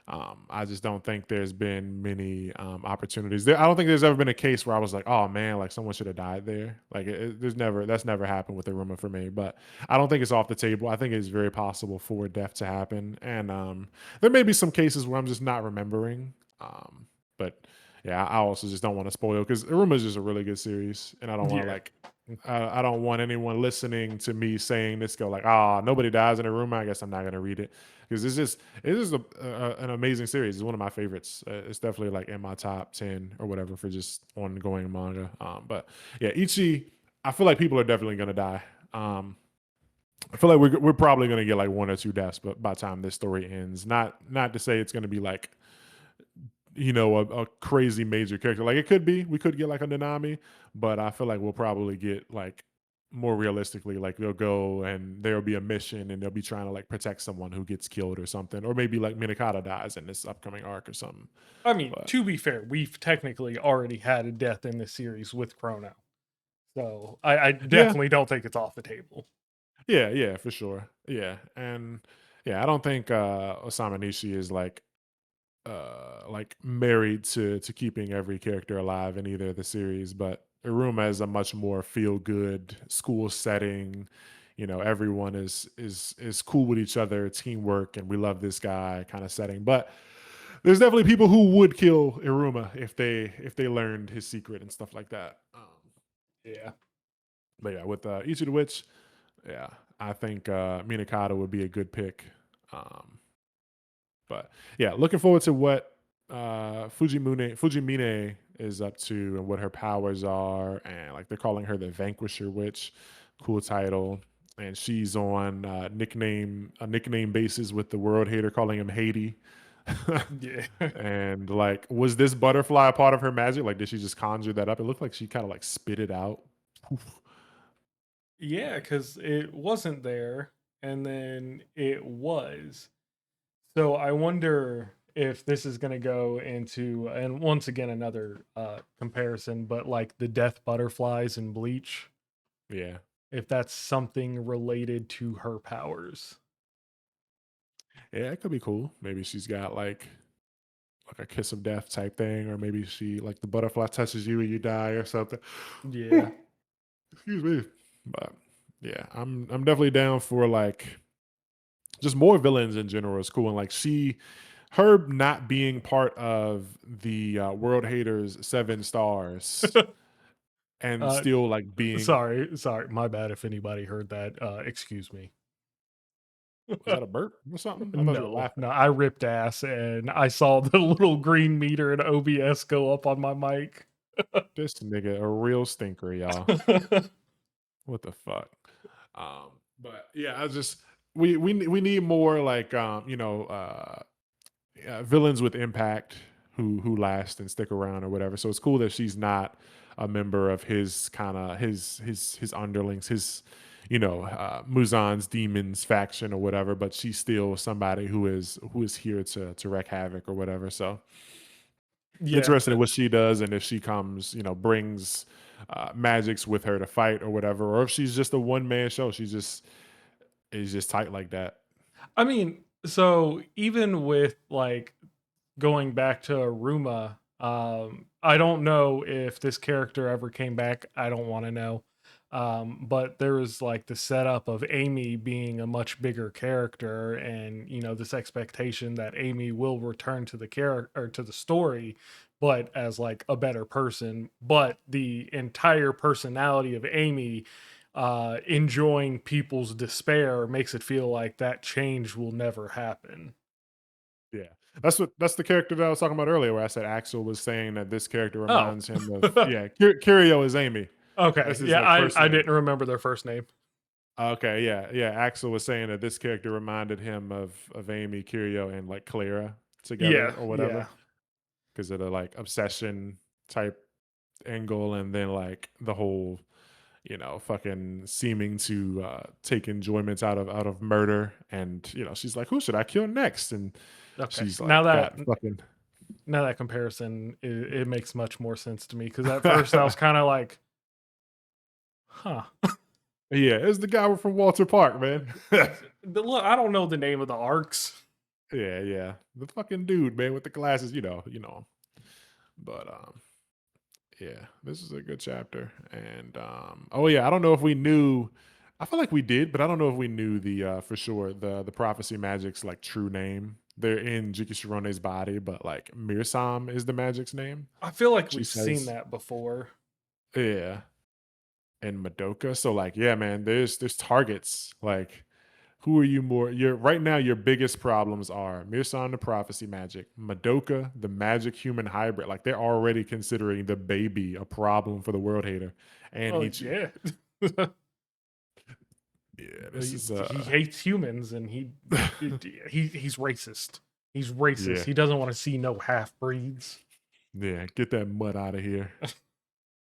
I just don't think there's been many opportunities. I don't think there's ever been a case where I was like, "Oh man, like someone should have died there." Like, that's never happened with the rumor for me. But I don't think it's off the table. I think it's very possible for death to happen, and there may be some cases where I'm just not remembering. But yeah, I also just don't want to spoil because Rumor is just a really good series, and I don't want to Yeah. like. I don't want anyone listening to me saying this go like, ah, nobody dies in a rumor. I guess I'm not gonna read it because it is an amazing series. It's one of my favorites. It's definitely like in my top 10 or whatever for just ongoing manga. But yeah, Ichi, I feel like people are definitely gonna die. I feel like we're probably gonna get like one or two deaths, but by the time this story ends, not to say it's gonna be like a crazy major character. Like it could be, we could get like a Nanami, but I feel like we'll probably get like more realistically, like they'll go and there'll be a mission and they'll be trying to like protect someone who gets killed or something, or maybe like Minakata dies in this upcoming arc or something. I mean, But to be fair, we've technically already had a death in this series with Chrono. So I yeah, definitely don't think it's off the table. yeah, yeah, for sure. Yeah. And yeah, I don't think Osama Nishi is like married to keeping every character alive in either of the series, but Iruma is a much more feel good school setting. Everyone is cool with each other, teamwork, and we love this guy kind of setting. But there's definitely people who would kill Iruma if they learned his secret and stuff like that. Yeah. But yeah, with Ichi the Witch, yeah, I think Minakata would be a good pick. Um, But yeah, looking forward to what Fujimine is up to and what her powers are, and like they're calling her the Vanquisher Witch, cool title. And she's on nickname a nickname basis with the world hater calling him Haiti. Yeah. And like, was this butterfly a part of her magic? Like, did she just conjure that up? It looked like she kind of like spit it out. Poof. Yeah, because it wasn't there and then it was. So I wonder if this is going to go into, and once again, another comparison, but like the death butterflies in Bleach, Yeah, if that's something related to her powers. yeah, it could be cool. Maybe she's got like a kiss of death type thing, or maybe she like the butterfly touches you and you die or something. Yeah. Excuse me. But yeah, I'm definitely down for like just more villains in general is cool. And like her not being part of the World Haters 7 stars and uh, still like being sorry. My bad if anybody heard that. Excuse me. was that a burp or something? I thought you were No, laughing. no, I ripped ass and I saw the little green meter in OBS go up on my mic. This nigga a real stinker, y'all. What the fuck? But yeah, I just we need more like villains with impact who last and stick around or whatever. So it's cool that she's not a member of his kind of his underlings, his Muzan's demons faction or whatever. But she's still somebody who is here to wreak havoc or whatever. So Yeah, interested in what she does and if she comes, brings magics with her to fight or whatever, or if she's just a one man show. She's just is just tight like that. I mean, so even with like going back to Aruma, I don't know if this character ever came back. I don't want to know. But there was like the setup of Amy being a much bigger character, and this expectation that Amy will return to the character or to the story, but as like a better person. But the entire personality of Amy enjoying people's despair makes it feel like that change will never happen. Yeah. That's the character that I was talking about earlier, where I said Axel was saying that this character Oh. reminds him of, yeah, Kirio is Amy. Okay. That's his Yeah, like first I name. didn't remember their first name. Okay, yeah, yeah. Axel was saying that this character reminded him of Amy, Kirio, and like Clara together Yeah, or yeah. whatever, because of the like obsession type angle, and then like the whole, fucking seeming to take enjoyment out of murder, and she's like, who should I kill next? And Okay. she's like, got fucking. Now that comparison, it makes much more sense to me because at first I was kind of like, huh. Yeah, it's the guy from Walter Park, man. Look, I don't know the name of the arcs. Yeah, yeah. The fucking dude, man, with the glasses, you know. But yeah, this is a good chapter. And oh yeah, I don't know if we knew, I feel like we did, but I don't know if we knew the for sure the prophecy magic's like true name. They're in Jikishirone's body, but like Mirsam is the magic's name. I feel like She we've seen says, that before. yeah, and Madoka. So like, yeah, man, there's targets. Like, who are you more? Your right now, your biggest problems are Mirsan the prophecy magic, Madoka the magic human hybrid. Like they're already considering the baby a problem for the world hater, and Oh Ichi. yeah. Yeah, this is He hates humans and he's racist. He's racist. yeah, He doesn't want to see no half breeds. yeah. Get that mud out of here.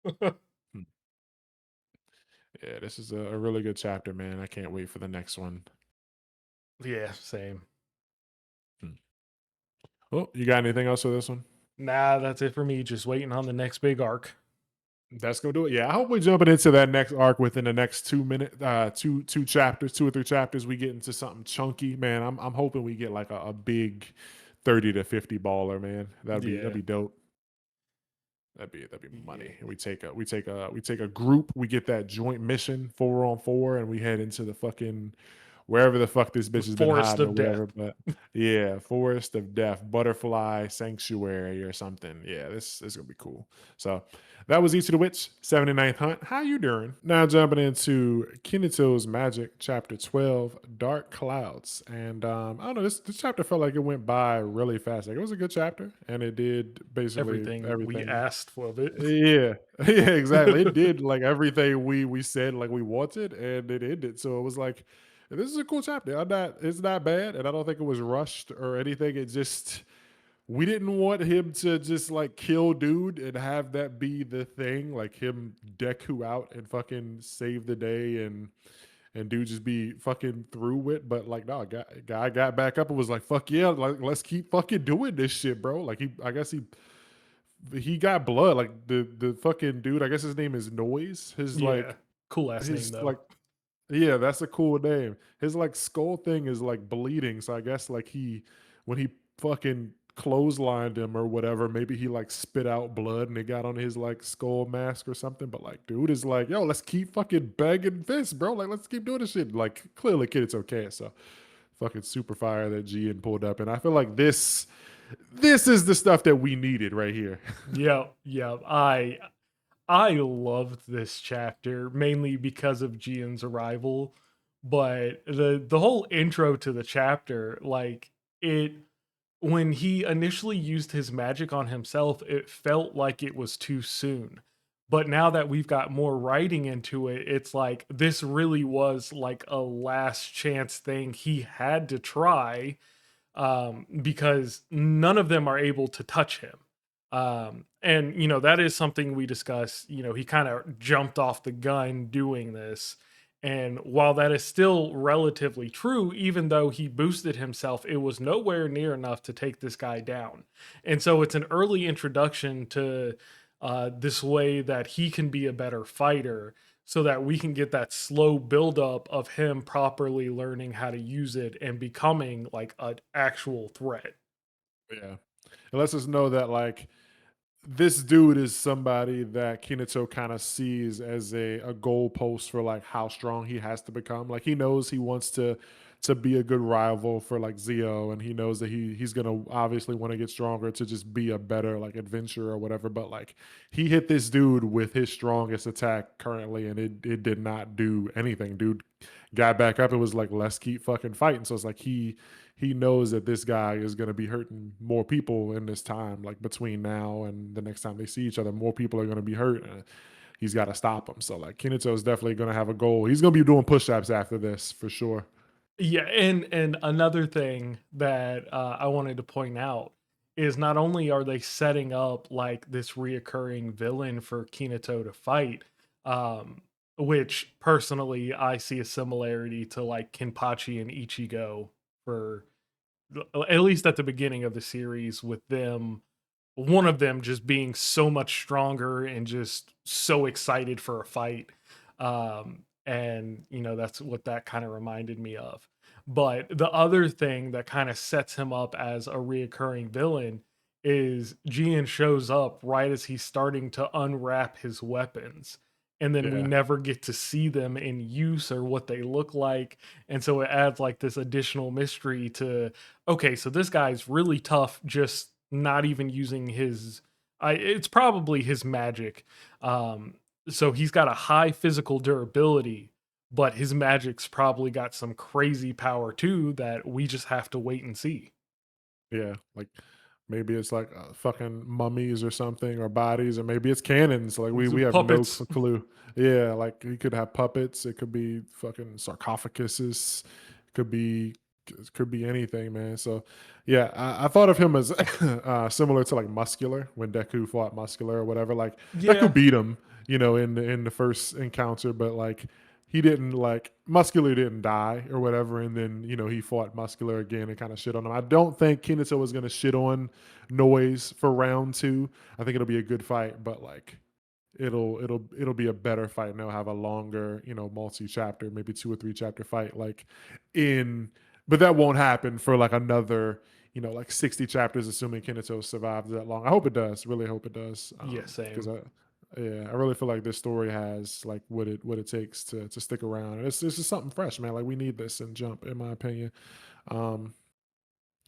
Hmm. Yeah, this is a really good chapter, man. I can't wait for the next one. Yeah, same. Hmm. Oh, you got anything else for this one? Nah, that's it for me. Just waiting on the next big arc. That's gonna do it. Yeah, I hope we're jumping into that next arc within the next 2 minutes, two chapters, 2 or 3 chapters. We get into something chunky, man. I'm hoping we get like a big 30 to 50 baller, man. That'd Yeah. be dope. That'd be Yeah. money. And we take a group. We get that joint mission 4 on 4, and we head into the fucking wherever the fuck this The bitch has been forest hiding or of death. whatever. But yeah, Forest of Death, Butterfly Sanctuary or something. Yeah, this is gonna be cool. So that was Ichi the Witch, 79th Hunt. How you doing? Now jumping into Kinato's Magic, Chapter 12, Dark Clouds. And I don't know, this chapter felt like it went by really fast. Like it was a good chapter, and it did basically Everything we everything. asked of it. Yeah, yeah, exactly. It did like everything we said like we wanted, and it ended. So it was like, this is a cool chapter. It's not bad, and I don't think it was rushed or anything. It just we didn't want him to just like kill dude and have that be the thing, like him Deku out and fucking save the day and dude just be fucking through it. But like, no, guy got back up and was like, fuck yeah, like let's keep fucking doing this shit, bro. Like I guess he got blood. Like the fucking dude, I guess his name is Noise. Yeah. Cool ass name His though. like yeah, that's a cool name. His like skull thing is like bleeding. So I guess like when he fucking clotheslined him or whatever, maybe he like spit out blood and it got on his like skull mask or something. But like, dude is like, yo, let's keep fucking begging fists, bro. Like, let's keep doing this shit. Like, clearly, kid, it's okay. So fucking super fire that Gian pulled up. And I feel like this is the stuff that we needed right here. Yeah, yeah. I loved this chapter mainly because of Gian's arrival, but the whole intro to the chapter, like it when he initially used his magic on himself, it felt like it was too soon. But now that we've got more writing into it, it's like this really was like a last chance thing he had to try, because none of them are able to touch him. And that is something we discussed. He kind of jumped off the gun doing this. And while that is still relatively true, even though he boosted himself, it was nowhere near enough to take this guy down. And so it's an early introduction to this way that he can be a better fighter. so that we can get that slow buildup of him properly learning how to use it and becoming like an actual threat. Yeah. It lets us know that like this dude is somebody that Kinato kind of sees as a goalpost for like how strong he has to become. Like he knows he wants to be a good rival for like Zio, and he knows that he's gonna obviously want to get stronger to just be a better like adventurer or whatever. But like he hit this dude with his strongest attack currently, and it did not do anything. Dude got back up and was like, let's keep fucking fighting. So it's like he knows that this guy is going to be hurting more people in this time, like between now and the next time they see each other, more people are going to be hurt. And he's got to stop them. So like Kinato is definitely going to have a goal. He's going to be doing push-ups after this for sure. Yeah, and another thing that I wanted to point out is not only are they setting up like this reoccurring villain for Kinato to fight, um, which personally I see a similarity to like Kenpachi and Ichigo for at least at the beginning of the series with them, one of them just being so much stronger and just so excited for a fight. And that's what that kind of reminded me of. But the other thing that kind of sets him up as a reoccurring villain is Jian shows up right as he's starting to unwrap his weapons, and then we Yeah. never get to see them in use or what they look like. And so it adds like this additional mystery to, okay, so this guy's really tough, just not even using his. It's probably his magic. Um, so he's got a high physical durability, but his magic's probably got some crazy power too that we just have to wait and see. Yeah. Like maybe it's like fucking mummies or something, or bodies, or maybe it's cannons. Like we have no Puppets. clue. Yeah, like he could have puppets. It could be fucking sarcophaguses. It could be anything, man. So yeah, I thought of him as similar to like Muscular when Deku fought Muscular or whatever. Like Deku Yeah. beat him, in the first encounter, but like he didn't like Muscular didn't die or whatever, and then he fought Muscular again and kind of shit on him. I don't think Kinato is gonna shit on Noise for round two. I think it'll be a good fight, but like it'll be a better fight, and they'll have a longer, multi-chapter, maybe 2 or 3 chapter fight, like in but that won't happen for like another, like 60 chapters, assuming Kinato survives that long. I hope it does. Really hope it does. Yeah, Because same. I really feel like this story has like what it takes to stick around. And it's just something fresh, man. Like we need this in Jump, in my opinion. Um,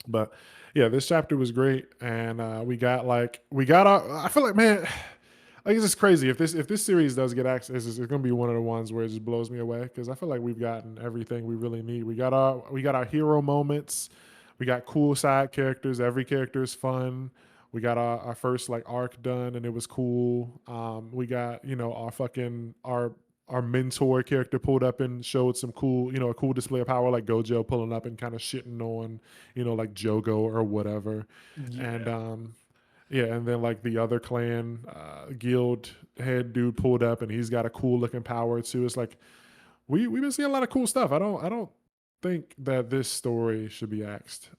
but yeah, this chapter was great, and we got our. I feel like, man, like it's just crazy. If this series does get access, it's going to be one of the ones where it just blows me away, because I feel like we've gotten everything we really need. We got our hero moments. We got cool side characters. Every character is fun. We got our first like arc done, and it was cool. We got our mentor character pulled up and showed some cool, a cool display of power, like Gojo pulling up and kind of shitting on, like Jogo or whatever. And Yeah. yeah, and then like the other clan guild head dude pulled up, and he's got a cool looking power too. It's like we've been seeing a lot of cool stuff. I don't think that this story should be axed.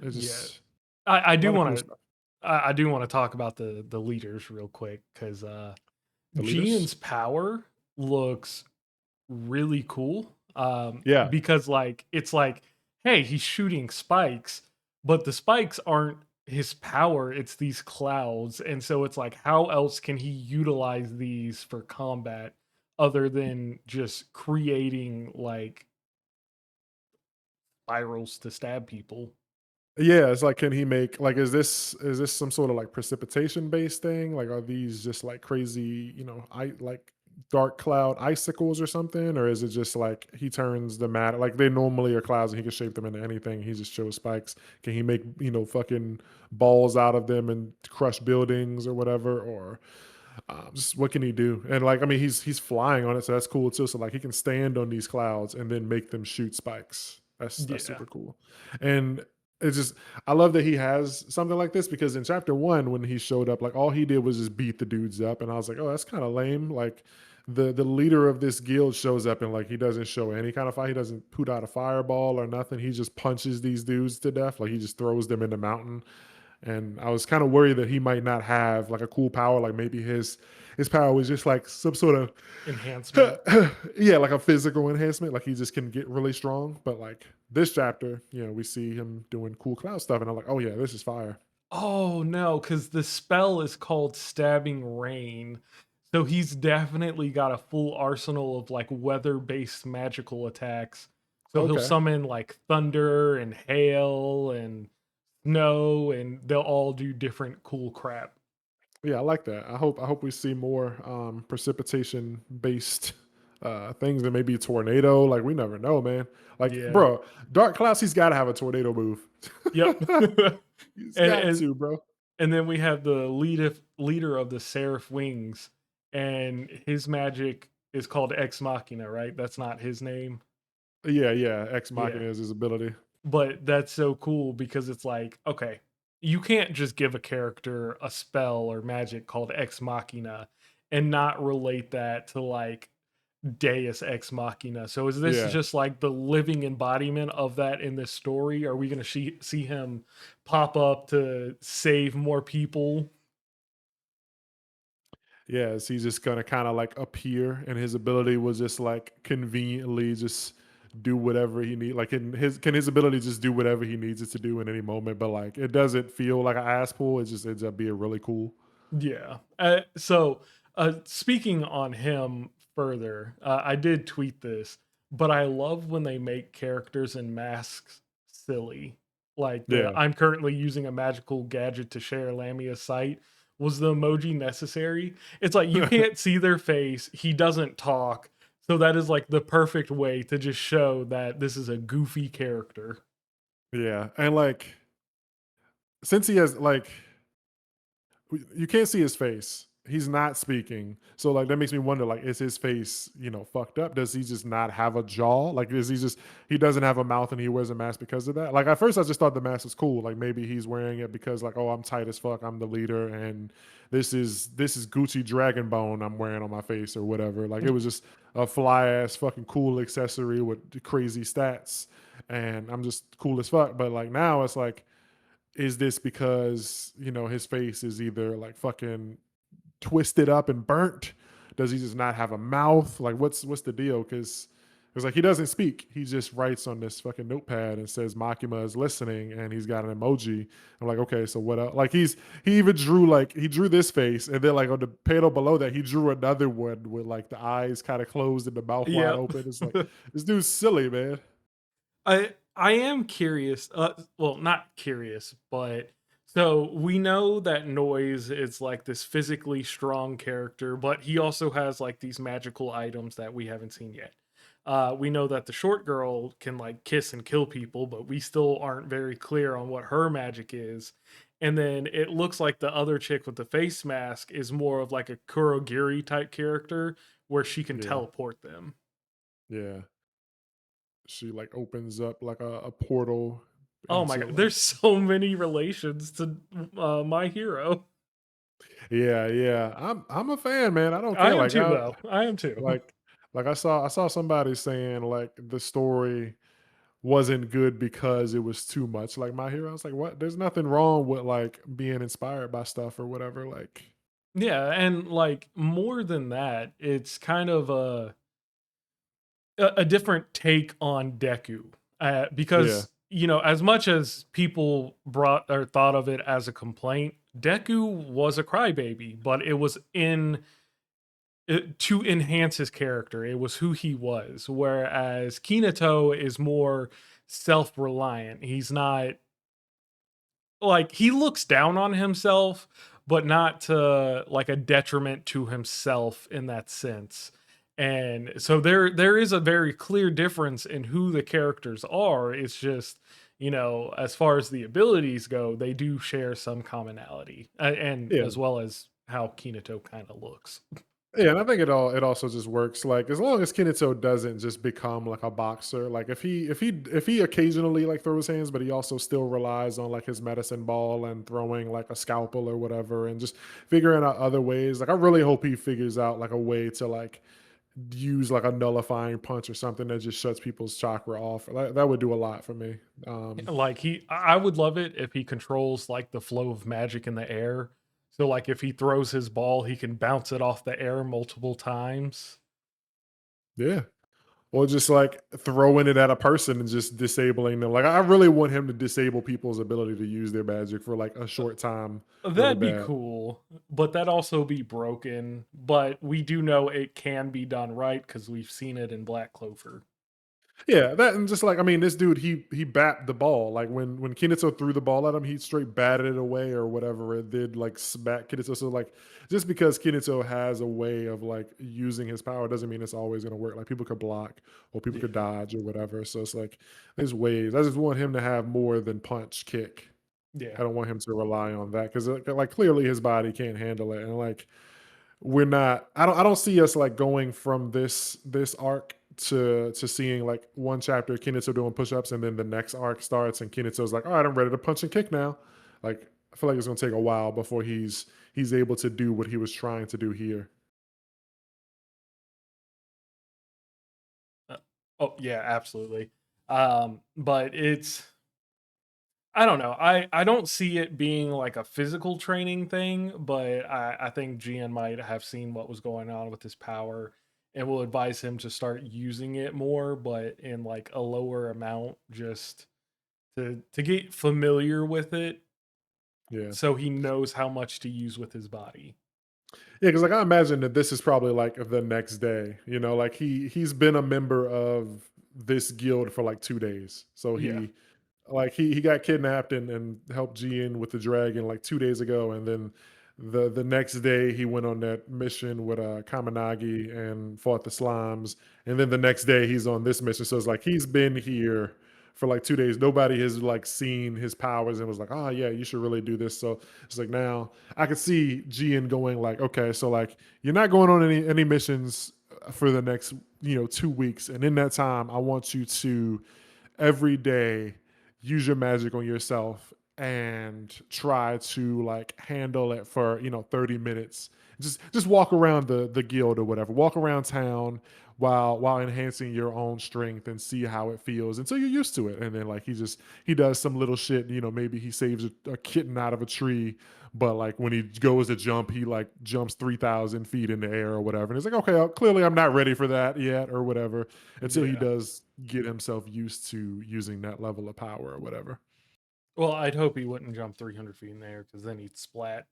It's Yeah. just I a do lot of cool want to stuff. I do want to talk about the leaders real quick because The leaders, Jian's power looks really cool. yeah, Because like it's like, hey, he's shooting spikes, but the spikes aren't his power, it's these clouds. And so it's like, how else can he utilize these for combat other than just creating like spirals to stab people? yeah. It's like, can he make like is this some sort of like precipitation based thing? Like, are these just like crazy, I like dark cloud icicles or something, or is it just like he turns the matter, like they normally are clouds and he can shape them into anything? He just shows spikes. Can he make fucking balls out of them and crush buildings or whatever? Or just what can he do? And like, I mean, he's flying on it, so that's cool too. So like, he can stand on these clouds and then make them shoot spikes. That's Yeah. super cool. And it's just, I love that he has something like this, because in chapter one, when he showed up, like all he did was just beat the dudes up, and I was like, oh, that's kind of lame. Like the leader of this guild shows up and like he doesn't show any kind of fight. He doesn't put out a fireball or nothing. He just punches these dudes to death. Like he just throws them in the mountain, And I was kind of worried that he might not have like a cool power, like maybe his power was just like some sort of Enhancement. yeah, like a physical enhancement, like he just can get really strong. But like this chapter, we see him doing cool cloud stuff, and I'm like, oh yeah, this is fire. Oh no, because the spell is called Stabbing Rain. So he's definitely got a full arsenal of like weather based magical attacks. So he'll Okay. summon like thunder and hail and snow, and they'll all do different cool crap. Yeah, I like that. I hope we see more precipitation based things than maybe a tornado. Like we never know, man. Like, Yeah. bro, Dark Clouds, he's gotta have a tornado move. Yep. He's and, got and to, bro. and then we have the leader of the Seraph Wings, and his magic is called Ex Machina, right? That's not his name. Yeah, yeah. Ex Yeah. Machina is his ability. But that's so cool because it's like, okay, you can't just give a character a spell or magic called Ex Machina and not relate that to like Deus Ex Machina. So is this Yeah. just like the living embodiment of that in this story? Are we going to see him pop up to save more people? Yeah, is he's just gonna kind of like appear, and his ability was just like conveniently just do whatever he need. Like, can his ability just do whatever he needs it to do in any moment? But like, it doesn't feel like an ass pull. It just ends up being really cool. Yeah. Speaking on him further, I did tweet this, but I love when they make characters in masks silly. Like the Yeah, I'm currently using a magical gadget to share Lamia's sight. Was the emoji necessary? It's like you can't see their face. He doesn't talk. So that is like the perfect way to just show that this is a goofy character. yeah, and like since he has like you can't see his face. He's not speaking. So like that makes me wonder like is his face, fucked up? Does he just not have a jaw? Like is he doesn't have a mouth and he wears a mask because of that? Like at first I just thought the mask was cool. Like maybe he's wearing it because like oh I'm tight as fuck. I'm the leader and this is Gucci Dragon Bone I'm wearing on my face or whatever. Like it was just a fly ass fucking cool accessory with crazy stats and I'm just cool as fuck. But like now it's like is this because his face is either like fucking twisted up and burnt? Does he just not have a mouth? Like what's the deal? Because it's like he doesn't speak. He just writes on this fucking notepad and says Makima is listening, and he's got an emoji. I'm like, okay, so what else? Like he even drew this face, and then like on the panel below that, he drew another one with like the eyes kind of closed and the mouth wide Yep. open. It's like this dude's silly, man. I am curious. Well, not curious, but so we know that Noise is like this physically strong character, but he also has like these magical items that we haven't seen yet. We know that the short girl can like kiss and kill people, but we still aren't very clear on what her magic is. And then it looks like the other chick with the face mask is more of like a Kurogiri type character where she can Yeah, teleport them. yeah. She like opens up like a portal Oh my into god, like there's so many relations to My Hero. yeah, yeah. I'm a fan, man. I don't I care. am Like too, though. I am too. like I saw somebody saying like the story wasn't good because it was too much like My Hero. I was like, what? There's nothing wrong with like being inspired by stuff or whatever. Like, Yeah, and like more than that, it's kind of a different take on Deku, yeah, because as much as people brought or thought of it as a complaint, Deku was a crybaby, but it was to enhance his character. It was who he was. Whereas Kinato is more self-reliant. He's not like he looks down on himself, but not to like a detriment to himself in that sense. And so there is a very clear difference in who the characters are. It's just, as far as the abilities go, they do share some commonality, and yeah. as well as how Kinato kind of looks. Yeah, and I think it also just works like as long as Kineto doesn't just become like a boxer. Like if he occasionally like throws hands, but he also still relies on like his medicine ball and throwing like a scalpel or whatever, and just figuring out other ways. Like I really hope he figures out like a way to like use like a nullifying punch or something that just shuts people's chakra off. That would do a lot for me. Like I would love it if he controls like the flow of magic in the air. So like if he throws his ball, he can bounce it off the air multiple times. Yeah. Or just like throwing it at a person and just disabling them. Like I really want him to disable people's ability to use their magic for like a short time really That'd be bad. cool, but that also be broken. But we do know it can be done right because we've seen it in Black Clover. Yeah, that and just like I mean, this dude he bapped the ball. Like when Kinato threw the ball at him, he straight batted it away or whatever it did, like smack Kinato. So like just because Kinato has a way of like using his power doesn't mean it's always gonna work. Like people could block or people could Yeah, dodge or whatever. So it's like there's ways. I just want him to have more than punch kick. yeah, I don't want him to rely on that because like clearly his body can't handle it. And like we're not I don't see us like going from this arc to seeing like one chapter Kineto doing push-ups and then the next arc starts and Kineto's like, all right, I'm ready to punch and kick now. Like I feel like it's gonna take a while before he's able to do what he was trying to do here. uh, oh yeah, absolutely. But it's I don't know. I don't see it being like a physical training thing, but I think Gian might have seen what was going on with his power and will advise him to start using it more, but in like a lower amount, just to get familiar with it Yeah. so he knows how much to use with his body. Yeah, because like I imagine that this is probably like the next day. You know, like he's been a member of this guild for like 2 days. So Yeah. he got kidnapped and helped Gian with the dragon like 2 days ago, and then the next day he went on that mission with Kaminagi and fought the slimes, and then the next day he's on this mission. So it's like he's been here for like 2 days. Nobody has like seen his powers and was like, oh yeah, you should really do this. So it's like now I could see Gian going like, okay, so like you're not going on any missions for the next 2 weeks, and in that time I want you to every day use your magic on yourself and try to like handle it for 30 minutes. Just walk around the guild or whatever, walk around town while enhancing your own strength and see how it feels until you're used to it. And then like he does some little shit, maybe he saves a kitten out of a tree, but like when he goes to jump, he like jumps 3,000 feet in the air or whatever, and it's like, okay, clearly I'm not ready for that yet or whatever, until he Yeah. does get himself used to using that level of power or whatever. Well, I'd hope he wouldn't jump 300 feet in the air because then he'd splat.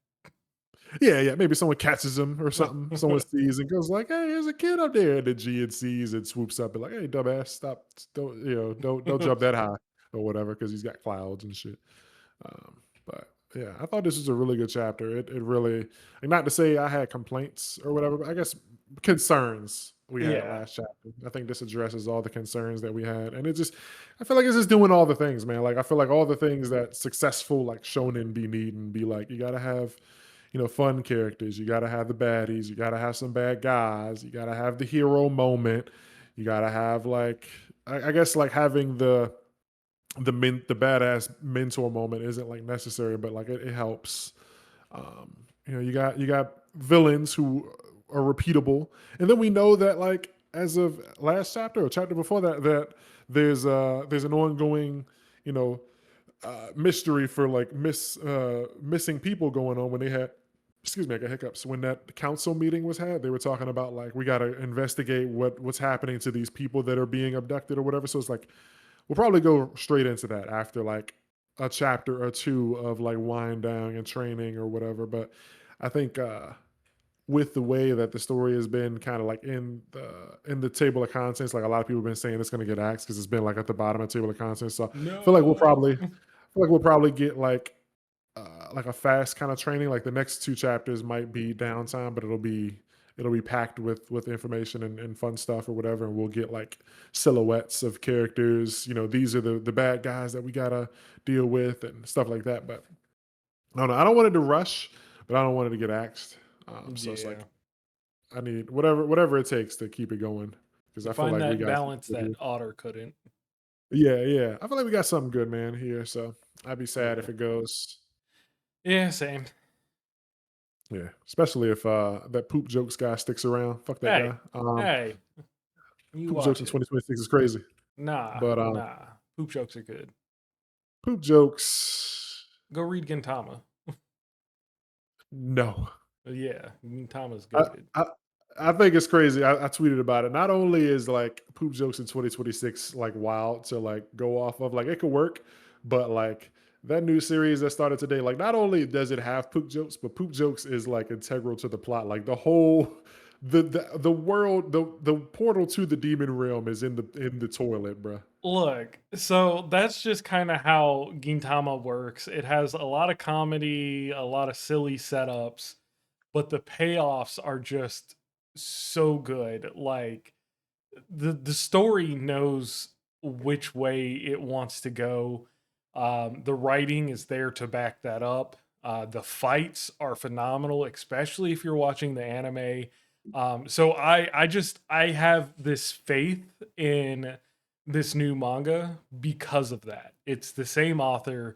Yeah, yeah. Maybe someone catches him or something. Someone sees and goes like, "Hey, there's a kid up there." And the G and sees and swoops up and like, "Hey, dumbass, stop! Don't jump that high or whatever," because he's got clouds and shit. But yeah, I thought this was a really good chapter. It really, and not to say I had complaints or whatever, but I guess concerns we had Yeah. last chapter. I think this addresses all the concerns that we had, and I feel like it's just doing all the things, man. Like I feel like all the things that successful like shonen be needing be like, you gotta have, fun characters. You gotta have the baddies. You gotta have some bad guys. You gotta have the hero moment. You gotta have like, I guess like having the badass mentor moment isn't like necessary, but like it helps. You got villains who are repeatable, and then we know that like as of last chapter or chapter before that, that there's an ongoing you know mystery for like missing people going on when they had. Excuse me, I got hiccups. When that council meeting was had, they were talking about like we got to investigate what's happening to these people that are being abducted or whatever. So it's like we'll probably go straight into that after like a chapter or two of like wind down and training or whatever. But I think with the way that the story has been kind of like in the table of contents, like a lot of people have been saying it's going to get axed because it's been like at the bottom of the table of contents. So I feel like we'll No. probably I feel like we'll probably get like a fast kind of training. Like the next two chapters might be downtime, but it'll be packed with information and fun stuff or whatever. And we'll get like silhouettes of characters. These are the bad guys that we gotta deal with and stuff like that. But I don't know. I don't want it to rush, but I don't want it to get axed. So it's Yeah. like I need whatever it takes to keep it going because I feel Find like we that got something balance good that here. Otter couldn't. Yeah, yeah. I feel like we got something good, man, here. So I'd be sad Yeah. if it goes. Yeah, same. Yeah, especially if that poop jokes guy sticks around. Fuck that Hey, guy. hey, you Poop jokes watch in it. 2026 is crazy. Nah, But nah. Poop jokes are good. poop jokes, Go read Gintama. no. Yeah, Gintama's I, goaded. I I think it's crazy. I tweeted about it. Not only is like poop jokes in 2026 like wild to like go off of, like it could work, but like that new series that started today, like not only does it have poop jokes, but poop jokes is like integral to the plot. Like the whole the world, the portal to the demon realm is in the toilet, bruh. Look, so that's just kind of how Gintama works. It has a lot of comedy, a lot of silly setups, but the payoffs are just so good. Like the story knows which way it wants to go. The writing is there to back that up. The fights are phenomenal, especially if you're watching the anime. So I have this faith in this new manga because of that. It's the same author.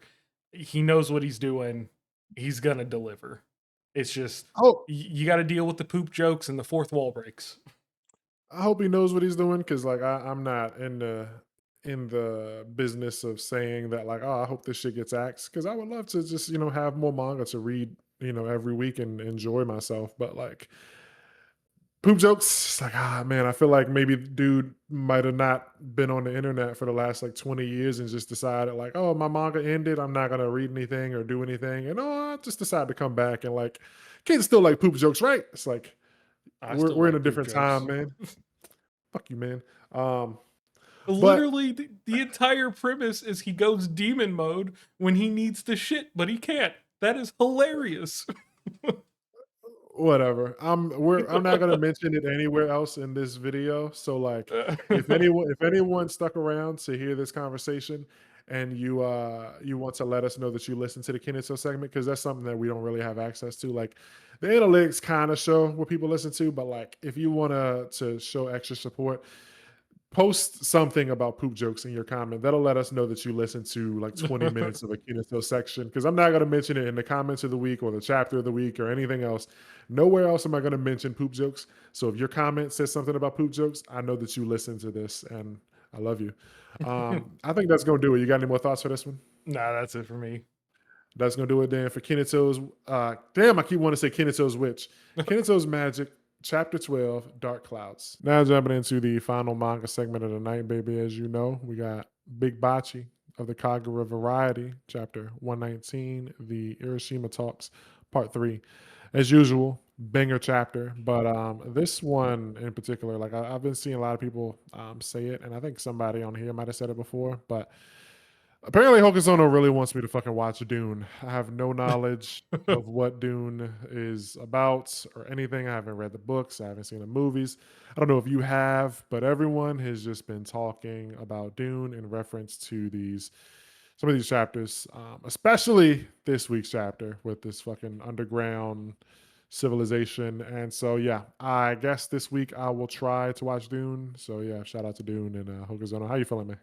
He knows what he's doing. He's gonna deliver. It's just Oh, you got to deal with the poop jokes and the fourth wall breaks. I hope he knows what he's doing because like I'm not in the business of saying that like, oh, I hope this shit gets axed, because I would love to just have more manga to read every week and enjoy myself. But like poop jokes, it's like, man, I feel like maybe the dude might have not been on the internet for the last like 20 years and just decided like, oh, my manga ended, I'm not gonna read anything or do anything, and oh, I just decided to come back. And like kids still like poop jokes, right? It's like I we're still we're in a like poop different time, jokes. man. Fuck you, man. Um, but Literally, the entire premise is he goes demon mode when he needs to shit, but he can't. That is hilarious. whatever. I'm not gonna mention it anywhere else in this video. So like if anyone stuck around to hear this conversation and you want to let us know that you listen to the Kinato segment, because that's something that we don't really have access to. Like the analytics kind of show what people listen to, but like if you want to show extra support, post something about poop jokes in your comment. That'll let us know that you listened to like 20 minutes of a Kinato section, because I'm not going to mention it in the comments of the week or the chapter of the week or anything else. Nowhere else am I going to mention poop jokes. So if your comment says something about poop jokes, I know that you listened to this and I love you. I think that's going to do it. You got any more thoughts for this one? Nah, that's it for me. That's gonna do it then for Kineto's. Damn, I keep wanting to say Kineto's Witch. Kineto's Magic, Chapter 12, Dark Clouds. Now jumping into the final manga segment of the night, baby. As you know, we got Big Bachi of the Kagura Variety, Chapter 119, the Hiroshima Talks, Part 3. As usual, banger chapter. But this one in particular, like I've been seeing a lot of people say it, and I think somebody on here might have said it before, but apparently, Hokusono really wants me to fucking watch Dune. I have no knowledge of what Dune is about or anything. I haven't read the books. I haven't seen the movies. I don't know if you have, but everyone has just been talking about Dune in reference to these some of these chapters, especially this week's chapter with this fucking underground civilization. And so, yeah, I guess this week I will try to watch Dune. So, yeah, shout out to Dune and Hokusono. How you feeling, man?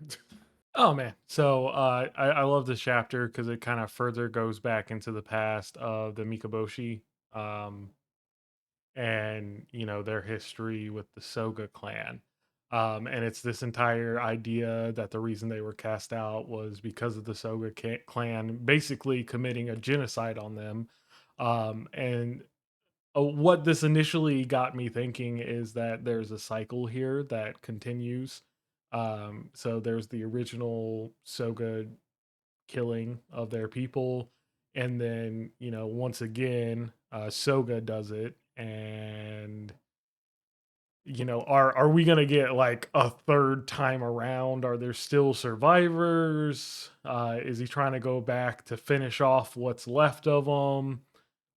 Oh man, so I love this chapter because it kind of further goes back into the past of the Mikaboshi, um, and their history with the Soga clan. And it's this entire idea that the reason they were cast out was because of the Soga clan basically committing a genocide on them. And what this initially got me thinking is that there's a cycle here that continues. So there's the original Soga killing of their people, and then once again, Soga does it, and are we gonna get like a third time around? Are there still survivors? Is he trying to go back to finish off what's left of them?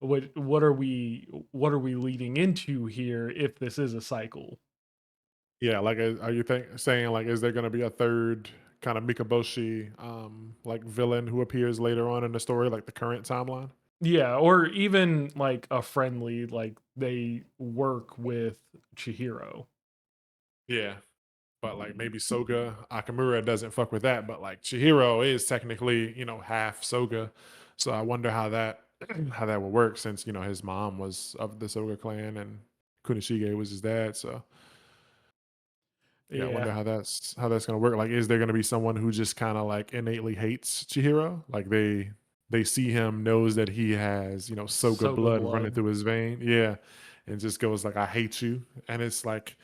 What are we leading into here if this is a cycle? Yeah, like, are you saying like, is there going to be a third kind of Mikaboshi, like villain who appears later on in the story, like the current timeline? Yeah, or even like a friendly, like they work with Chihiro. Yeah, but like maybe Soga Akamura doesn't fuck with that, but like Chihiro is technically half Soga, so I wonder how that how that would work since his mom was of the Soga clan and Kunishige was his dad. So yeah, I Yeah, wonder how that's gonna work. Like, is there gonna be someone who just kind of like innately hates Chihiro? Like they see him, knows that he has Soga Soga blood running blood. through his vein, yeah, and just goes like, "I hate you," and it's like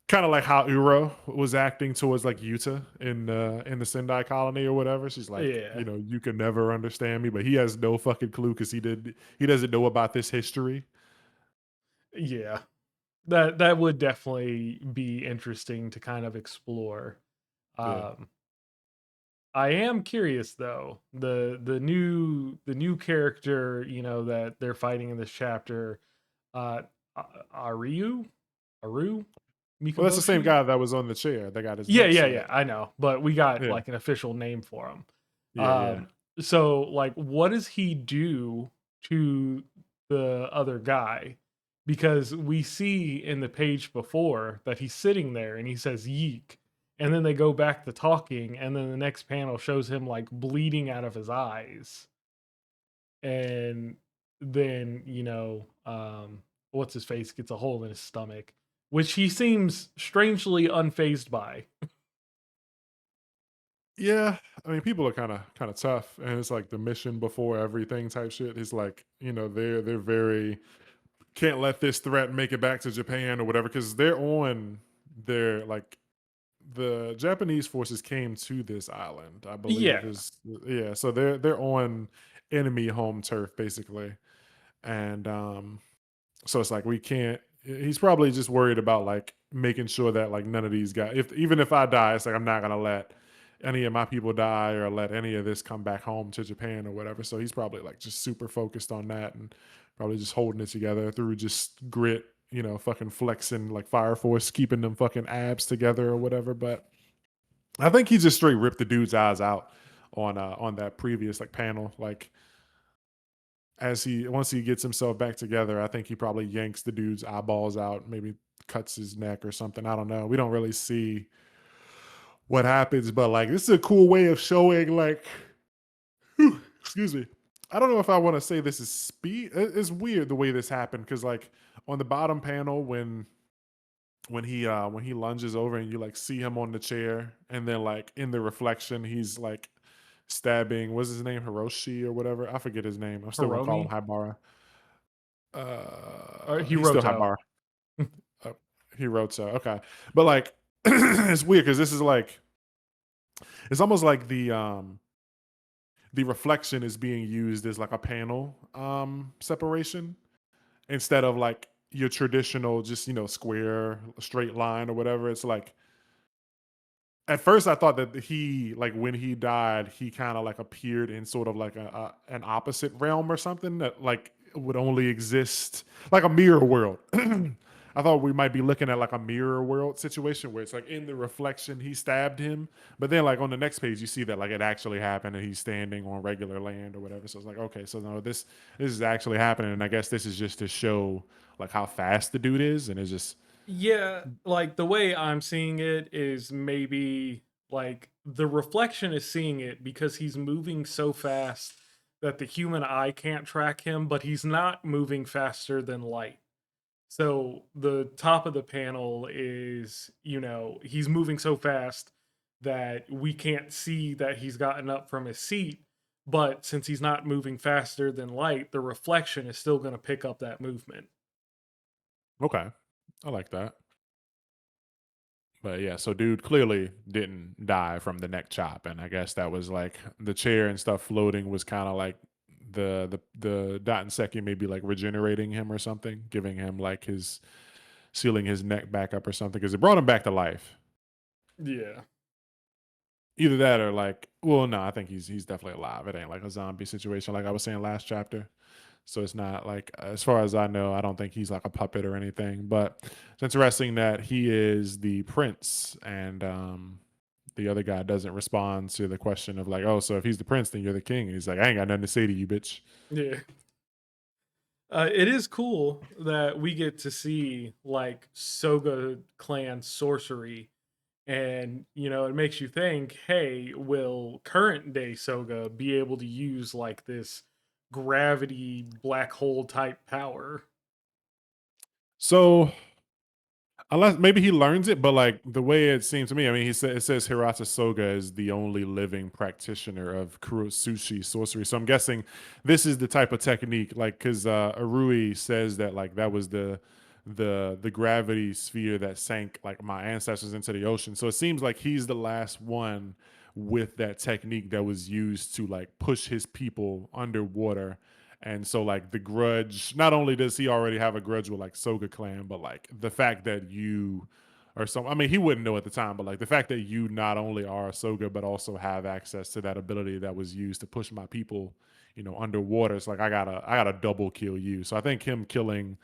kind of like how Uro was acting towards like Yuta in the Sendai colony or whatever. She's like, Yeah, you can never understand me, but he has no fucking clue because he doesn't know about this history. yeah. That would definitely be interesting to kind of explore. Yeah. Um, I am curious though. The new character, that they're fighting in this chapter, uh Ariu? Aru? Well, that's the same Mikaboshi? guy that was on the chair. That got his Yeah, neck yeah, slit. yeah, I know, but we got, Yeah. like, an official name for him. Yeah. Yeah. So, like, what does he do to the other guy? Because we see in the page before that he's sitting there and he says, "Yeek," and then they go back to talking, and then the next panel shows him, like, bleeding out of his eyes, and then, what's his face gets a hole in his stomach, which he seems strangely unfazed by. Yeah, I mean, people are kind of tough, and it's like the mission before everything type shit. It's like they're very can't let this threat make it back to Japan or whatever because they're on their like the Japanese forces came to this island, I believe Yeah. is yeah. So they're on enemy home turf basically, and so it's like we can't. He's probably just worried about like making sure that like none of these guys, if even if I die, it's like I'm not gonna let any of my people die or let any of this come back home to Japan or whatever. So he's probably like just super focused on that and probably just holding it together through just grit, fucking flexing like Fire Force, keeping them fucking abs together or whatever. But I think he just straight ripped the dude's eyes out on that previous like panel. Like as he once he gets himself back together, I think he probably yanks the dude's eyeballs out, maybe cuts his neck or something. I don't know. We don't really see what happens, but like this is a cool way of showing like excuse me. I don't know if I want to say this is speed. It's weird the way this happened because like on the bottom panel when he lunges over and you like see him on the chair and then like in the reflection he's like stabbing what's his name Hiroshi or whatever I forget his name I'm still gonna call him Hiromi Haibara or he's still Hiroto. Haibara uh, Hiroto okay but like it's weird because this is like it's almost like the reflection is being used as like a panel separation instead of like your traditional just square straight line or whatever it's like at first I thought that he like when he died he kind of like appeared in sort of like an opposite realm or something that like would only exist like a mirror world. I thought we might be looking at like a mirror world situation where it's like in the reflection he stabbed him, but then like on the next page you see that like it actually happened and he's standing on regular land or whatever. So it's like okay, so no, this is actually happening, and I guess this is just to show like how fast the dude is, and it's just Yeah, like the way I'm seeing it is maybe like the reflection is seeing it because he's moving so fast that the human eye can't track him, but he's not moving faster than light. So the top of the panel is, he's moving so fast that we can't see that he's gotten up from his seat. But since he's not moving faster than light, the reflection is still going to pick up that movement. okay. I like that. But yeah, so dude clearly didn't die from the neck chop, and I guess that was like the chair and stuff floating was kind of like the dot and Seki maybe like regenerating him or something, giving him like his sealing his neck back up or something because it brought him back to life. Yeah. Either that or like, well, no, I think he's definitely alive. It ain't like a zombie situation like I was saying last chapter. So it's not like, as far as I know, I don't think he's like a puppet or anything. But it's interesting that he is the prince, and the other guy doesn't respond to the question of like, oh, so if he's the prince, then you're the king. And he's like, I ain't got nothing to say to you, bitch. Yeah. It is cool that we get to see like Soga clan sorcery, and it makes you think, hey, will current day Soga be able to use like this gravity black hole type power. So unless maybe he learns it, but like the way it seems to me, I mean, it says Hirata Soga is the only living practitioner of Kurosushi sorcery. So I'm guessing this is the type of technique, like because Arui says that like that was the gravity sphere that sank like my ancestors into the ocean. So it seems like he's the last one with that technique that was used to like push his people underwater. And so like the grudge, not only does he already have a grudge with like Soga clan, but like the fact that you or some I mean he wouldn't know at the time, but like the fact that you not only are a Soga but also have access to that ability that was used to push my people, underwater. It's like I gotta double kill you. So I think him killing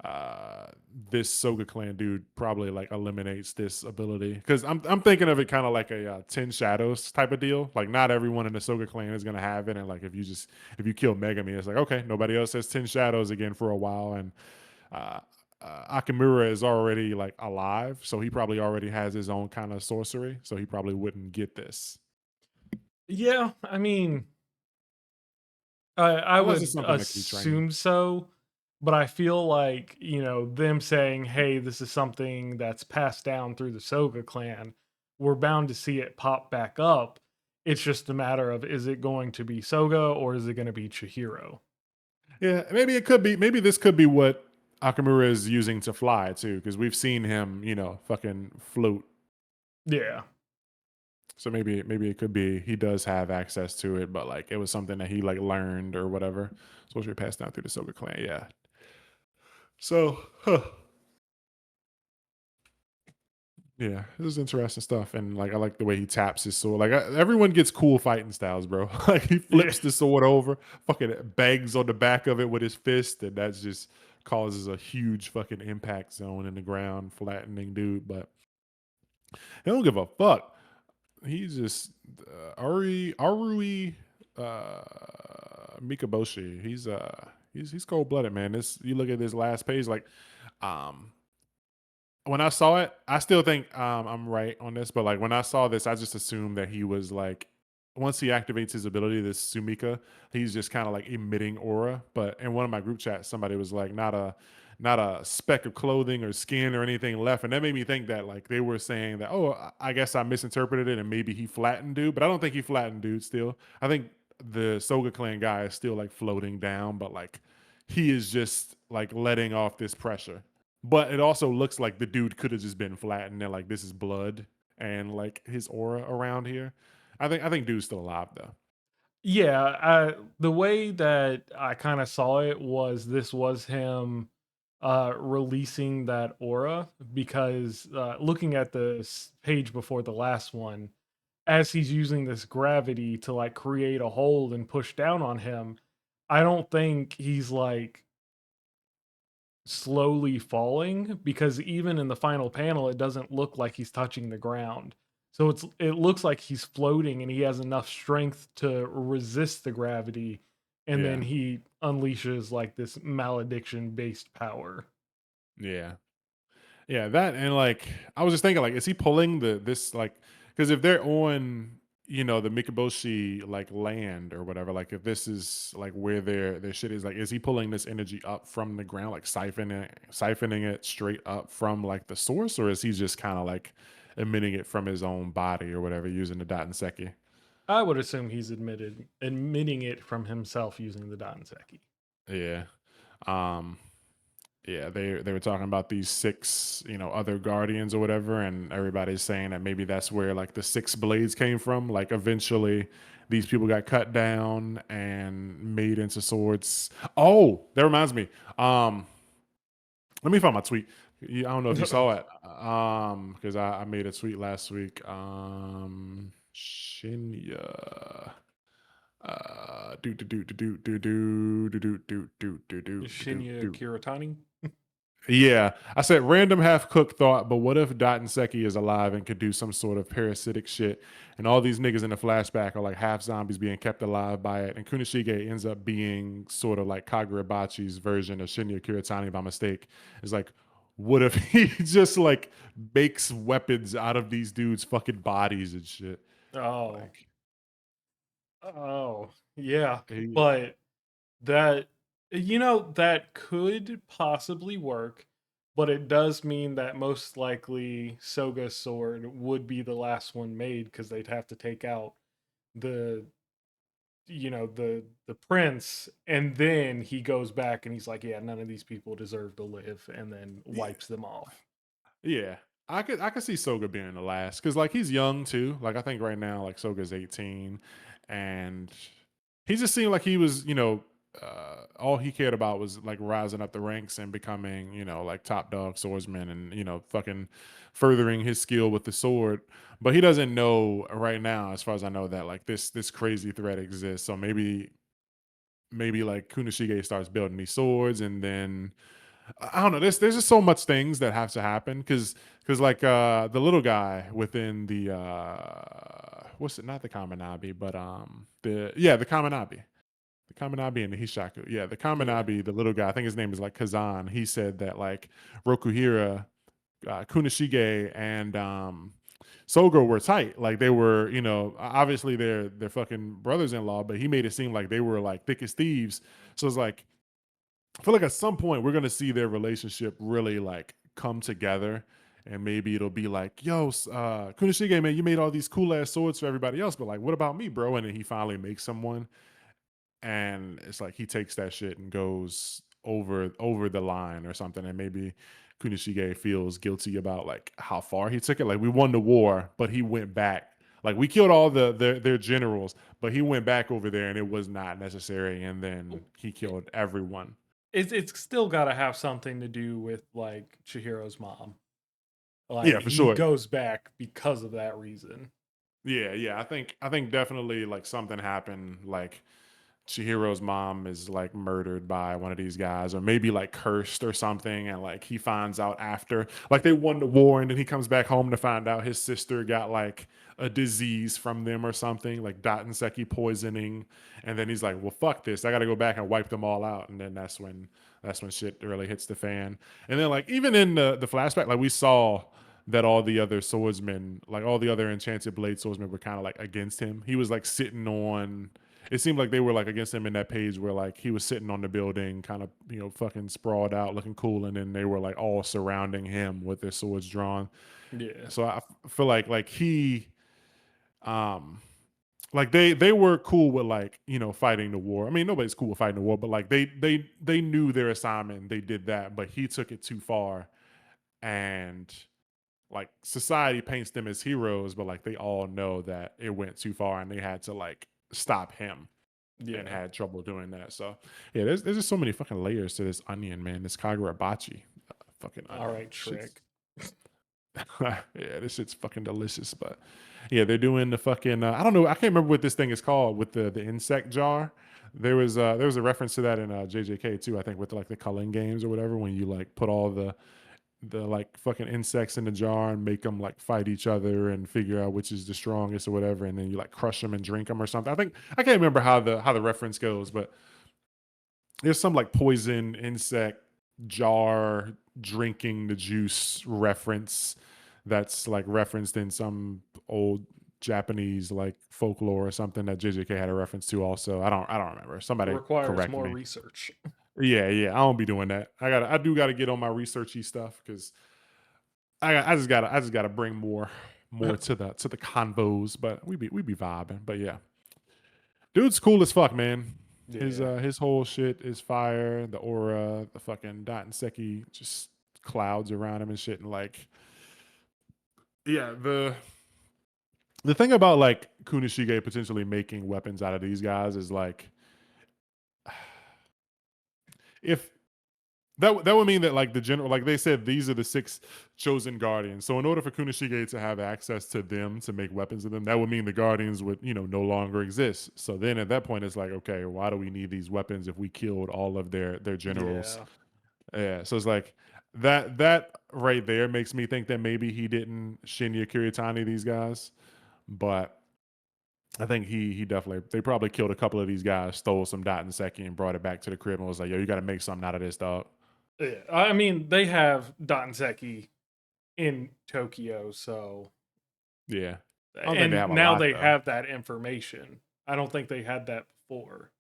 uh this Soga clan dude probably like eliminates this ability because I'm thinking of it kind of like a 10 shadows type of deal. Like not everyone in the Soga clan is gonna have it, and like if you kill Megami, it's like okay, nobody else has 10 shadows again for a while. And uh Akamura is already like alive, so he probably already has his own kind of sorcery, so he probably wouldn't get this Yeah, I mean, I unless it's would something that could be trained. assume so, but I feel like, them saying, "Hey, this is something that's passed down through the Soga clan," we're bound to see it pop back up. It's just a matter of, is it going to be Soga or is it going to be Chihiro? Yeah, maybe it could be. Maybe this could be what Akamura is using to fly too, because we've seen him, fucking float. Yeah. So maybe it could be he does have access to it, but like it was something that he like learned or whatever. Supposed to be passed down through the Soga clan. Yeah. So, yeah, this is interesting stuff, and like I like the way he taps his sword. Like everyone gets cool fighting styles, bro. Like he Yeah. flips the sword over, fucking bangs on the back of it with his fist, and that's just causes a huge fucking impact zone in the ground, flattening dude. But he don't give a fuck. He's just Arui Mikaboshi. He's cold blooded, man. This you look at this last page, like um when I saw it, I still think I'm right on this, but like when I saw this, I just assumed that he was like once he activates his ability, this Sumika, he's just kind of like emitting aura. But in one of my group chats, somebody was like, not a speck of clothing or skin or anything left. And that made me think that like they were saying that, oh, I guess I misinterpreted it and maybe he flattened dude, but I don't think he flattened dude still. I think the Soga clan guy is still like floating down, but like he is just like letting off this pressure. But it also looks like the dude could have just been flattened and like this is blood and like his aura around here. I think dude's still alive though. Yeah, the way that I kind of saw it was this was him releasing that aura because looking at the page before the last one, as he's using this gravity to like create a hold and push down on him, I don't think he's like slowly falling because even in the final panel, it doesn't look like he's touching the ground. So it looks like he's floating and he has enough strength to resist the gravity, and then Yeah. he unleashes like this malediction based power. Yeah. Yeah, that and like I was just thinking like is he pulling this like cuz if they're on the Mikaboshi like land or whatever, like if this is like where their shit is, like is he pulling this energy up from the ground, like siphoning it straight up from like the source, or is he just kind of like emitting it from his own body or whatever using the Danseki? I would assume he's admitting it from himself using the Danseki. Yeah. Um yeah, they were talking about these six, other guardians or whatever, and everybody's saying that maybe that's where like the six blades came from. Like eventually these people got cut down and made into swords. Oh, that reminds me. Let me find my tweet. I don't know if you saw it. Because I made a tweet last week. Shinya. Shinya Do. Kiritani. Yeah, I said random half cooked thought, but what if Seki is alive and could do some sort of parasitic shit, and all these niggas in the flashback are like half zombies being kept alive by it, and Kunishige ends up being sort of like Kagurabachi's version of Shinya Kiritani by mistake. It's like, what if he just like makes weapons out of these dudes' fucking bodies and shit? Oh, Like, oh, yeah, he, but That that could possibly work, but it does mean that most likely Soga's sword would be the last one made because they'd have to take out the the prince, and then he goes back and he's like, yeah, none of these people deserve to live, and then Yeah, wipes them off. yeah. I could see Soga being the last because like he's young too. Like I think right now like Soga's 18, and he just seemed like he was all he cared about was like rising up the ranks and becoming like top dog swordsman and fucking furthering his skill with the sword. But he doesn't know right now, as far as I know, that like this crazy threat exists. So maybe like Kunishige starts building these swords, and then I don't know. There's just so much things that have to happen because like the little guy within the what's it, not the Kaminabi, but the Kaminabi. The Kaminabi and the Hishaku. Yeah, the Yeah. Kaminabi, the little guy, I think his name is like Kazan. He said that like Rokuhira, Kunishige, and Sogo were tight. Like they were, obviously they're fucking brothers in law, but he made it seem like they were like thick as thieves. So it's like I feel like at some point we're gonna see their relationship really like come together, and maybe it'll be like, "Yo, Kunishige, man, you made all these cool ass swords for everybody else, but like, what about me, bro?" And then he finally makes someone, and it's like he takes that shit and goes over the line or something, and maybe Kunishige feels guilty about like how far he took it. Like we won the war, but he went back. Like we killed all their generals, but he went back over there and it was not necessary, and then he It, killed everyone. it's still got to have something to do with like Chihiro's mom. Like Yeah, for he sure. goes back because of that reason. Yeah, yeah. I think definitely like something happened. Like Chihiro's mom is like murdered by one of these guys, or maybe like cursed or something, and like he finds out after, like they won the war, and then he comes back home to find out his sister got like a disease from them or something, like Dattenseki poisoning, and then he's like, "Well, fuck this! I got to go back and wipe them all out," and then that's when shit really hits the fan. And then like even in the flashback, like we saw that all the other swordsmen, like all the other enchanted blade swordsmen, were kind of like against him. He was like sitting on, it seemed like they were like against him in that page where like he was sitting on the building, kind of fucking sprawled out, looking cool, and then they were like all surrounding him with their swords drawn. Yeah. So I feel like he, um, like they were cool with like fighting the war. I mean, nobody's cool with fighting the war, but like they knew their assignment, they did that, but he took it too far, and like society paints them as heroes, but like they all know that it went too far, and they had to like stop him and Yeah. had trouble doing that. So yeah, there's just so many fucking layers to this onion, man. This Kagurabachi fucking All onion. right, Shit's Trick. yeah, this shit's fucking delicious. But yeah, they're doing the fucking I don't know, I can't remember what this thing is called with the insect jar. There was a reference to that in JJK too, I think, with like the culling games or whatever, when you like put all the like fucking insects in the jar and make them like fight each other and figure out which is the strongest or whatever, and then you like crush them and drink them or something. I think I can't remember how the reference goes, but there's some like poison insect jar drinking the juice reference that's like referenced in some old Japanese like folklore or something that JJK had a reference to also. I don't remember. Somebody Requires correct more me. research. Yeah, yeah. I don't be doing that. I do gotta get on my researchy stuff because I just gotta bring more to the convos, but we be vibing. But yeah, dude's cool as fuck, man. His Yeah. uh his whole shit is fire. The aura, the fucking dot and seki, just clouds around him and shit, and like yeah, the thing about like Kunishige potentially making weapons out of these guys is like if that would mean that like the general, like they said, these are the six chosen guardians. So in order for Kunishige to have access to them to make weapons of them, that would mean the guardians would no longer exist. So then at that point, it's like, okay, why do we need these weapons if we killed all of their generals? Yeah. Yeah. So it's like that right there makes me think that maybe he didn't Shinya Kuretani these guys, but I think he definitely, they probably killed a couple of these guys, stole some dot and seki, and brought it back to the crib and was like, yo, you got to make something out of this, dog. Yeah. I mean, they have Danseki in Tokyo, so Yeah. I don't think they and have a now lot they though. have that information. I don't think they had that before.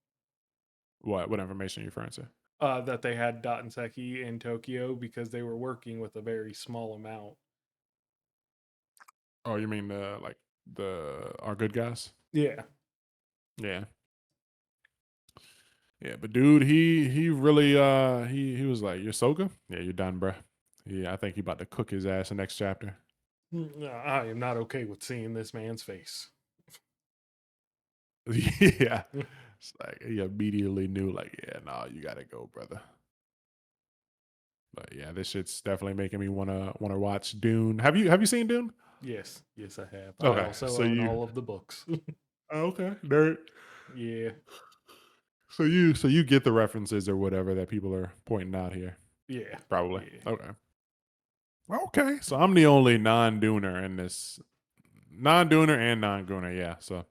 What information are you referring to? That they had Dattenseki in Tokyo because they were working with a very small amount. Oh, you mean the like the our good guys? Yeah. Yeah. Yeah, but dude, he really he was like, "You're Soga? Yeah, you're done, bruh." Yeah, I think he about to cook his ass in next chapter. I am not okay with seeing this man's face. Yeah. It's like he immediately knew, like, yeah, nah, you gotta go, brother. But yeah, this shit's definitely making me wanna watch Dune. Have you seen Dune? Yes, yes, I have. I Okay, also so own you all of the books. okay, nerd. Yeah, So you get the references or whatever that people are pointing out here, yeah, probably. yeah. Okay. Okay. So I'm the only non-Dooner in this non-Dooner and non-Gooner, yeah. So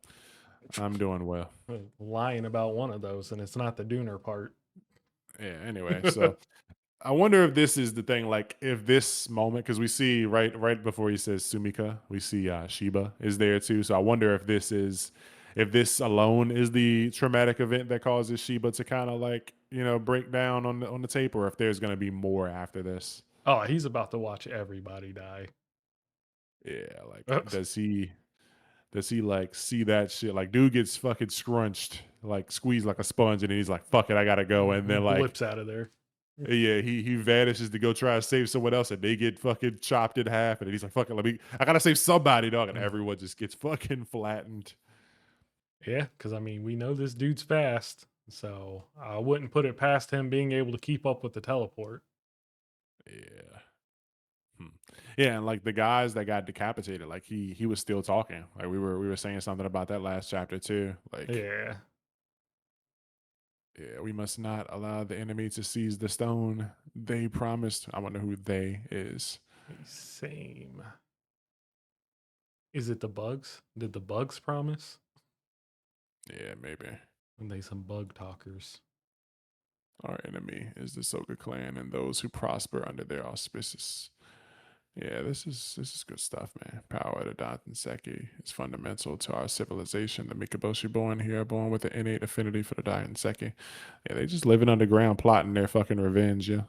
I'm doing well. Lying about one of those, and it's not the Dooner part. Yeah, anyway, so I wonder if this is the thing, like if this moment, because we see right before he says Sumika, we see Shiba is there too. So I wonder if this alone is the traumatic event that causes Shiba to kind of like, break down on the tape, or if there's gonna be more after this. Oh, he's about to watch everybody die. Yeah, like does he like see that shit? Like dude gets fucking scrunched, like squeezed like a sponge, and then he's like, fuck it, I gotta go. And then like Blips out of there. yeah, he vanishes to go try to save someone else, and they get fucking chopped in half. And then he's like, "Fucking, I gotta save somebody, dog." And everyone just gets fucking flattened. Yeah, because I mean, we know this dude's fast, so I wouldn't put it past him being able to keep up with the teleport. Yeah, hmm. Yeah, and like the guys that got decapitated, like he was still talking. Like we were saying something about that last chapter too. Like, Yeah, yeah, we must not allow the enemy to seize the stone. They promised. I wonder who they is. same. Is it the bugs? Did the bugs promise? Yeah, maybe. And they some bug talkers. Our enemy is the Soga clan and those who prosper under their auspices. Yeah, this is good stuff, man. Power of the Danten Seki is fundamental to our civilization. The Mikaboshi born here are born with an innate affinity for the Danten Seki. Yeah, they just living underground, plotting their fucking revenge. Yeah,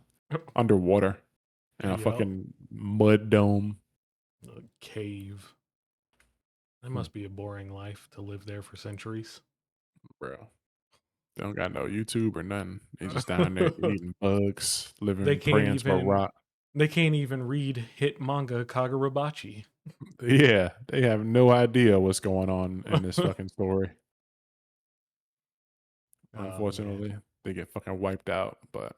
underwater in a Yup. fucking mud dome, A cave. That hmm, must be a boring life to live there for centuries. bro. They don't got no YouTube or nothing. They just down there eating bugs, they living, can't praying to a even rock. they can't even read hit manga Kagurabachi. Yeah, they have no idea what's going on in this fucking story. Oh man. Unfortunately, they get fucking wiped out. But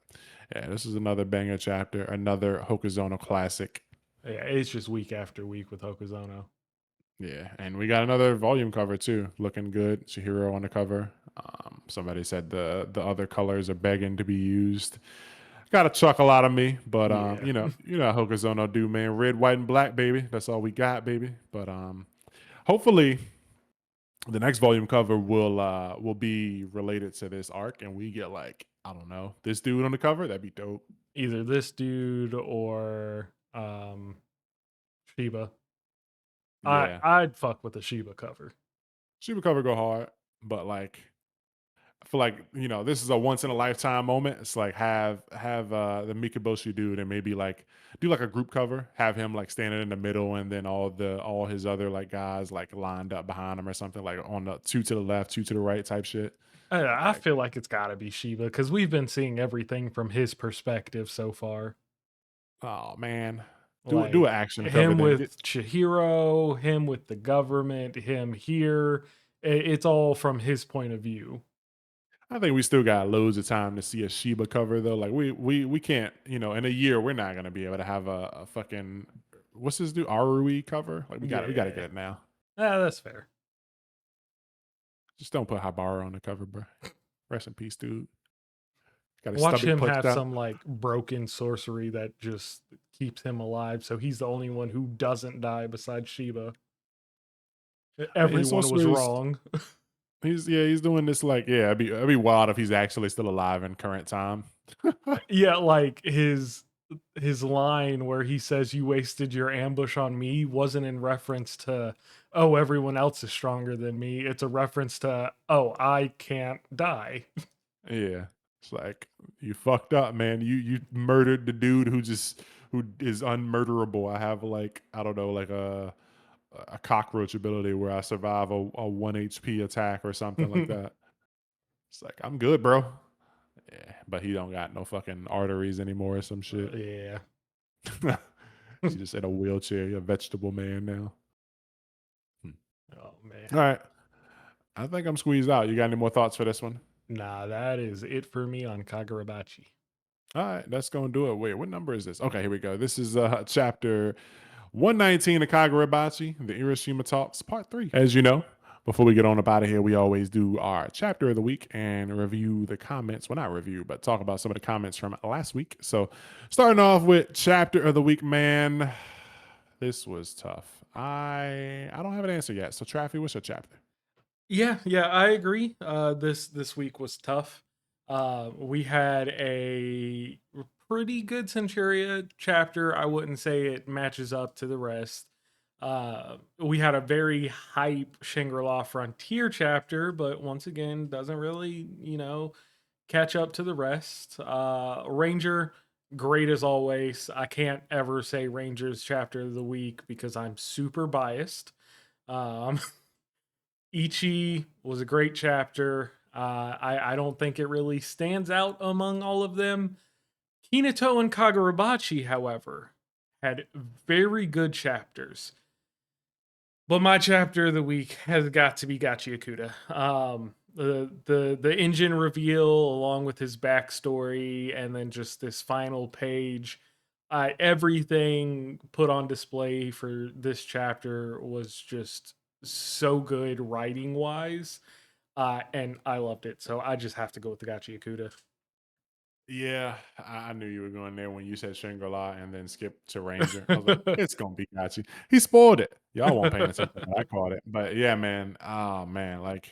yeah, this is another banger chapter, another Hokuzono classic. Yeah, it's just week after week with Hokuzono. Yeah, and we got another volume cover too, looking good. Chihiro on the cover. Somebody said the other colors are begging to be used. Got a chuckle out of me, but Yeah. how Hokuzono do, man. Red, white, and black, baby. That's all we got, baby. But hopefully the next volume cover will be related to this arc, and we get like I don't know this dude on the cover. That'd be dope. Either this dude or Shiba. Yeah, I'd fuck with the Shiba cover. Shiba cover go hard, but like I feel like this is a once in a lifetime moment. It's like have the Mikaboshi dude and maybe like do like a group cover, have him like standing in the middle, and then all his other like guys like lined up behind him or something like on the two to the left, two to the right type shit. I Like feel like it's got to be Shiba because we've been seeing everything from his perspective so far. oh man, do Like an action cover him then. Get with Chihiro, him with the government, him here. It's all from his point of view. I think we still got loads of time to see a Shiba cover though. Like we can't, in a year we're not gonna be able to have a fucking what's this do Arui cover? Like we gotta get Yeah. it now. That's fair. Just don't put Habaru on the cover, bro. Rest in peace, dude. Got his Watch stomach him punched have out. some like broken sorcery that just keeps him alive. So he's the only one who doesn't die besides Shiba. Man, his Everyone was sorcerers. wrong. He's doing this like it'd be wild if he's actually still alive in current time. Yeah, like his line where he says you wasted your ambush on me wasn't in reference to oh everyone else is stronger than me. It's a reference to oh I can't die. Yeah. It's like you fucked up, man. You murdered the dude who is unmurderable. I have like I don't know like a cockroach ability where I survive a 1 HP attack or something like that. It's like I'm good, bro. Yeah, but he don't got no fucking arteries anymore or some shit. Yeah. He's just in a wheelchair. You're a vegetable man now. Hmm. Oh man. All right. I think I'm squeezed out. You got any more thoughts for this one? Nah, that is it for me on Kagurabachi. All right, that's gonna do it. Wait, what number is this? Okay, here we go. This is chapter 119 of Kagurabachi, the Irishima Talks, part 3. As you know, before we get on up out of here, we always do our chapter of the week and review the comments. Well, not review, but talk about some of the comments from last week. So, starting off with chapter of the week, man, this was tough. I don't have an answer yet. So, Traffy, what's your chapter? Yeah, yeah, I agree. This week was tough. We had a pretty good Centuria chapter. I wouldn't say it matches up to the rest. We had a very hype Shangri-La Frontier chapter, but once again, doesn't really, catch up to the rest. Ranger, great as always. I can't ever say Ranger's chapter of the week because I'm super biased. Um, Ichi was a great chapter. I don't think it really stands out among all of them. Kinato and Kagurabachi, however, had very good chapters. But my chapter of the week has got to be Gachiakuta. The engine reveal along with his backstory and then just this final page. Everything put on display for this chapter was just so good writing wise. And I loved it. So I just have to go with the Gachiakuta. Yeah, I knew you were going there when you said Shangri-La and then skipped to Ranger. I was like, it's gonna be Gachi. He spoiled it. Y'all weren't paying attention. I caught it. But yeah, man. Oh man, like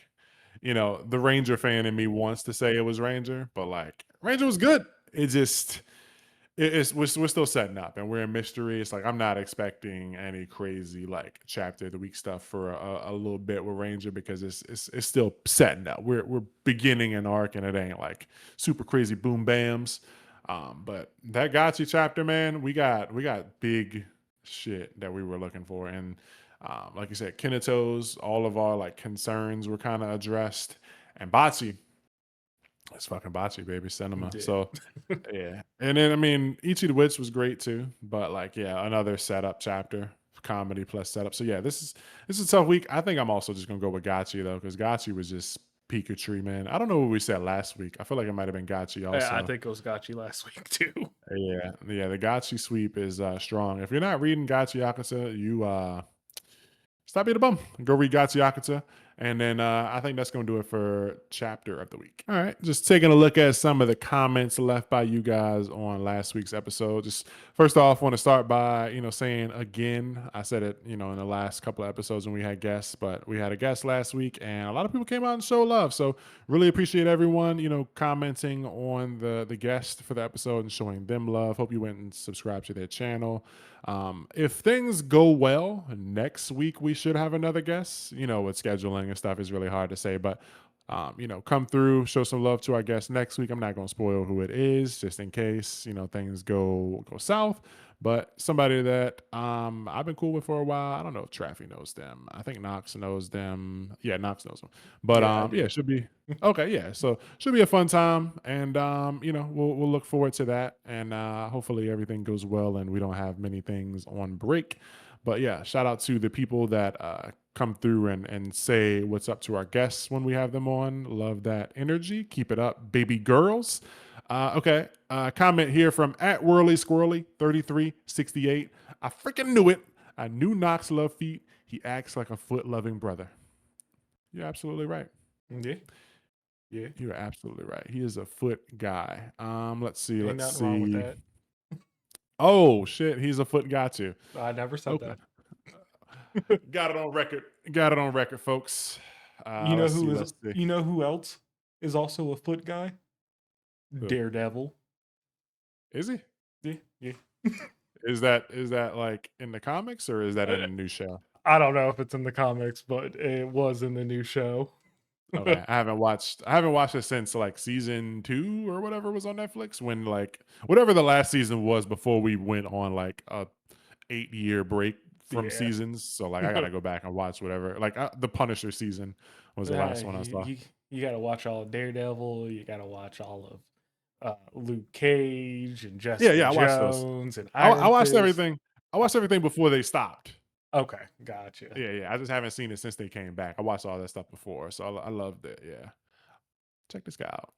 the Ranger fan in me wants to say it was Ranger, but like Ranger was good. It just we're still setting up and we're in mystery. It's like I'm not expecting any crazy like chapter of the week stuff for a little bit with Ranger because it's still setting up. We're beginning an arc and it ain't like super crazy boom bams. But that Gotchi chapter, man, we got big shit that we were looking for. And like you said, Kineto's, all of our like concerns were kind of addressed. And Bachi, it's fucking Bachi, baby, cinema. Did. So yeah. And then I mean, Ichi the Witch was great too, but like yeah, another setup chapter, comedy plus setup. So yeah, this is a tough week. I think I'm also just gonna go with Gachi though, because Gachi was just Pikachu, man. I don't know what we said last week. I feel like it might have been Gachi I also. think it was Gachi last week too. Yeah, the Gachi sweep is strong. If you're not reading Gachiakuta, you stop being a bum. Go read Gachiakuta. And then I think that's going to do it for chapter of the week. All right. Just taking a look at some of the comments left by you guys on last week's episode. Just first off, want to start by, saying again, I said it, in the last couple of episodes when we had guests, but we had a guest last week and a lot of people came out and showed love. So really appreciate everyone, commenting on the guest for the episode and showing them love. Hope you went and subscribed to their channel. If things go well, next week we should have another guest. With scheduling and stuff is really hard to say, but come through, show some love to our guest next week. I'm not going to spoil who it is, just in case things go south. But somebody that I've been cool with for a while. I don't know if Traffy knows them. I think Knox knows them. Yeah, Knox knows them. But Yeah, I yeah, do. it should be okay. Yeah, so should be a fun time, and we'll look forward to that, and hopefully everything goes well, and we don't have many things on break. But yeah, shout out to the people that come through and say what's up to our guests when we have them on. Love that energy. Keep it up, baby girls. Okay. Comment here from at Whirly Squirrely 3368. I freaking knew it. I knew Knox loved feet. He acts like a foot loving brother. You're absolutely right. Yeah. Yeah. You're absolutely right. He is a foot guy. Let's see. Ain't Let's nothing wrong with see. that. Oh shit, he's a foot guy too. I never said Okay. that. Got it on record. Got it on record, folks. You know Let's see. who is Let's see. you know who else is also a foot guy? Who? Daredevil. Is he? Yeah, yeah. Is that like in the comics or is that in Uh, a new show? I don't know if it's in the comics, but it was in the new show. Okay, I haven't watched it since like season 2 or whatever was on Netflix when like whatever the last season was before we went on like a 8-year break from Yeah. seasons. So like I gotta go back and watch whatever. Like the Punisher season was the last one I saw. You got to watch all of Daredevil. You got to watch all of Luke Cage and Yeah, Jessica yeah, I watched those. Jones and I Iron watched Fist. everything. I watched everything before they stopped. Okay, gotcha. Yeah, yeah. I just haven't seen it since they came back. I watched all that stuff before, so I loved it. Yeah. Check this guy out.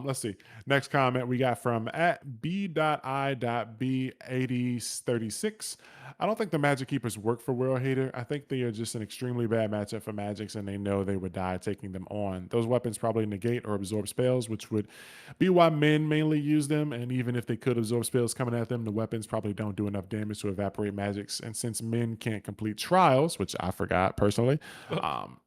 Let's see. Next comment we got from at B.I.B8036. I don't think the Magic Keepers work for World Hater. I think they are just an extremely bad matchup for Magics, and they know they would die taking them on. Those weapons probably negate or absorb spells, which would be why men mainly use them. And even if they could absorb spells coming at them, the weapons probably don't do enough damage to evaporate magics. And since men can't complete trials, which I forgot personally,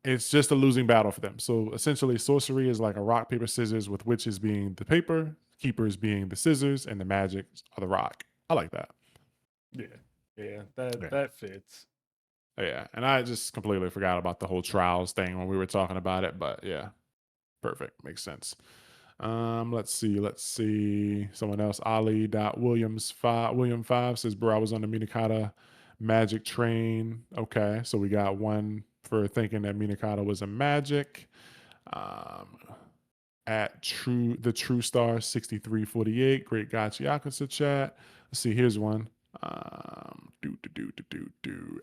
it's just a losing battle for them. So essentially, sorcery is like a rock, paper, scissors, with witches being the paper, keepers being the scissors, and the magic are the rock. I like that. Yeah, yeah, that Yeah. that fits. Yeah. And I just completely forgot about the whole trials thing when we were talking about it. But yeah, perfect. Makes sense. Let's see. Someone else, William5 says, bro, I was on the Minakata magic train. Okay, so we got one for thinking that Minakata was a magic. Um, at the True Star 6348, great Gachiakuta chat. Let's see, here's one.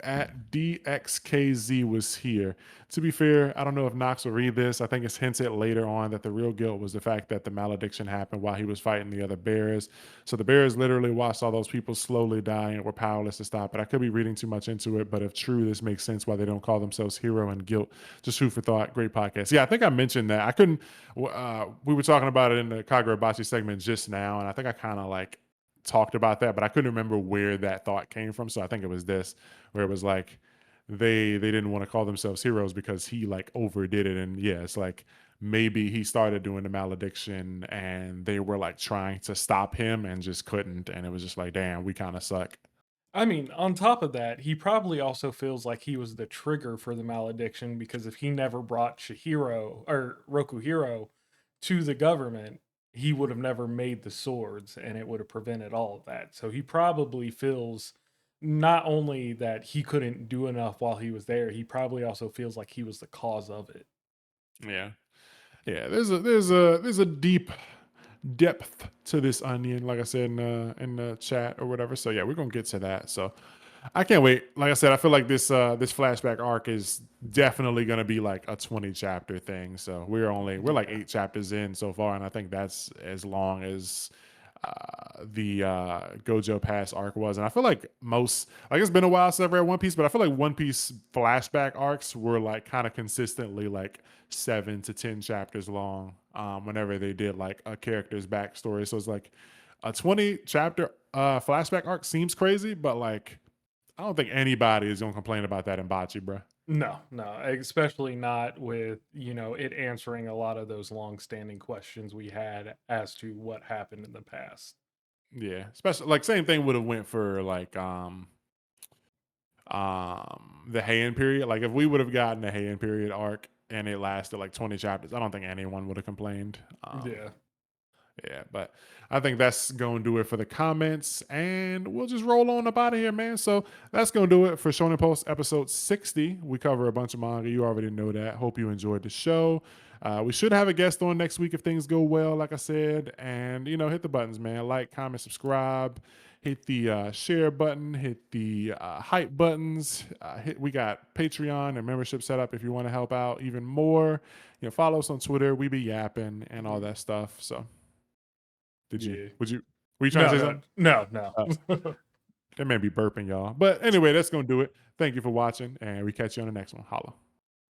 At DXKZ was here. To be fair, I don't know if Knox will read this. I think it's hinted later on that the real guilt was the fact that the malediction happened while he was fighting the other bears. So the bears literally watched all those people slowly die and were powerless to stop it. I could be reading too much into it, but if true, this makes sense why they don't call themselves hero and guilt. Just food for thought. Great podcast. Yeah, I think I mentioned that. I couldn't. We were talking about it in the Kagurabachi segment just now, and I think I kind of like talked about that, but I couldn't remember where that thought came from. So I think it was this, where it was like they didn't want to call themselves heroes because he like overdid it, and yeah, it's like maybe he started doing the malediction and they were like trying to stop him and just couldn't, and it was just like, damn, we kind of suck. I mean, on top of that, he probably also feels like he was the trigger for the malediction because if he never brought Shihiro or Rokuhiro to the government, he would have never made the swords and it would have prevented all of that. So he probably feels not only that he couldn't do enough while he was there, he probably also feels like he was the cause of it. Yeah, yeah. There's a deep depth to this onion, like I said in the chat or whatever. So yeah, we're gonna get to that. So I can't wait. Like I said, I feel like this flashback arc is definitely gonna be like a 20 chapter thing. So we're like Yeah. 8 chapters in so far, and I think that's as long as the Gojo Pass arc was. And I feel like it's been a while since I've read One Piece, but I feel like One Piece flashback arcs were like kind of consistently like 7 to 10 chapters long. Whenever they did like a character's backstory, so it's like a 20 chapter flashback arc seems crazy, but like I don't think anybody is gonna complain about that in Bocce, bro. No, no, especially not with, it answering a lot of those long-standing questions we had as to what happened in the past. Yeah, especially like same thing would have went for like the Heian period. Like if we would have gotten the Heian period arc and it lasted like 20 chapters, I don't think anyone would have complained. Yeah. Yeah, but I think that's going to do it for the comments, and we'll just roll on up out of here, man. So that's going to do it for Shonen Post episode 60. We cover a bunch of manga. You already know that. Hope you enjoyed the show. We should have a guest on next week if things go well, like I said. And, hit the buttons, man. Like, comment, subscribe. Hit the share button. Hit the hype buttons. We got Patreon and membership set up if you want to help out even more. Follow us on Twitter. We be yapping and all that stuff. So. Did you? Yeah. Were you trying to No, say no, something? no, no. Uh, they may be burping, y'all. But anyway, that's gonna do it. Thank you for watching, and we catch you on the next one. Holla.